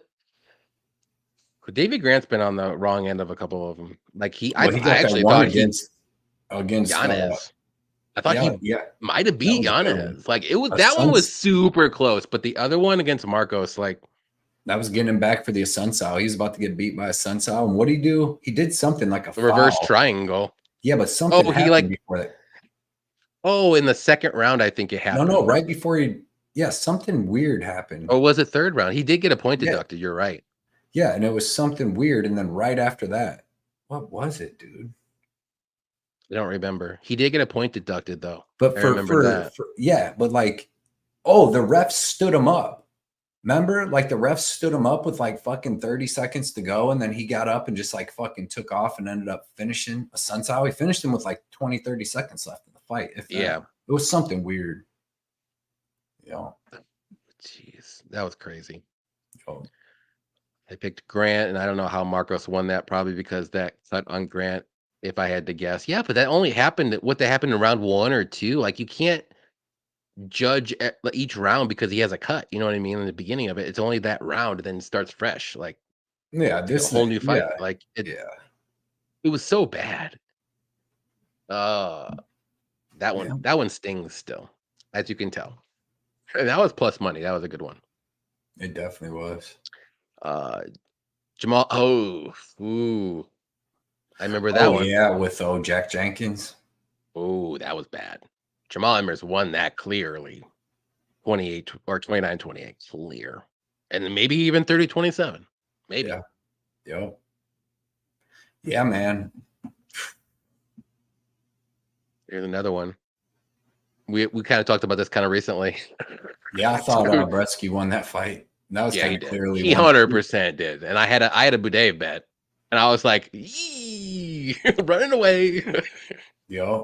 Davey Grant's been on the wrong end of a couple of them. Like I actually thought against Yanez. I thought he might have beat Yanez. Like it was that one was super close, but the other one against Marcos, like that was getting him back for the Asuncao. He was about to get beat by Asuncao, and what did he do? He did something like a reverse triangle. Yeah, but something happened before that. Oh, in the second round, I think it happened. No, right before something weird happened. Or was it third round? He did get a point deducted. You're right. Yeah, and it was something weird. And then right after that, what was it, dude? I don't remember. He did get a point deducted, though. But but like, the refs stood him up. Remember? Like the refs stood him up with like fucking 30 seconds to go. And then he got up and just like fucking took off and ended up finishing Asuncao. He finished him with like 20, 30 seconds left in the fight. It was something weird. Jeez, that was crazy. Oh. I picked Grant, and I don't know how Marcos won that, probably because that cut on Grant, if I had to guess. Yeah, but that only happened in round 1 or 2. Like, you can't judge each round because he has a cut. You know what I mean? In the beginning of it, it's only that round, and then it starts fresh. Like, this whole new fight. It was so bad. That one stings still, as you can tell. And that was plus money. That was a good one. It definitely was. Jamal. I remember that one. Yeah, with Jack Jenkins. Oh, that was bad. Jamal Emmers won that clearly. 28 or 29-28, clear. And maybe even 30-27. Maybe. Yeah, man. Here's another one. We kind of talked about this kind of recently. Yeah, I thought Bretsky won that fight. That was kind of clearly. He 100% did. And I had a Budev bet. And I was like, yee, running away. Yeah.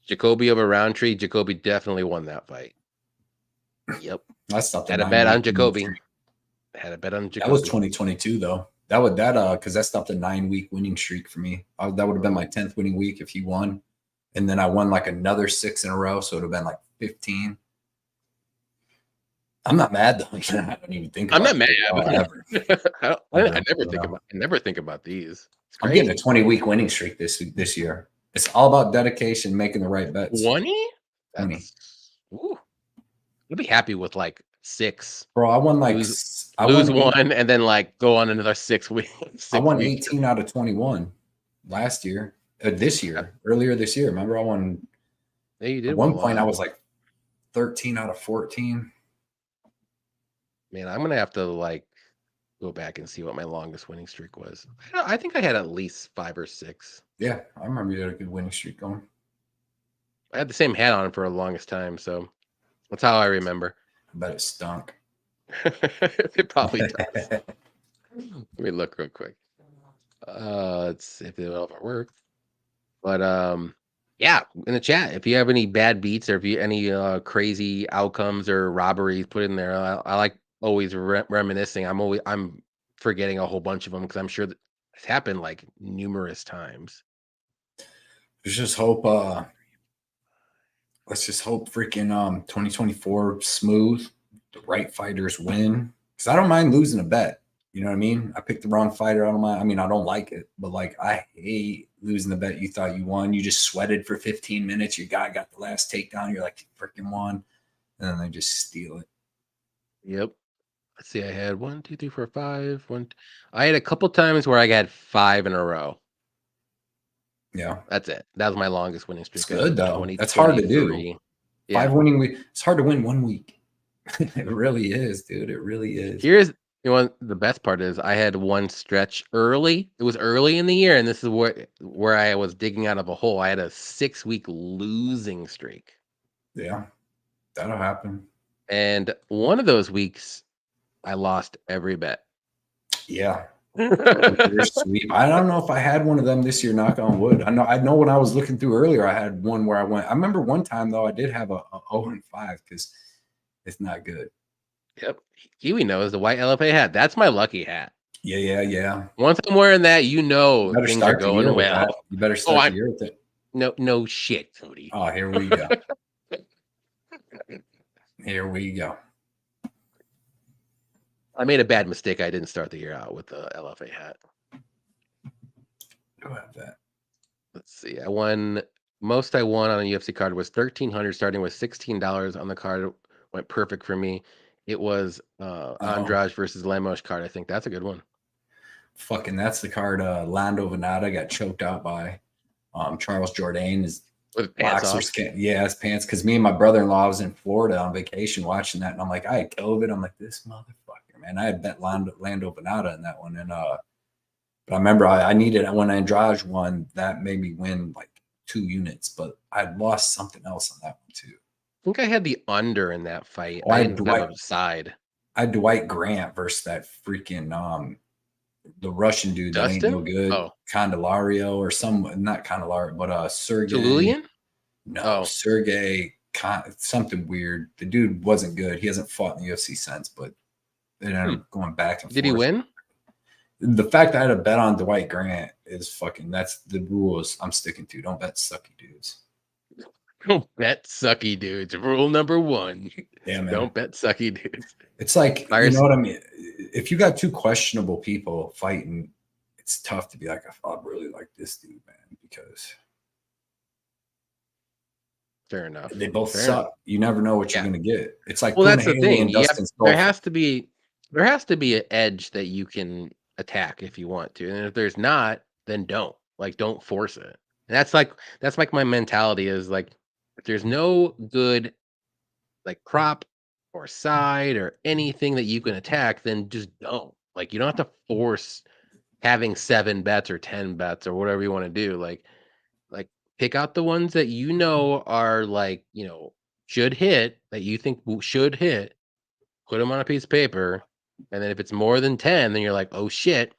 Jacoby over Roundtree. Jacoby definitely won that fight. Yep. Had a bet on Jacoby. That was 2022 though. Because that stopped a 9-week winning streak for me. That would have been my 10th winning week if he won. And then I won like another 6 in a row. So it would have been like 15. I'm not mad though. I don't even think about I'm not mad. I never think about these. I'm getting a 20-week winning streak this year. It's all about dedication, making the right bets. 20? Ooh. You'll be happy with like 6. Bro, I won like lose one and then like go on another 6 weeks. I won 18 out of 21 last year. Earlier this year. Remember, I won. Yeah, you did. At one point, I was like 13 out of 14. Man, I'm gonna have to like go back and see what my longest winning streak was. I think I had at least 5 or 6. Yeah, I remember you had a good winning streak going. I had the same hat on for the longest time, so that's how I remember. I bet it stunk. It probably does. Let me look real quick. Let's see if it'll ever work. But yeah, in the chat, if you have any bad beats or if you any crazy outcomes or robberies, put in there. I like always reminiscing. I'm forgetting a whole bunch of them because I'm sure that it's happened like numerous times. Let's just hope freaking 2024 smooth. The right fighters win. Because I don't mind losing a bet. You know what I mean? I picked the wrong fighter. I don't mind. I mean, I don't like it, but like I hate losing the bet you thought you won. You just sweated for 15 minutes. Your guy got the last takedown. You're like, you freaking won. And then they just steal it. Yep. Let's see. I had 1, 2, 3, 4, 5. I had a couple times where I got 5 in a row. Yeah. That's it. That was my longest winning streak. It's good though. That's hard to do. Yeah. 5 winning week. It's hard to win 1 week. It really is, dude. It really is. Here's the best part is I had one stretch early. It was early in the year, and this is where I was digging out of a hole. I had a 6-week losing streak. Yeah, that'll happen. And one of those weeks, I lost every bet. Yeah. You're sweet. I don't know if I had one of them this year, knock on wood. I know when I was looking through earlier, I had one where I remember one time though, I did have a 0-5 because it's not good. Yep. Kiwi knows the white LFA hat. That's my lucky hat. Yeah. Once I'm wearing that, things are going well. You better start the year with it. No shit, Cody. Oh, here we go. Here we go. I made a bad mistake. I didn't start the year out with the LFA hat. Go have that. Let's see. I won on a UFC card was $1,300, starting with $16 on the card. Went perfect for me. It was Andrade versus Lemos card. I think that's a good one. Fucking that's the card. Lando Venata got choked out by Charles Jourdain. His boxers can't. Yeah, his pants. Because me and my brother-in-law was in Florida on vacation watching that, and I'm like, I had COVID. I'm like, this motherfucker, man. I had bet Lando Venata in that one, and but I remember I needed when Andrade won. That made me win like 2 units, but I lost something else on that one too. I think I had the under in that fight. I didn't have a side. I had Dwight Grant versus that freaking the Russian dude Dustin? that ain't no good. Oh. Candelario or not Candelario, but Sergey. Jalulian? No, Sergey something weird. The dude wasn't good. He hasn't fought in the UFC since, but they ended up going back and forth. Did he win? The fact that I had a bet on Dwight Grant is that's the rules I'm sticking to. Don't bet sucky dudes. Don't bet sucky dudes. Rule number 1. Yeah, man. Don't bet sucky dudes. It's like, you know what I mean? If you got 2 questionable people fighting, it's tough to be like, I really like this dude, man, because fair enough. They both suck. You never know what you're going to get. It's like, that's the thing. There has to be an edge that you can attack if you want to. And if there's not, then don't force it. And that's like my mentality is like, if there's no good like prop or side or anything that you can attack, then just don't. Like, you don't have to force having 7 bets or 10 bets or whatever you want to do. Like pick out the ones that are like, should hit, that you think should hit, put them on a piece of paper. And then if it's more than 10, then you're like, oh shit,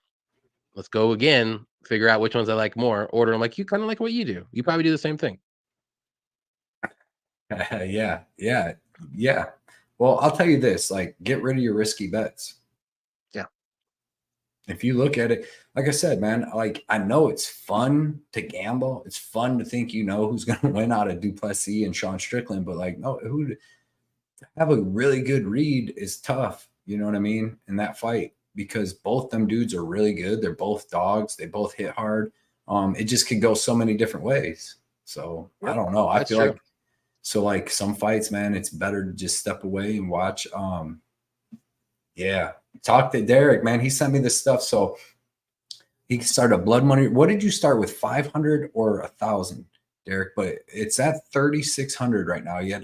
let's go again, figure out which ones I like more, order them like you kind of like what you do. You probably do the same thing. Yeah. Well, I'll tell you this, like, get rid of your risky bets. Yeah. If you look at it, like I said, man, like, I know it's fun to gamble. It's fun to think who's going to win out of Duplessis and Sean Strickland, but like, no, to have a really good read is tough. You know what I mean? In that fight, because both them dudes are really good. They're both dogs. They both hit hard. It just could go so many different ways. So I don't know. I feel true. Like some fights, man, it's better to just step away and watch. Talk to Derek, man. He sent me this stuff. So he started a blood money. What did you start with, 500 or 1,000, Derek? But it's at 3,600 right now. You had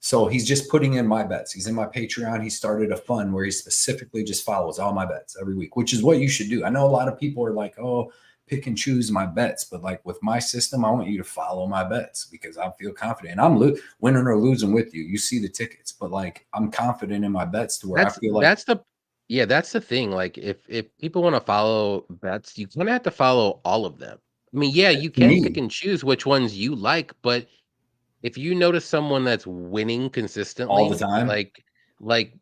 so he's just putting in my bets. He's in my Patreon. He started a fund where he specifically just follows all my bets every week, which is what you should do. I know a lot of people are like, oh, pick and choose my bets, but like with my system, I want you to follow my bets because I feel confident. And I'm winning or losing with you. You see the tickets, but like I'm confident in my bets to where I feel like that's the thing. Like if people want to follow bets, you kind of have to follow all of them. I mean, yeah, you can pick and choose which ones you like, but if you notice someone that's winning all consistently, the time. like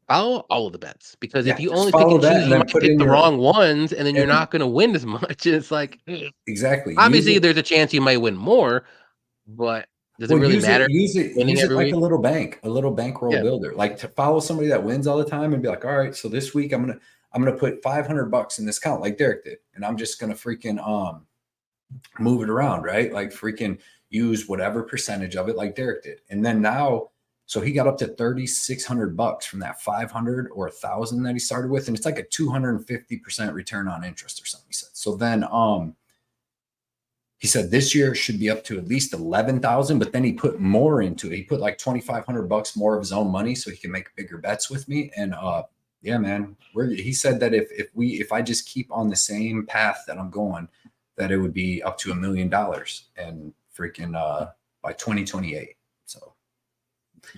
follow all of the bets, because if Yeah, you just only pick follow and that choose, and you then might put pick in the your wrong ones, and then you're and not going to win as much. It's like, exactly. obviously, there's a chance you might win more, but does it Well, really matter winning use it every like week? a little bankroll Yeah. builder. Like to follow somebody that wins all the time and be like, all right, so this week I'm gonna put $500 in this account like Derek did, and I'm just gonna freaking move it around, right? Like freaking use whatever percentage of it like Derek did. And then now, so he got up to $3,600 from that 500 or 1,000 that he started with. And it's like a 250% return on interest or something, he said. So then he said this year should be up to at least 11,000, but then he put more into it. He put like $2,500 more of his own money so he can make bigger bets with me. And yeah, man, he said that if I just keep on the same path that I'm going, that it would be up to $1 million and freaking by 2028. So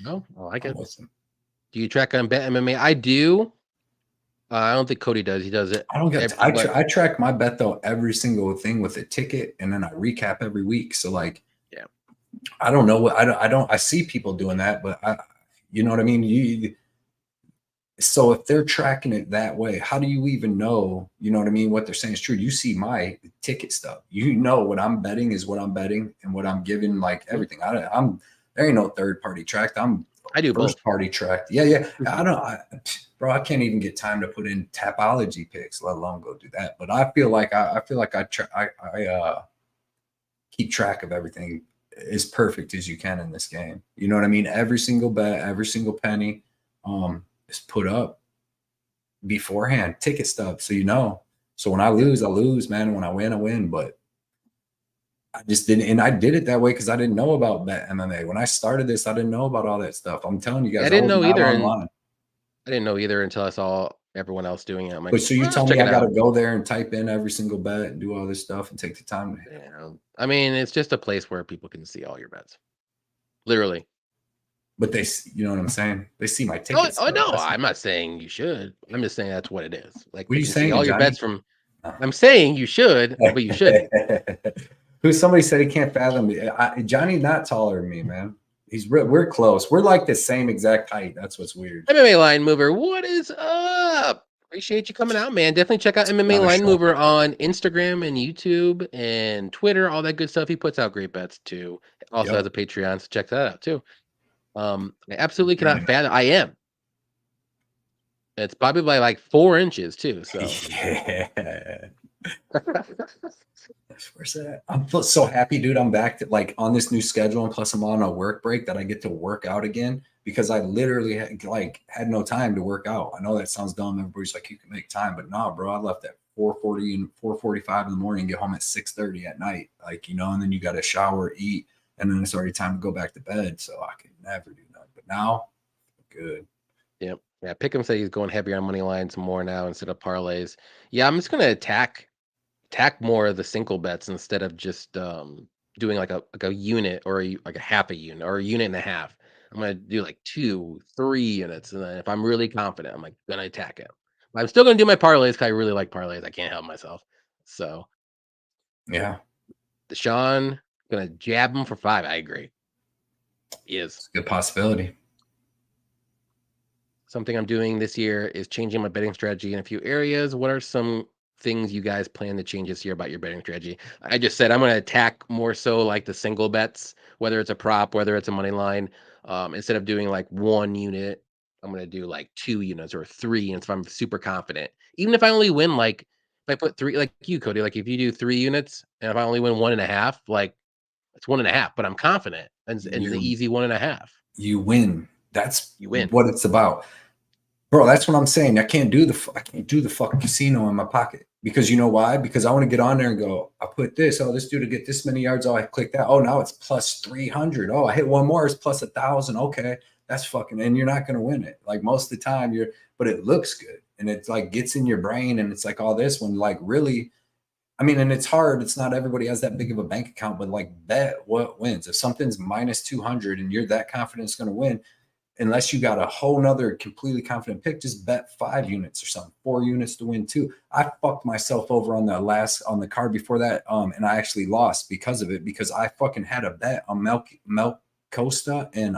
No, I like it. Do you track on Bet MMA? I do. I don't think Cody does. He does it. I don't get. I track my bet though every single thing with a ticket, and then I recap every week. So like, yeah, I don't know what I don't. I see people doing that, but you know what I mean. So if they're tracking it that way, how do you even know? You know what I mean? What they're saying is true. You see my ticket stuff. You know what I'm betting is what I'm betting, and what I'm giving, like everything. I'm there ain't no third party tracked. I do first both. party tracked. Yeah. Bro, I can't even get time to put in Tapology picks, let alone go do that. But I feel like I keep track of everything as perfect as you can in this game. You know what I mean? Every single bet, every single penny is put up beforehand, ticket stuff. So you know. So when I lose, man. When I win. But I just didn't, and I did it that way because I didn't know about Bet MMA. When I started this, I didn't know about all that stuff. I'm telling you guys, I didn't know either, online. I didn't know either until I saw everyone else doing it. I'm like, but so you tell me I got to go there and type in every single bet and do all this stuff and take the time. Yeah, I mean, it's just a place where people can see all your bets, literally. But they, you know what I'm saying? They see my tickets. Oh no, I'm not saying you should. I'm just saying that's what it is. Like, what are you saying? See all your Johnny? bets from. I'm saying you should, but you shouldn't. Somebody said he can't fathom me. Johnny's not taller than me, man. We're close. We're like the same exact height. That's what's weird. MMA Line Mover, what is up? Appreciate you coming out, man. Definitely check out MMA Line Mover on Instagram and YouTube and Twitter, all that good stuff. He puts out great bets too. Also has a Patreon, so check that out too. I absolutely cannot fathom. I am. It's probably by like 4 inches too. So yeah. Where's that? I'm so happy, dude. I'm back to like on this new schedule, and plus I'm on a work break that I get to work out again because I literally had no time to work out. I know that sounds dumb. Everybody's like, you can make time, but nah, bro. I left at 4:40 and 4:45 in the morning, get home at 6:30 at night, like, you know, and then you got to shower, eat, and then it's already time to go back to bed. So I could never do that. But now, good. Yep. Yeah, Pick'em said he's going heavier on money lines more now instead of parlays. Yeah, I'm just gonna attack more of the single bets instead of just doing like a unit or like a half a unit or a unit and a half. I'm gonna do like 2, 3 units, and then if I'm really confident, I'm like gonna attack it. But I'm still gonna do my parlays because I really like parlays. I can't help myself. So yeah, Deshaun gonna jab him for 5. I agree. He is. It's a good possibility. Something I'm doing this year is changing my betting strategy in a few areas. What are some things you guys plan to change this year about your betting strategy? I just said I'm going to attack more so like the single bets, whether it's a prop, whether it's a money line. Instead of doing like 1 unit, I'm going to do like 2 units or 3 units if I'm super confident. Even if I only win, like if I put 3, like you, Cody, like if you do 3 units and if I only win 1.5, like it's 1.5, but I'm confident and the easy 1.5. You win. That's you win. What it's about. Bro, that's what I'm saying. I can't do the fucking casino in my pocket because you know why? Because I want to get on there and go, I put this. Oh, this dude to get this many yards. Oh, I click that. Oh, now it's plus 300. Oh, I hit one more. It's plus 1,000. Okay, that's fucking. And you're not gonna win it. Like most of the time, but it looks good and it's like gets in your brain and it's like all this when like really, I mean, and it's hard. It's not everybody has that big of a bank account, but like bet what wins. If something's minus 200 and you're that confident it's going to win, unless you got a whole nother completely confident pick, just bet 5 units or something, 4 units to win 2. I fucked myself over on the card before that. And I actually lost because of it, because I fucking had a bet on Mel Costa and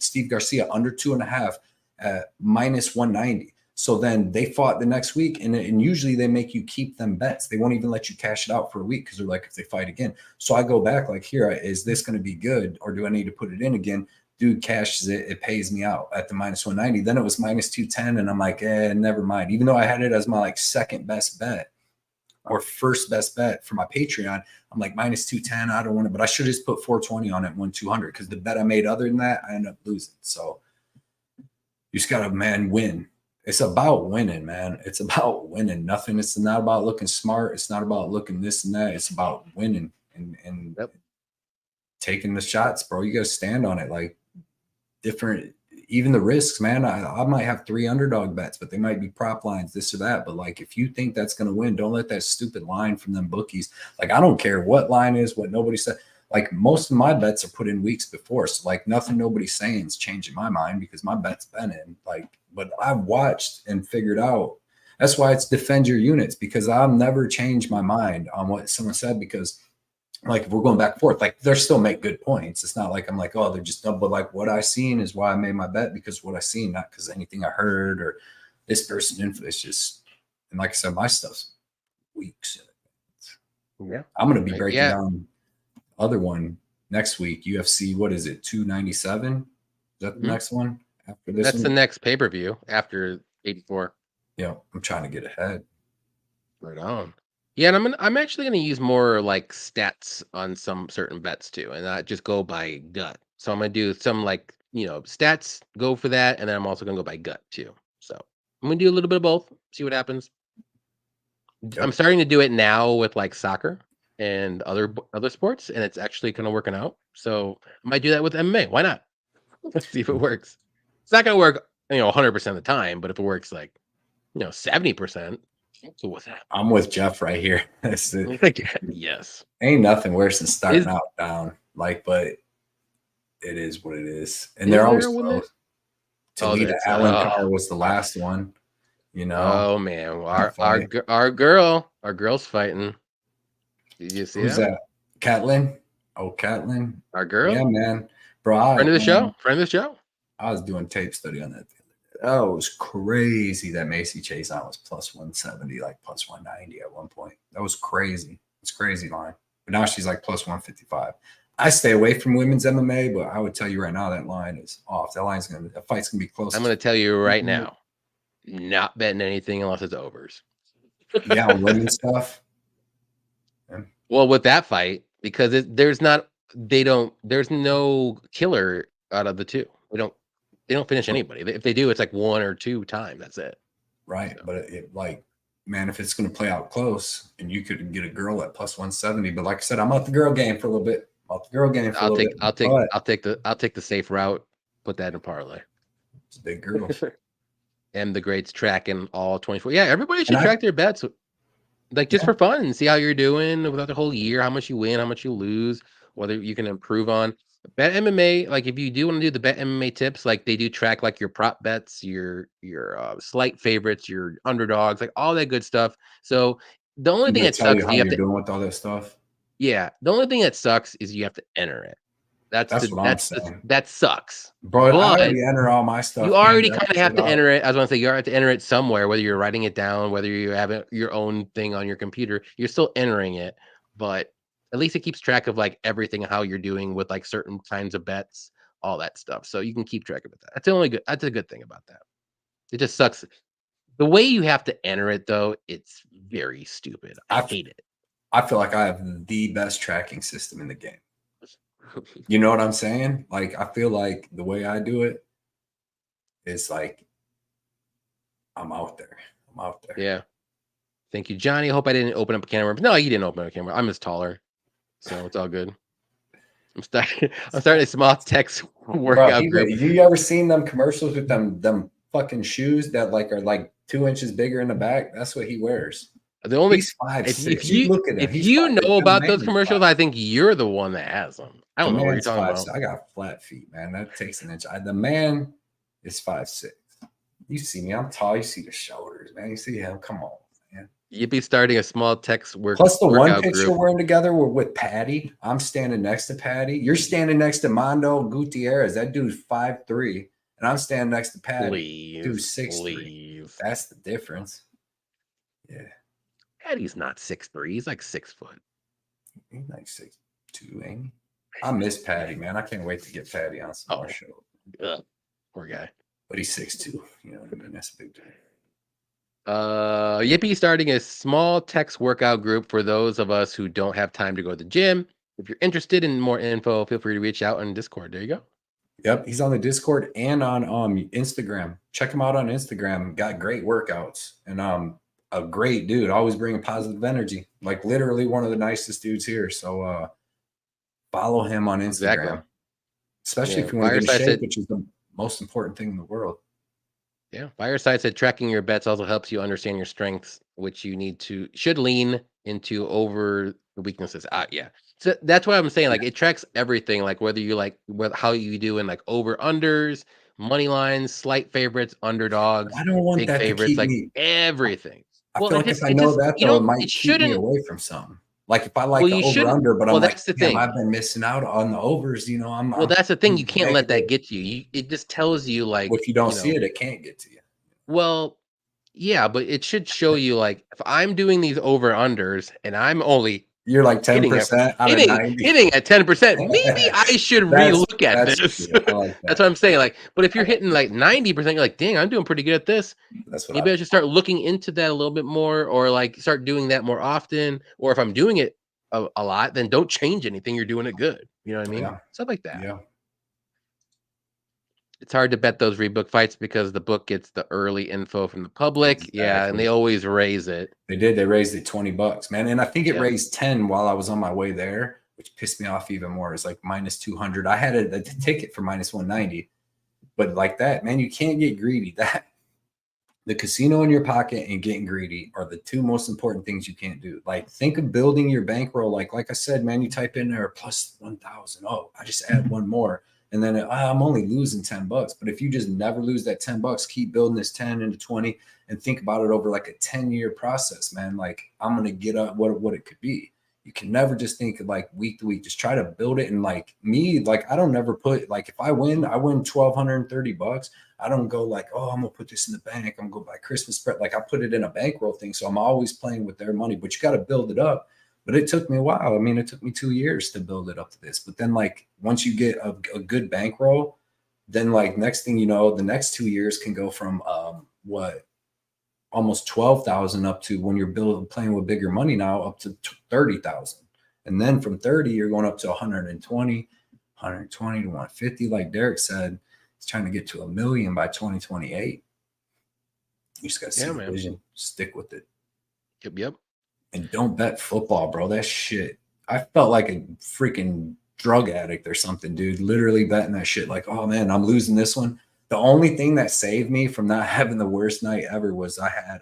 Steve Garcia under 2.5 at minus 190. So then they fought the next week, and usually they make you keep them bets. They won't even let you cash it out for a week because they're like, if they fight again. So I go back like, here, is this going to be good, or do I need to put it in again? Dude cashes it. It pays me out at the minus 190. Then it was minus 210, and I'm like, never mind. Even though I had it as my like second best bet or first best bet for my Patreon, I'm like minus 210. I don't want it, but I should have just put 420 on it and won 200, because the bet I made other than that, I ended up losing. So you just got to, win. It's about winning, man. It's about winning. Nothing. It's not about looking smart. It's not about looking this and that. It's about winning and taking the shots, bro. You got to stand on it. Like different, even the risks, man. I might have 3 underdog bets, but they might be prop lines, this or that. But like, if you think that's going to win, don't let that stupid line from them bookies. Like, I don't care what line is, what nobody said. Like, most of my bets are put in weeks before. So like nothing nobody's saying is changing my mind, because my bet's been in. Like, but I've watched and figured out. That's why it's defend your units, because I'll never change my mind on what someone said, because like, if we're going back and forth, like, they're still make good points. It's not like I'm like, oh, they're just dumb, but like what I seen is why I made my bet, because what I seen, not because anything I heard or this person info. It's just, and like I said, my stuff's weeks. Yeah. I'm going to be breaking down other one next week. UFC, what is it, 297? Is that the next one after this? That's the next pay-per-view after 84. Yeah, I'm trying to get ahead. Right on. Yeah, and I'm actually gonna use more like stats on some certain bets too, and not just go by gut. So I'm gonna do some like, stats, go for that, and then I'm also gonna go by gut too. So I'm gonna do a little bit of both, see what happens. Yep. I'm starting to do it now with like soccer and other sports, and it's actually kind of working out. So I might do that with MMA. Why not? Let's see if it works. It's not gonna work, 100% of the time, but if it works like, 70%, so what's that? I'm with Jeff right here. Yes. Ain't nothing worse than starting out down. Like, but it is what it is, and they're always close. Toledo Allen Carr was the last one. Oh man, our girl's fighting. Did you see Who's that? Catlin. Oh, Catlin. Our girl. Yeah, man. Bro, friend of the show. I was doing tape study on that. Oh, it was crazy that Macy Chiasson was plus 170, like plus 190 at one point. That was crazy. It's crazy line. But now she's like plus 155. I stay away from women's MMA, but I would tell you right now that line is off. That fight's gonna be close. I'm gonna tell you right now, not betting anything unless it's overs. Yeah, women's stuff. Yeah. Well, with that fight, because there's no killer out of the two. They don't finish anybody. If they do, it's like 1 or 2 times. That's it. Right. So. But man, if it's going to play out close, and you could get a girl at plus 170, but like I said, I'm out the girl game for a little bit. I'll take the safe route. Put that in a parlay. It's a big girl. And the greats tracking all 24. Yeah, everybody should track their bets, like just for fun, and see how you're doing without the whole year, how much you win, how much you lose, whether you can improve on. Bet MMA, like if you do want to do the Bet MMA tips, like they do track like your prop bets, your slight favorites, your underdogs, like all that good stuff. So the only thing that sucks is you have to doing with all that stuff. Yeah, the only thing that sucks is you have to enter it. That sucks. Bro, I already enter all my stuff. You already kind of have to enter it. I was going to say you have to enter it somewhere, whether you're writing it down, whether you have your own thing on your computer. You're still entering it, but at least it keeps track of like everything, how you're doing with like certain kinds of bets, all that stuff. So you can keep track of it. That's a good thing about that. It just sucks. The way you have to enter it though, it's very stupid. I hate it. I feel like I have the best tracking system in the game. You know what I'm saying? Like, I feel like the way I do it is like, I'm out there. Yeah. Thank you, Johnny. I hope I didn't open up a camera. No, you didn't open up a camera. I'm just taller, so it's all good. I'm starting a small text workout group. You ever seen them commercials with them fucking shoes that like are like 2 inches bigger in the back? That's what he wears. The only He's 5'6". if You you look at him. if He's you 5'6". know The about those man is commercials, 5'6". I think you're the one that has them. I don't know what you're talking about. I got flat feet, man. That takes an inch. The man is 5'6". You see me, I'm tall. You see the shoulders, man. You see him. Come on, man. You'd be starting a small text Plus the one picture group. we're in together, we're with Patty. I'm standing next to Patty. You're standing next to Mondo Gutierrez. That dude's 5'3", and I'm standing next to Patty. Dude's 6'3". That's the difference. Yeah. Patty's not 6'3". He's like 6 foot. He's like 6'2", ain't he? I miss Patty, man. I can't wait to get Patty on some more show. Poor guy. But he's 6'2". You know what I mean? That's a big deal. Yippee starting a small text workout group for those of us who don't have time to go to the gym. If you're interested in more info, feel free to reach out on Discord. There you go. Yep, he's on the Discord and on Instagram. Check him out on Instagram. Got great workouts and a great dude. Always bringing positive energy. Like literally one of the nicest dudes here. So follow him on Instagram. Exactly. Especially if you want to get in shape, which is the most important thing in the world. Yeah, Fireside said tracking your bets also helps you understand your strengths, which you should lean into over the weaknesses. Yeah, so that's what I'm saying. Like it tracks everything, like whether you how you do in like over unders, money lines, slight favorites, underdogs. I don't want big that favorites, to keep like me. everything. I feel like if I know that though, it might keep me away from something. Like if I like the over under, but I'm like, damn, I've been missing out on the overs. You know, that's the thing. You can't let that get you. It just tells you like if you don't see it, it can't get to you. Well, yeah, but it should show you like if I'm doing these over unders and I'm only you're like 10% out of 90. Hitting at 10%, maybe I should relook at this. Like that's what I'm saying. Like, but if you're hitting like 90%, you're like, dang, I'm doing pretty good at this. That's what maybe I should start looking into that a little bit more, or like start doing that more often. Or if I'm doing it a lot, then don't change anything. You're doing it good. You know what I mean? Yeah. Stuff like that. Yeah. It's hard to bet those rebook fights because the book gets the early info from the public. Exactly. Yeah, and they always raise it. They did. They raised it $20, man. And I think it raised 10 while I was on my way there, which pissed me off even more. It's like minus 200. I had a ticket for minus 190. But like that, man, you can't get greedy. The casino in your pocket and getting greedy are the two most important things you can't do. Like think of building your bankroll. Like I said, man, you type in there plus 1,000. Oh, I just add one more. And then I'm only losing $10. But if you just never lose that $10, keep building this 10 into 20 and think about it over like a 10-year process, man. Like I'm going to get up what it could be. You can never just think of like week to week, just try to build it. And like me, like I don't never put like, if I win $1,230. I don't go like, oh, I'm going to put this in the bank. I'm going to go buy Christmas spread. Like I put it in a bankroll thing. So I'm always playing with their money, but you got to build it up. But it took me a while. I mean, it took me 2 years to build it up to this. But then like once you get a good bankroll, then like next thing you know, the next 2 years can go from almost 12,000 up to when you're playing with bigger money now up to 30,000. And then from 30, you're going up to 120 to 150. Like Derek said, he's trying to get to 1 million by 2028. You just got to see the vision, stick with it. Yep. And don't bet football, bro. That shit. I felt like a freaking drug addict or something, dude. Literally betting that shit. Like, oh man, I'm losing this one. The only thing that saved me from not having the worst night ever was I had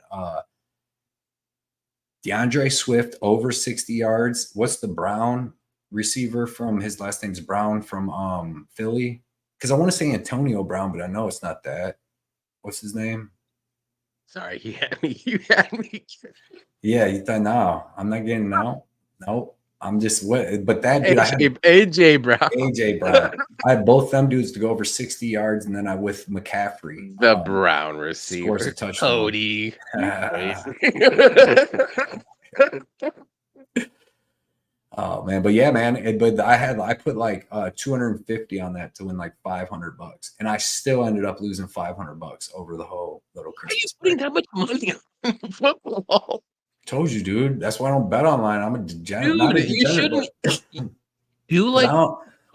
DeAndre Swift over 60 yards. What's the Brown receiver from? His last name's Brown from Philly. Because I want to say Antonio Brown, but I know it's not that. What's his name? Sorry, you had me. Yeah, you thought, no, I'm not getting no. Nope. I'm just but that dude, AJ Brown. AJ Brown. I had both them dudes to go over 60 yards, and then I with McCaffrey. The Brown receiver. Scores a touchdown. Cody. Oh man, but yeah, man. But I put like 250 on that to win like $500, and I still ended up losing $500 over the whole little Christmas. Are you putting that much money on football? Told you, dude. That's why I don't bet online. I'm a degenerate. Dude, not a you degenerate, shouldn't. Do like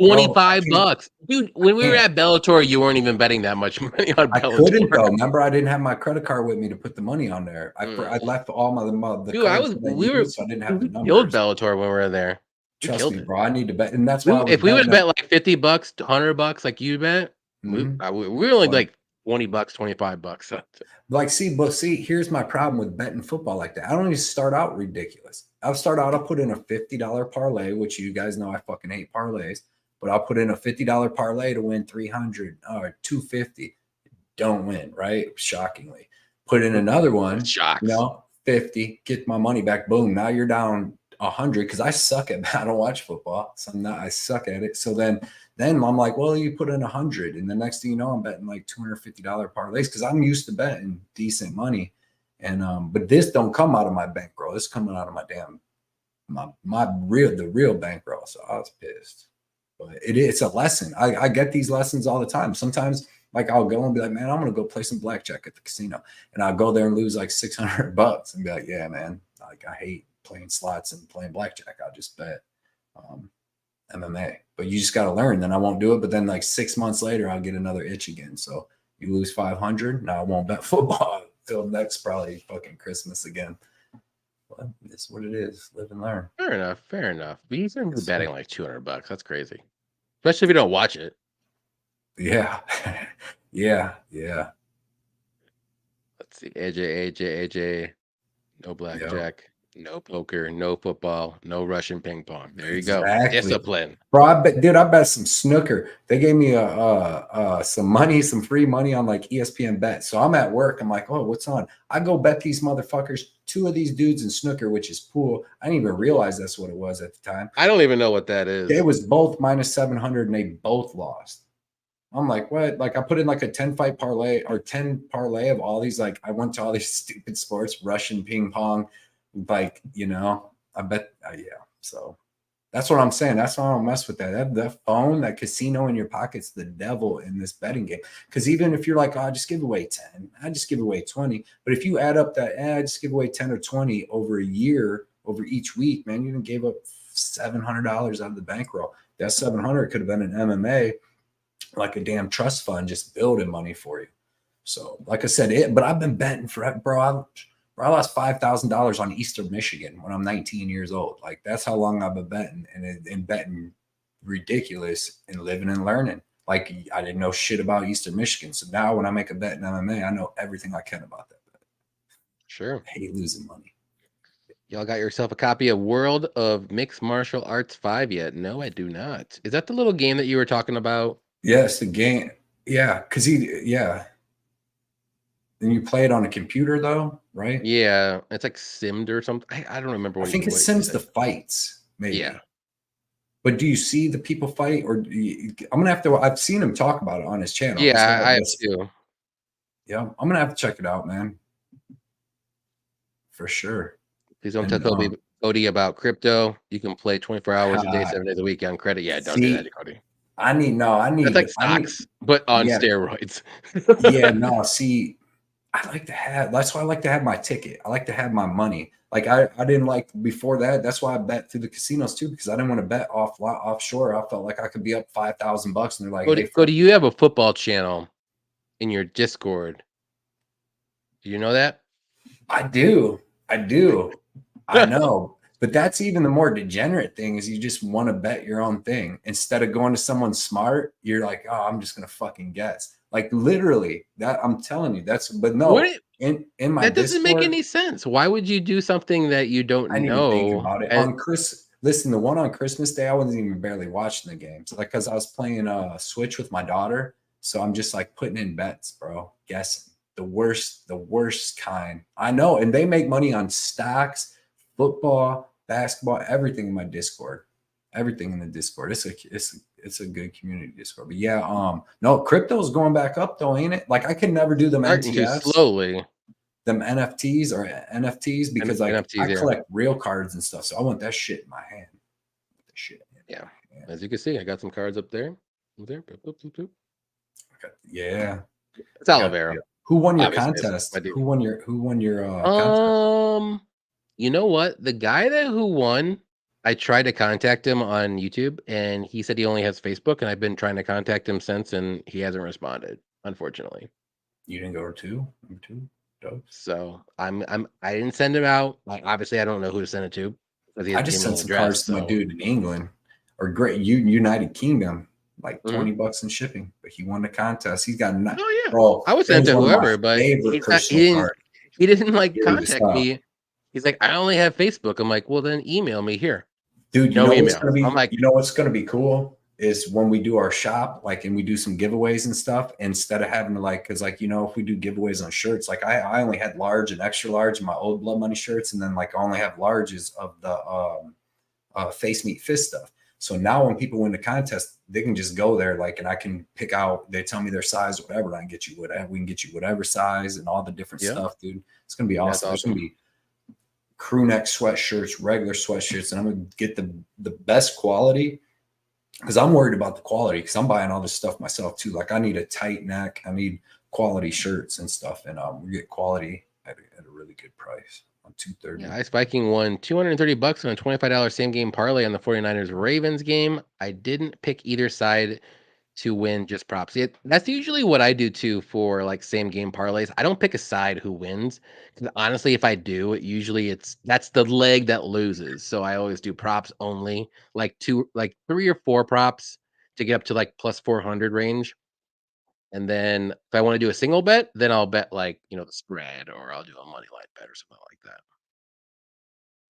$25. Dude, when we were at Bellator, you weren't even betting that much money on Bellator. I couldn't though. Remember, I didn't have my credit card with me to put the money on there. I left all the dude, so I didn't have the numbers. Killed Bellator when we were there. Trust me, bro. I need to bet, and that's why if we would have bet like $50, $100 like you bet, we were only like $20, $25. Like, see, here's my problem with betting football like that. I don't even start out ridiculous. I'll put in a $50 parlay, which you guys know I fucking hate parlays, but I'll put in a $50 parlay to win 300 or 250. Don't win, right? Shockingly. Put in another one, Shocks. 50, get my money back. Boom. Now you're down 100 because I suck at I don't watch football. So I suck at it. So then I'm like, well, you put in 100. And the next thing you know, I'm betting like $250 parlays because I'm used to betting decent money. And but this don't come out of my bankroll. It's coming out of my damn the real bankroll. So I was pissed. But it's a lesson. I get these lessons all the time. Sometimes like I'll go and be like, man, I'm gonna go play some blackjack at the casino. And I'll go there and lose like $600 and be like, yeah, man, like I hate playing slots and playing blackjack. I'll just bet MMA. But you just gotta learn. Then I won't do it. But then like 6 months later, I'll get another itch again. So you lose 500. Now I won't bet football till next probably fucking Christmas again. Well, it's what it is. Live and learn. Fair enough. Fair enough. But he's betting like $200. That's crazy. Especially if you don't watch it. Yeah. yeah. Let's see. AJ. No blackjack. No poker, no football, no Russian ping pong. There you go. Discipline. Bro, I bet some snooker. They gave me some free money on like ESPN Bet. So I'm at work. I'm like, oh, what's on? I go bet these motherfuckers, 2 of these dudes in snooker, which is pool. I didn't even realize that's what it was at the time. I don't even know what that is. It was both minus 700 and they both lost. I'm like, what? Like I put in like a 10 fight parlay or 10 parlay of all these. Like I went to all these stupid sports, Russian ping pong. Like, I bet, yeah. So that's what I'm saying. That's why I don't mess with that. That phone, that casino in your pocket's the devil in this betting game. Because even if you're like, oh, I just give away 10, I just give away 20. But if you add up that, I just give away 10 or 20 over a year, over each week, man, you gave up $700 out of the bankroll. That 700 could have been an MMA, like a damn trust fund, just building money for you. So, like I said, but I've been betting forever, bro. I lost $5,000 on Eastern Michigan when I'm 19 years old. Like that's how long I've been betting and betting ridiculous and living and learning. Like I didn't know shit about Eastern Michigan. So now when I make a bet in MMA, I know everything I can about that bet. Sure. I hate losing money. Y'all got yourself a copy of World of Mixed Martial Arts 5 yet? No, I do not. Is that the little game that you were talking about? Yes, the game. Yeah. And you play it on a computer though, right? Yeah, it's like simmed or something. I don't remember what I think it sims the fights, maybe. Yeah. But do you see the people fight, or I'm gonna have to? I've seen him talk about it on his channel. Yeah, I have too. Yeah, I'm gonna have to check it out, man. For sure. Please don't tell Cody about crypto. You can play 24 hours a day, 7 days a week on credit. Yeah, don't do that, Cody. I need. It's like stocks, but on steroids. Yeah, no. See. That's why I like to have my ticket. I like to have my money. Like I didn't like before that. That's why I bet through the casinos too, because I didn't want to bet offshore. I felt like I could be up $5,000 and they're like, Cody, you have a football channel in your Discord. Do you know that? I do. I know. But that's even the more degenerate thing is you just want to bet your own thing. Instead of going to someone smart, you're like, oh, I'm just going to fucking guess. Like literally that I'm telling you in my that doesn't make any sense. Why would you do something that you don't know? Think about it. Listen, the one on Christmas Day, I wasn't even barely watching the games. Like, cause I was playing Switch with my daughter. So I'm just like putting in bets, bro, guessing the worst kind. I know. And they make money on stocks, football, basketball, everything in my Discord. Everything in the Discord. It's a good community Discord. But yeah, no, crypto's going back up though, ain't it? Like I can never do them NFTs slowly. Them NFTs because like I collect real cards and stuff. So I want that shit in my hand. Yeah. As you can see, I got some cards up there. Boop, boop, boop, boop. Yeah. It's Oliveira. Who won your contest? Who won your contest? You know what? The guy who won, I tried to contact him on YouTube and he said he only has Facebook, and I've been trying to contact him since and he hasn't responded, unfortunately. You didn't go to number 2? Dope. So I didn't send him out. Like, obviously I don't know who to send it to. I just sent some cards to my dude in England or United Kingdom. like $20 in shipping. But he won the contest. He's got Oh yeah, bro. I would It send was to one of my whoever, but favorite personal cards. he didn't like Here to contact stop. me. He's like, I only have Facebook. I'm like, well then email me here. Dude, No what's email. gonna be? I'm like, you know what's gonna be cool is when we do our shop, like, and we do some giveaways and stuff. Instead of having to because if we do giveaways on shirts, like I only had large and extra large in my old Blood Money shirts, and then like I only have larges of the face meat fist stuff. So now when people win the contest, they can just go there, and I can pick out. They tell me their size, whatever. I can get you whatever. We can get you whatever size and all the different stuff, dude. It's gonna be awesome. There's gonna be crew neck sweatshirts, regular sweatshirts, and I'm gonna get the best quality because I'm worried about the quality because I'm buying all this stuff myself too. Like I need a tight neck, I need quality shirts and stuff, and we get quality at a really good price on 230. Yeah, Ice Viking won $230 on a $25 same game parlay on the 49ers Ravens game. I didn't pick either side to win, just props. That's usually what I do too for like same game parlays. I don't pick a side who wins because honestly, if I do, usually that's the leg that loses. So I always do props only, like 3 or 4 props to get up to like plus 400 range. And then if I want to do a single bet, then I'll bet the spread or I'll do a money line bet or something like that.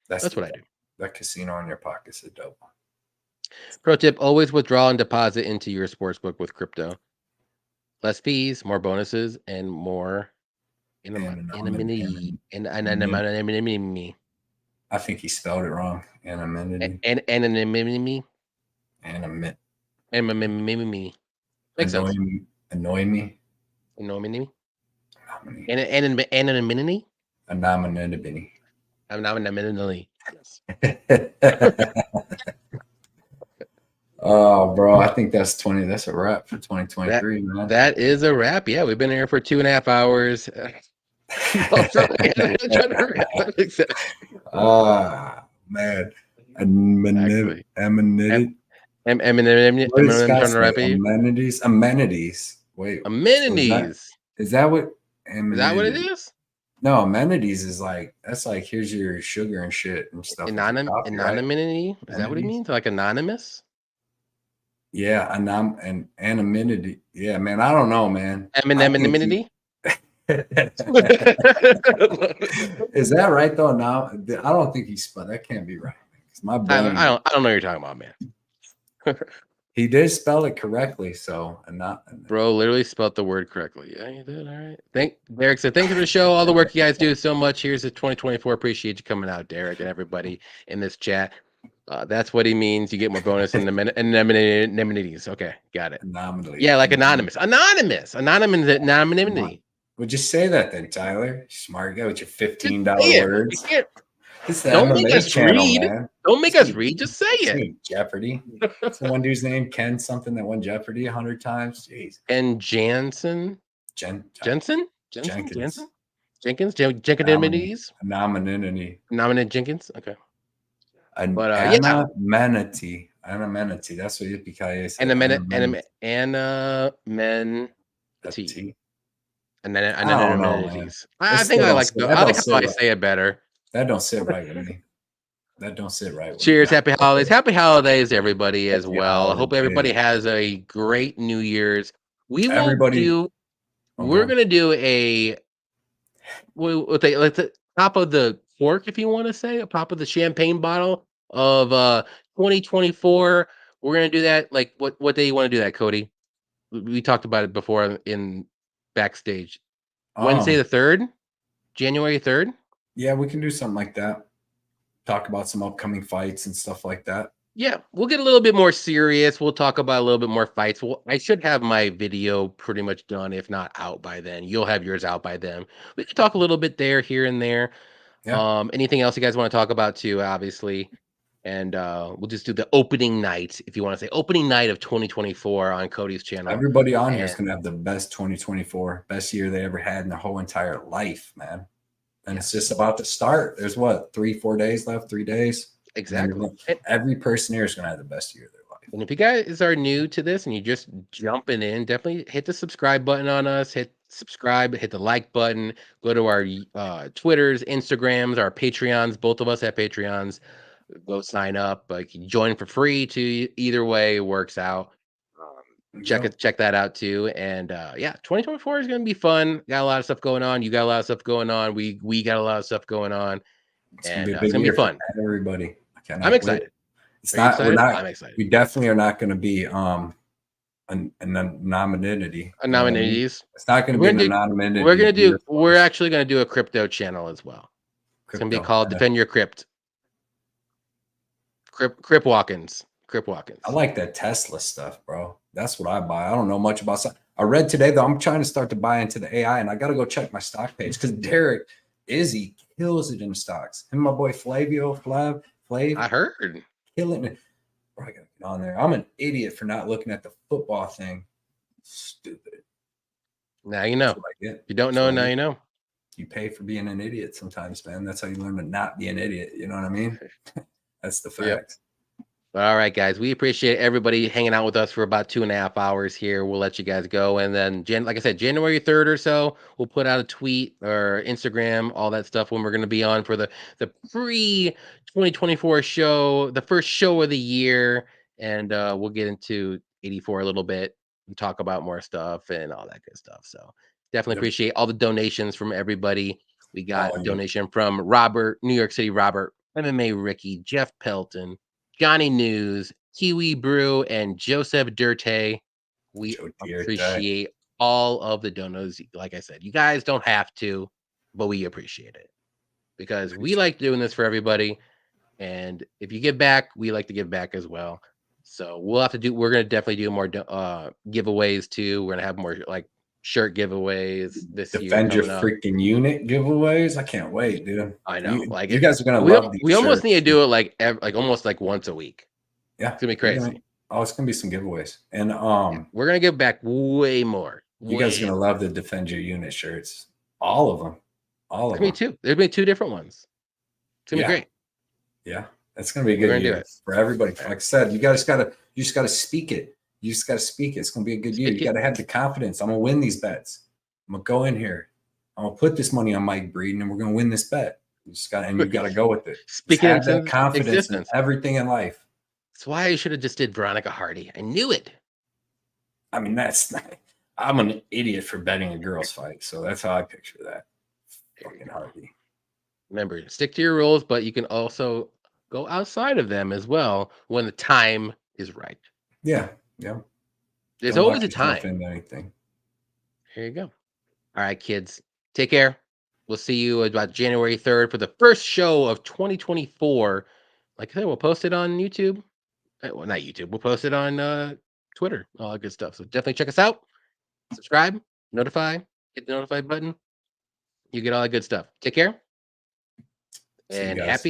That's what I do. That casino in your pocket's a dope. Pro tip: always withdraw and deposit into your sportsbook with crypto. Less fees, more bonuses, and more anonymity. I think he spelled it wrong. Anonymity. Anonymity. Anonymity. Makes sense. Annoy me. Anonymity. Anonymity. Anonymity. Yes. Oh, bro, I think that's a wrap for 2023, man. That is a wrap. Yeah, we've been here for 2.5 hours. Man. Amenities. Wait. Amenities. Is that what it is? No, amenities is that's like here's your sugar and shit and stuff. Anonymity? Right? Is that what it means? Like anonymous? Yeah, anonymity. Yeah, man. I don't know, man. Anonymity? Is that right though? Now I don't think he spelled that. Can't be right. My brain. I don't know what you're talking about, man. He did spell it correctly, so bro literally spelled the word correctly. Yeah, you did. All right. Derek said, thank you for the show. All the work you guys do so much. Here's the 2024. Appreciate you coming out, Derek, and everybody in this chat. That's what he means. You get more bonus in the anonymity. Okay, got it. Anomaly. Yeah, like anonymous. Anonymity. Would you say that then, Tyler? Smart guy with your $15 words. Don't make us read. Man. Don't make us read. Just say it. Jeopardy. That's the one dude's name, Ken something that won Jeopardy 100 times. Jeez. And Jansen. Jensen? Jenkins. Jenkins. Nominate Jenkins. Okay. Anonymity. That's what Yippee said. Anonymity. And then anonymities. I think I like how I say it better. That don't sit right with me. That don't sit right with Cheers, happy holidays. Happy holidays, everybody, as well. I hope everybody has a great New Year's. We're gonna do a top of the cork, if you want to say, a top of the champagne bottle of 2024. We're gonna do that. Like what day you want to do that, Cody? We talked about it before in backstage. Wednesday the 3rd, January 3rd. Yeah, we can do something like that. Talk about some upcoming fights and stuff like that. Yeah, we'll get a little bit more serious. We'll talk about a little bit more fights. I should have my video pretty much done, if not out by then. You'll have yours out by then. We can talk a little bit here and there. Yeah. Anything else you guys want to talk about too, obviously. And we'll just do the opening night, if you want to say opening night of 2024 on Cody's channel. Everybody on here is going to have the best 2024, best year they ever had in their whole entire life, man. And it's just about to start. There's 3-4 days left, 3 days. Exactly. Every person here is going to have the best year of their life. And if you guys are new to this and you're just jumping in, definitely hit the subscribe button on us. Hit subscribe, hit the like button. Go to our Twitters, Instagrams, our Patreons. Both of us have Patreons. Go sign up. You can join for free too. Either way works out. check that out too. And yeah, 2024 is gonna be fun. Got a lot of stuff going on. You got a lot of stuff going on. We got a lot of stuff going on. It's gonna be a big year for everybody. I'm excited. It's not. Excited? We're not. I'm excited. We definitely are not going to be a nominee. Nominees. It's not going to be an anonymity. We're actually going to do a crypto channel as well. It's going to be called Defend Your Crypt. Crip Walkins. I like that Tesla stuff, bro. That's what I buy. I don't know much about stuff. I read today though. I'm trying to start to buy into the AI, and I got to go check my stock page because Derek Izzy kills it in stocks. Him, my boy Flav. I heard killing it. Bro, I gotta get on there. I'm an idiot for not looking at the football thing. Stupid. Now you know. You don't know, now you know. You pay for being an idiot sometimes, man. That's how you learn to not be an idiot. You know what I mean? That's the fact. Yep. All right, guys. We appreciate everybody hanging out with us for about 2.5 hours here. We'll let you guys go. And then, like I said, January 3rd or so, we'll put out a tweet or Instagram, all that stuff when we're going to be on for the pre-2024 show, the first show of the year. And we'll get into 84 a little bit and talk about more stuff and all that good stuff. So definitely appreciate all the donations from everybody. We got a donation from Robert, New York City Robert, MMA Ricky, Jeff Pelton, Johnny News, Kiwi Brew, and Joseph Dirte. We appreciate all of the donos. Like I said, you guys don't have to, but we appreciate it because we like doing this for everybody. And if you give back, we like to give back as well. So we're going to definitely do more giveaways too. We're going to have more like shirt giveaways this year. Defend your freaking unit giveaways. I can't wait, dude. I know. You guys are gonna love these. We almost need to do it like almost like once a week. Yeah, it's gonna be crazy. It's gonna be some giveaways, and we're gonna give back way more. You guys are gonna love the Defend Your Unit shirts. All of them. All of them. There's gonna be 2 different ones. It's gonna be great. Yeah, it's gonna be a good year for everybody. Like I said, you just gotta speak it. You just got to speak it. It's going to be a good year. You got to have the confidence. I'm going to win these bets. I'm going to go in here. I'm going to put this money on Mike Breeden, and we're going to win this bet. You got to go with it. Speaking of that confidence in everything in life. That's why I should have just did Veronica Hardy. I knew it. I mean, I'm an idiot for betting a girls fight. So that's how I picture that. Fucking Hardy. Remember, stick to your rules, but you can also go outside of them as well when the time is right. Yeah. Yeah. There's always a time. Anything. Here you go. All right, kids. Take care. We'll see you about January 3rd for the first show of 2024. Like I said, we'll post it on YouTube. Well, not YouTube. We'll post it on Twitter. All that good stuff. So definitely check us out. Subscribe, notify, hit the notify button. You get all that good stuff. Take care. And happy